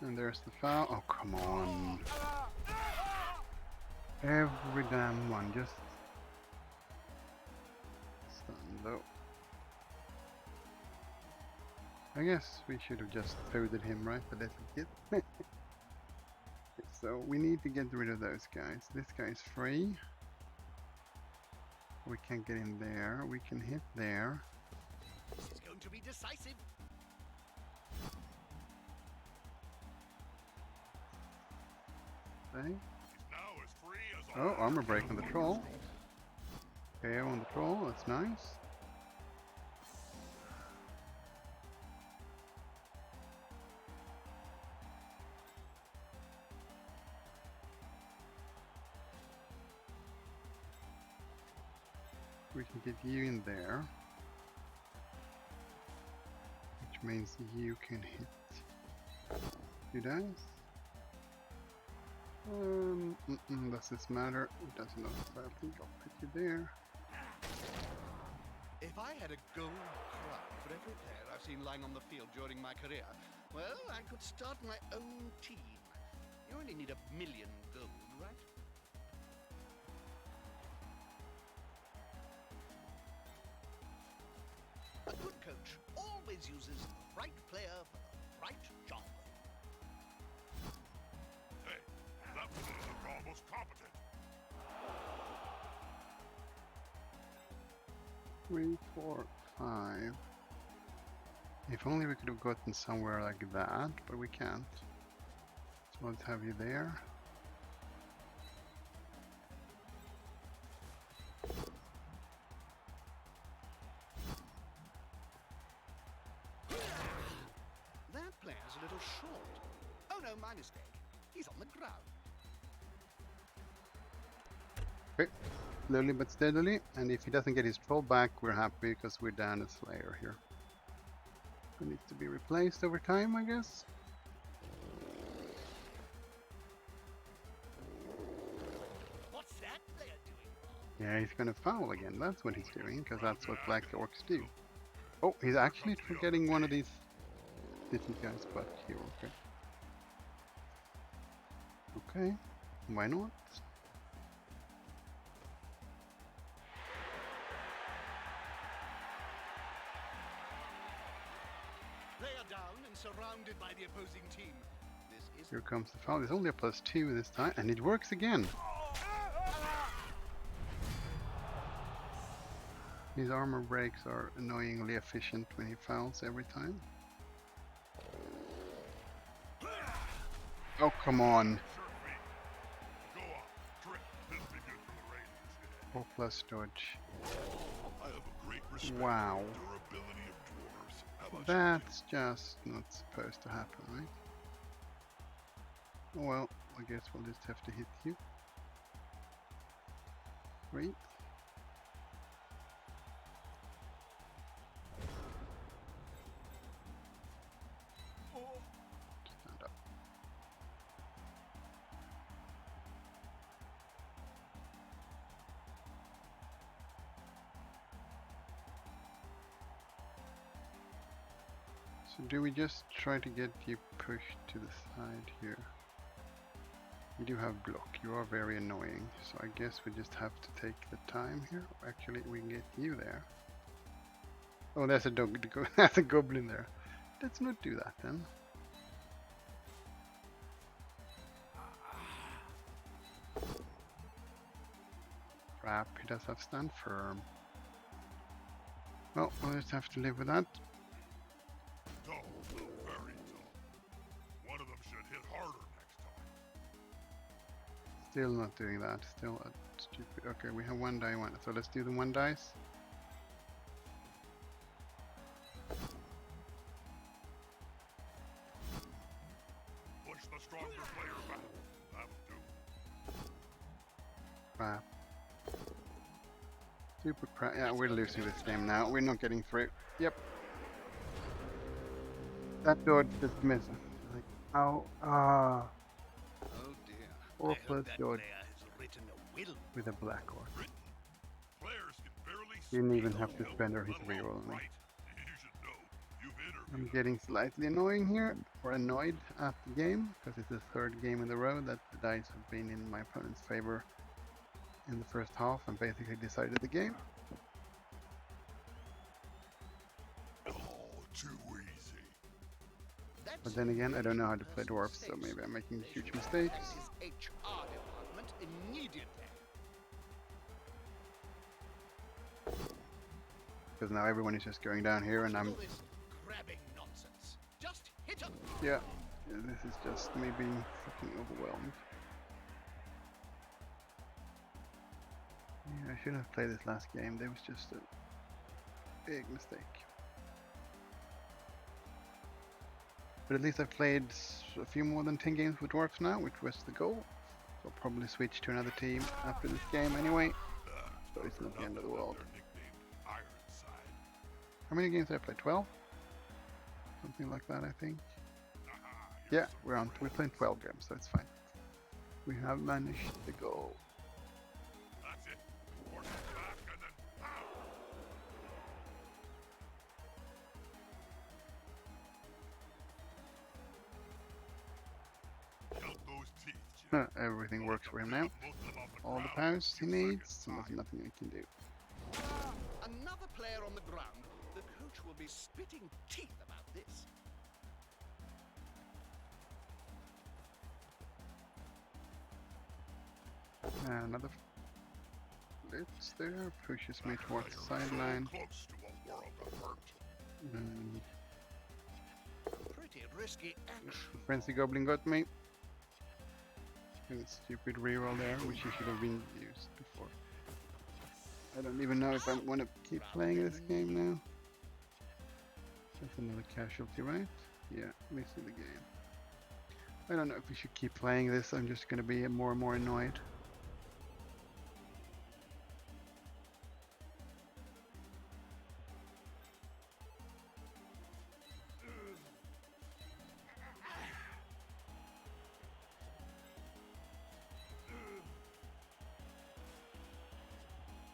And there's the foul. Oh, come on. Every damn one, just stun though. I guess we should have just folded him, right? The little kid. So we need to get rid of those guys. This guy is free. We can't get in there. We can hit there. This is going to be decisive. Okay. He's now as free as a Oh, armor break on the troll. KO on the troll. That's nice. We can get you in there, which means you can hit 2 dice. Does this matter? It does not, so I think I'll put you there. If I had a gold crown for every player I've seen lying on the field during my career, Well, I could start my own team. You only need 1,000,000 gold, right? A good coach always uses the right player for the right job. Hey, that one looked almost competent. 3, 4, 5. If only we could have gotten somewhere like that, but we can't. So let's have you there. That player's a little short. Oh no, my mistake. He's on the ground. Okay, slowly but steadily, and if he doesn't get his troll back, we're happy because we're down a Slayer here. Who needs to be replaced over time, I guess? What's that player doing? Yeah, he's gonna foul again, that's what he's doing, because that's what Black Orcs do. Oh, he's actually forgetting one of these little guys, but here, okay. Okay, why not? They are down and surrounded by the opposing team. This is Here comes the foul. There's only a +2 this time, and it works again. His armor breaks are annoyingly efficient when he fouls every time. Oh, come on. Go on, trip. This'll be good for the ratings. 4 plus dodge. I have a great respect Wow. for the durability of dwarves. How about That's just not supposed to happen, right? Oh well, I guess we'll just have to hit you. Great. Stand up. So do we just try to get you pushed to the side here? You do have block, you are very annoying, so I guess we just have to take the time here. Actually, we can get you there. Oh, there's a dog. There's a goblin there. Let's not do that then. Crap, he does have stand firm. Well, we'll just have to live with that. Tall, very tall. One of them should hit harder next time. Still not doing that. Still a stupid. Okay, we have one die one. So let's do the one dice. Push the stronger player back. That'll do. Crap. Super crap. Yeah, we're losing this game now. We're not getting through. Yep. That dodge just missing. Like, ow. Ah. Oh dear. 4 I plus hope that dodge player has written a will. with a black orc. Players can barely Didn't speak even have to or spend his let alone reroll on me. write. You should know. You've interviewed I'm getting slightly annoying here, or annoyed at the game, because it's the third game in the row that the dice have been in my opponent's favor in the first half and basically decided the game. Oh, too easy. But then again, I don't know how to play dwarfs, so maybe I'm making huge mistakes. His HR department immediately. Because now everyone is just going down here and I'm... All this grabbing nonsense. Just hit him. Yeah, this is just me being fucking overwhelmed. Yeah, I shouldn't have played this last game. There was just a big mistake. But at least I've played a few more than 10 games with Dwarfs now, which was the goal. So I'll probably switch to another team after this game anyway. So it's not the end of the world. They're nicknamed Ironside. How many games did I play? 12? Something like that, I think. Aha, Yeah, we're playing 12 games, so it's fine. We have managed the goal. that's it. Force it back and then pow! Count those teeth, Jim. Everything works for him now. Most of them off the All the ground. powers he Few needs, seconds and there's time. nothing I can do. Another player on the ground. The coach will be spitting teeth about this. Blitz there, pushes me That's why towards the you're sideline. so close to a world of hurt. And Pretty risky action. Frenzy Goblin got me. And stupid reroll there, which he should have been used before. I don't even know if I want to keep playing this game now. That's another casualty, right? Yeah, missing the game. I don't know if we should keep playing this. I'm just gonna be more and more annoyed.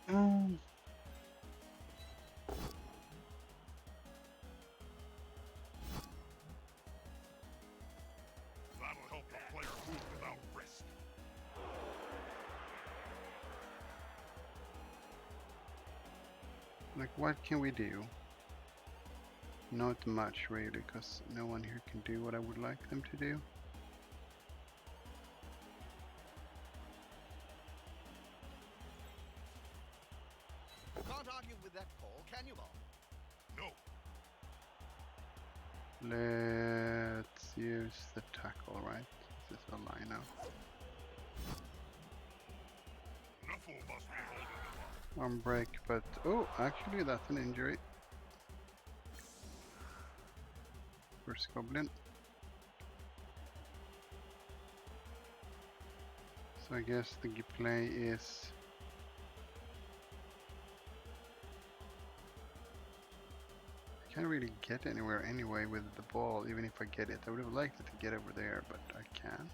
Um, That'll help the player move without risk. like, what can we do? Not much, really, because no one here can do what I would like them to do. Can't argue with that call, can you, Bob? No, Let's use the tackle, right? This is a line now. Nuffle must be holding him up. On break, but oh, actually, that's an injury. First Goblin. So I guess the play is I can't really get anywhere anyway with the ball, even if I get it. I would have liked it to get over there, but I can't.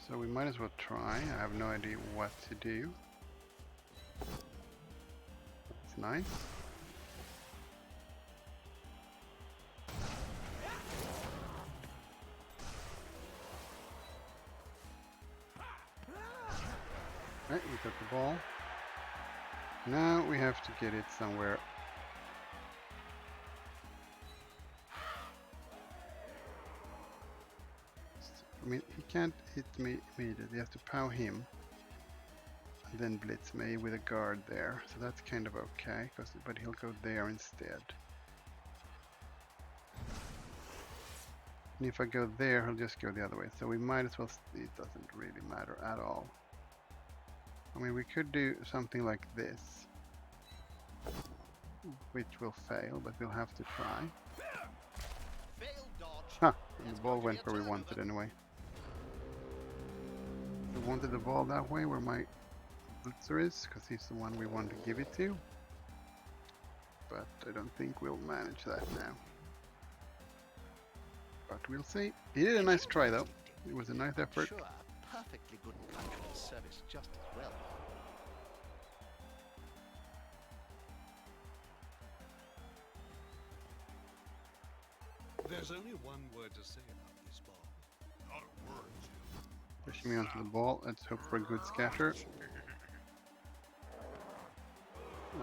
So we might as well try. I have no idea what to do. It's nice. Right, we got the ball. Now we have to get it somewhere. I mean, he can't hit me immediately. You have to pow him. And then blitz me with a guard there. So that's kind of okay, but he'll go there instead. And if I go there, he'll just go the other way. So we might as well, it doesn't really matter at all. I mean, we could do something like this, which will fail, but we'll have to try. Failed dodge. Huh, and the ball went where we wanted anyway. We wanted the ball that way, where my blitzer is, because he's the one we want to give it to. But I don't think we'll manage that now. But we'll see. He did a nice try though. It was a nice effort. Sure, perfectly good country service just as well. There's only one word to say about this ball. Not a word, Jim. Pushing me onto the ball. Let's hope for a good scatter.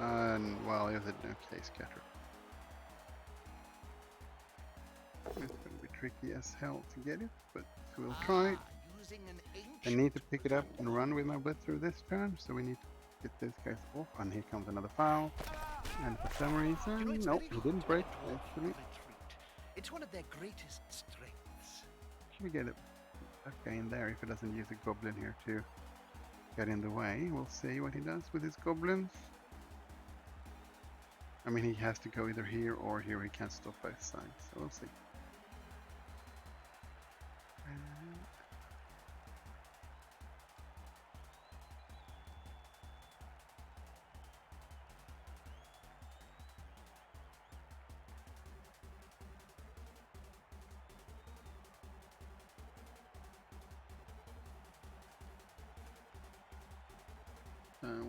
And well, it was an okay scatter. It's going to be tricky as hell to get it, but we'll try. Using an I need to pick it up and run with my blitzer this turn, so we need to get these guys off. And here comes another foul. And for some reason, nope, he didn't break actually. Retreat. It's one of their greatest strengths. Should we get that guy in there if he doesn't use a goblin here to get in the way? We'll see what he does with his goblins. I mean, he has to go either here or here. He can't stop both sides, so we'll see.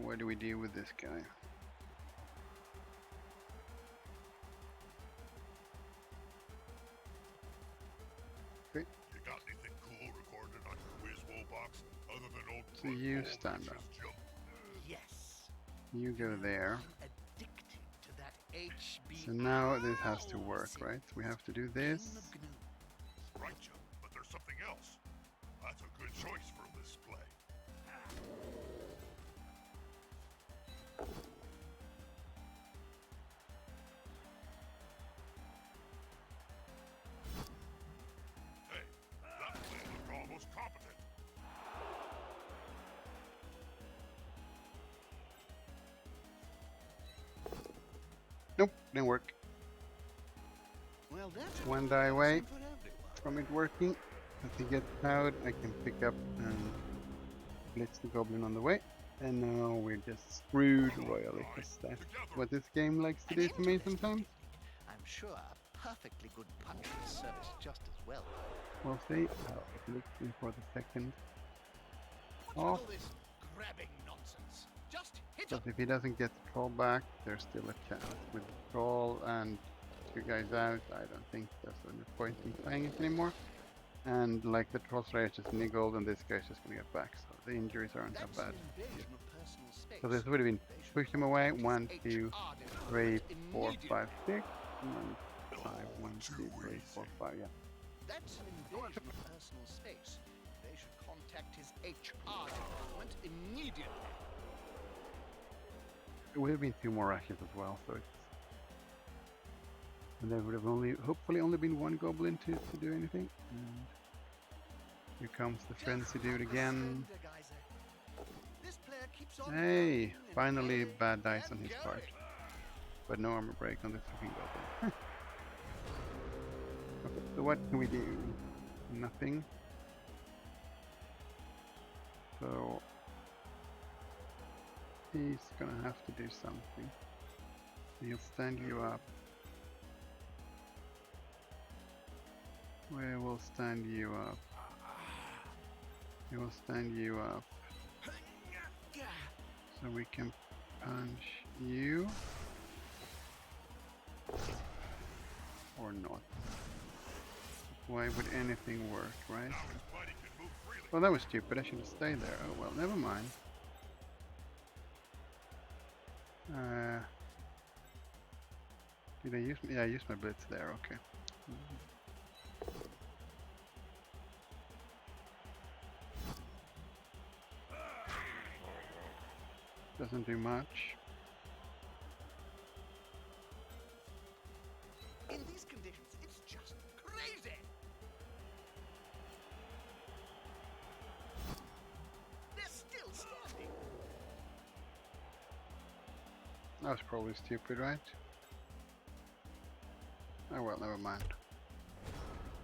What do we do with this guy? Okay, You got anything cool recorded on your WizWo box other than old so you Blood Bowl stand that up. just jumped? Yes. You go there. Addicted to that HB. So now this has to work, right? We have to do this. King of Gnu. right, Jim, but there's something else. That's a good choice for a display. Hey, that plan looked almost competent. Nope, didn't work. Well, that's One die away for everyone. from it working. As he gets out, I can pick up and blitz the goblin on the way. And now we're just screwed royally, because that's what this game likes to An do to me interesting sometimes. technique. I'm sure a perfectly good punch will serve us just as well. We'll see. Looking for the second What's off. all this grabbing nonsense? Just hit Because him! if he doesn't get the troll back, there's still a chance. With the troll and two guys out, I don't think there's any point in playing it anymore. And like the troll slayer is just niggled and this guy's just gonna get back, so the injuries aren't that That's bad. an invasion of personal space. So this would have been They should push him away, contact his 1, 2, HR 3, department 4, 5, immediately. 6, 1, 5, 1, 2, 3, 4, 5, yeah. That's an invasion of personal space. They should contact his HR department immediately. It would have been 2 more rushes as well, so it's... And there would have hopefully only been 1 goblin to do anything. And here comes the frenzy dude again. This player keeps on Hey, going and finally going bad dice on and his going. part. But no armor break on this fucking goblin. Okay, so what can we do? Nothing. So he's gonna have to do something. He'll stand you up. We will stand you up. He will stand you up. So we can punch you. Or not. Why would anything work, right? Now his body can move freely. Well, that was stupid. I should have stayed there. Oh well, never mind. Did I use? Yeah, I used my blitz there. Okay. Doesn't do much. In these conditions, it's just crazy. They're still standing. That was probably stupid, right? Oh well, never mind.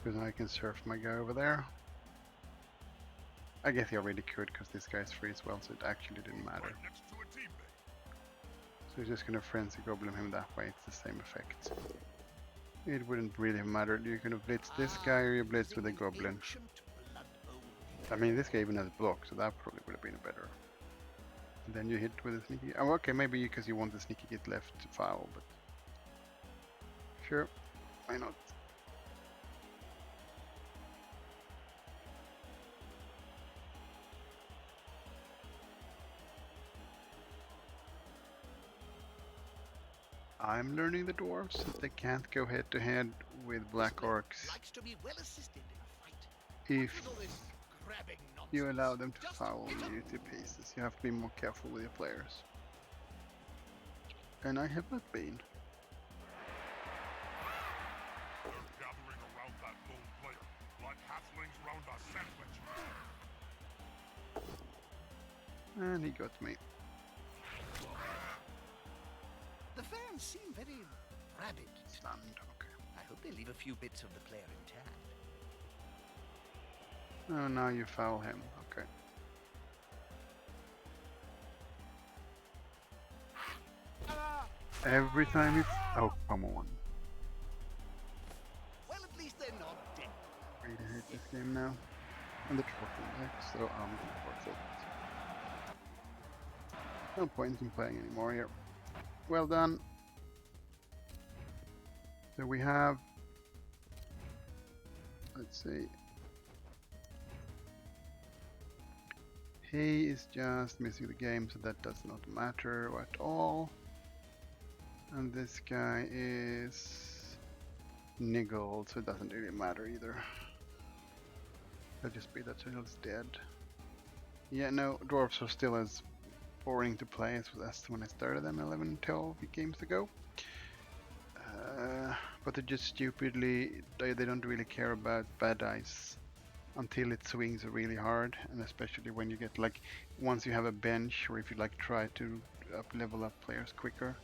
Because now I can surf my guy over there. I guess he already could, because this guy's free as well, so it actually didn't matter. Right next to a teammate. So he's just gonna frenzy goblin him that way, it's the same effect. It wouldn't really matter, you're gonna blitz this guy or you blitz with a goblin. I mean, this guy even has block, so that probably would have been better. And then you hit with a sneaky... Oh, okay, maybe because you want the sneaky git left to foul, but... Sure, why not? I'm learning the dwarves, so they can't go head to head with black orcs Likes to be well assisted in a fight. if With all this grabbing nonsense. you allow them to Just foul hit 'em. you to pieces. You have to be more careful with your players. And I have not been. They're gathering around that lone player, like halflings round a sandwich. And he got me. The fans seem very rabid. Stunned, okay. I hope they leave a few bits of the player intact. Oh, now you foul him, okay. Every time it's... Oh, come on. Well, at least they're not dead. I really hate this game now. And the trophy deck, so I'm worth it. No point in playing anymore here. Well done. So we have... Let's see. He is just missing the game, so that does not matter at all. And this guy is niggled, so it doesn't really matter either. It'll just be that Turtle's dead. Yeah, no, Dwarfs are still as boring to play as when I started them 11, 12 games ago. But they're just stupidly, they don't really care about bad dice until it swings really hard, and especially when you get like, once you have a bench, or if you like try to level up players quicker,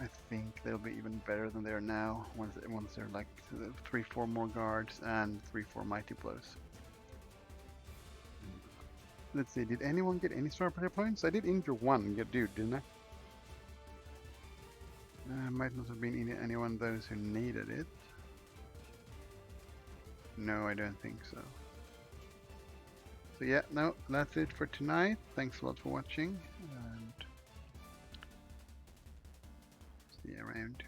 I think they'll be even better than they are now, once they're like 3-4 more guards and 3-4 mighty blows. Let's see, did anyone get any star player points? I did injure one dude, didn't I? Might not have been anyone of those who needed it. No, I don't think so. So yeah, no, that's it for tonight. Thanks a lot for watching, and see you around.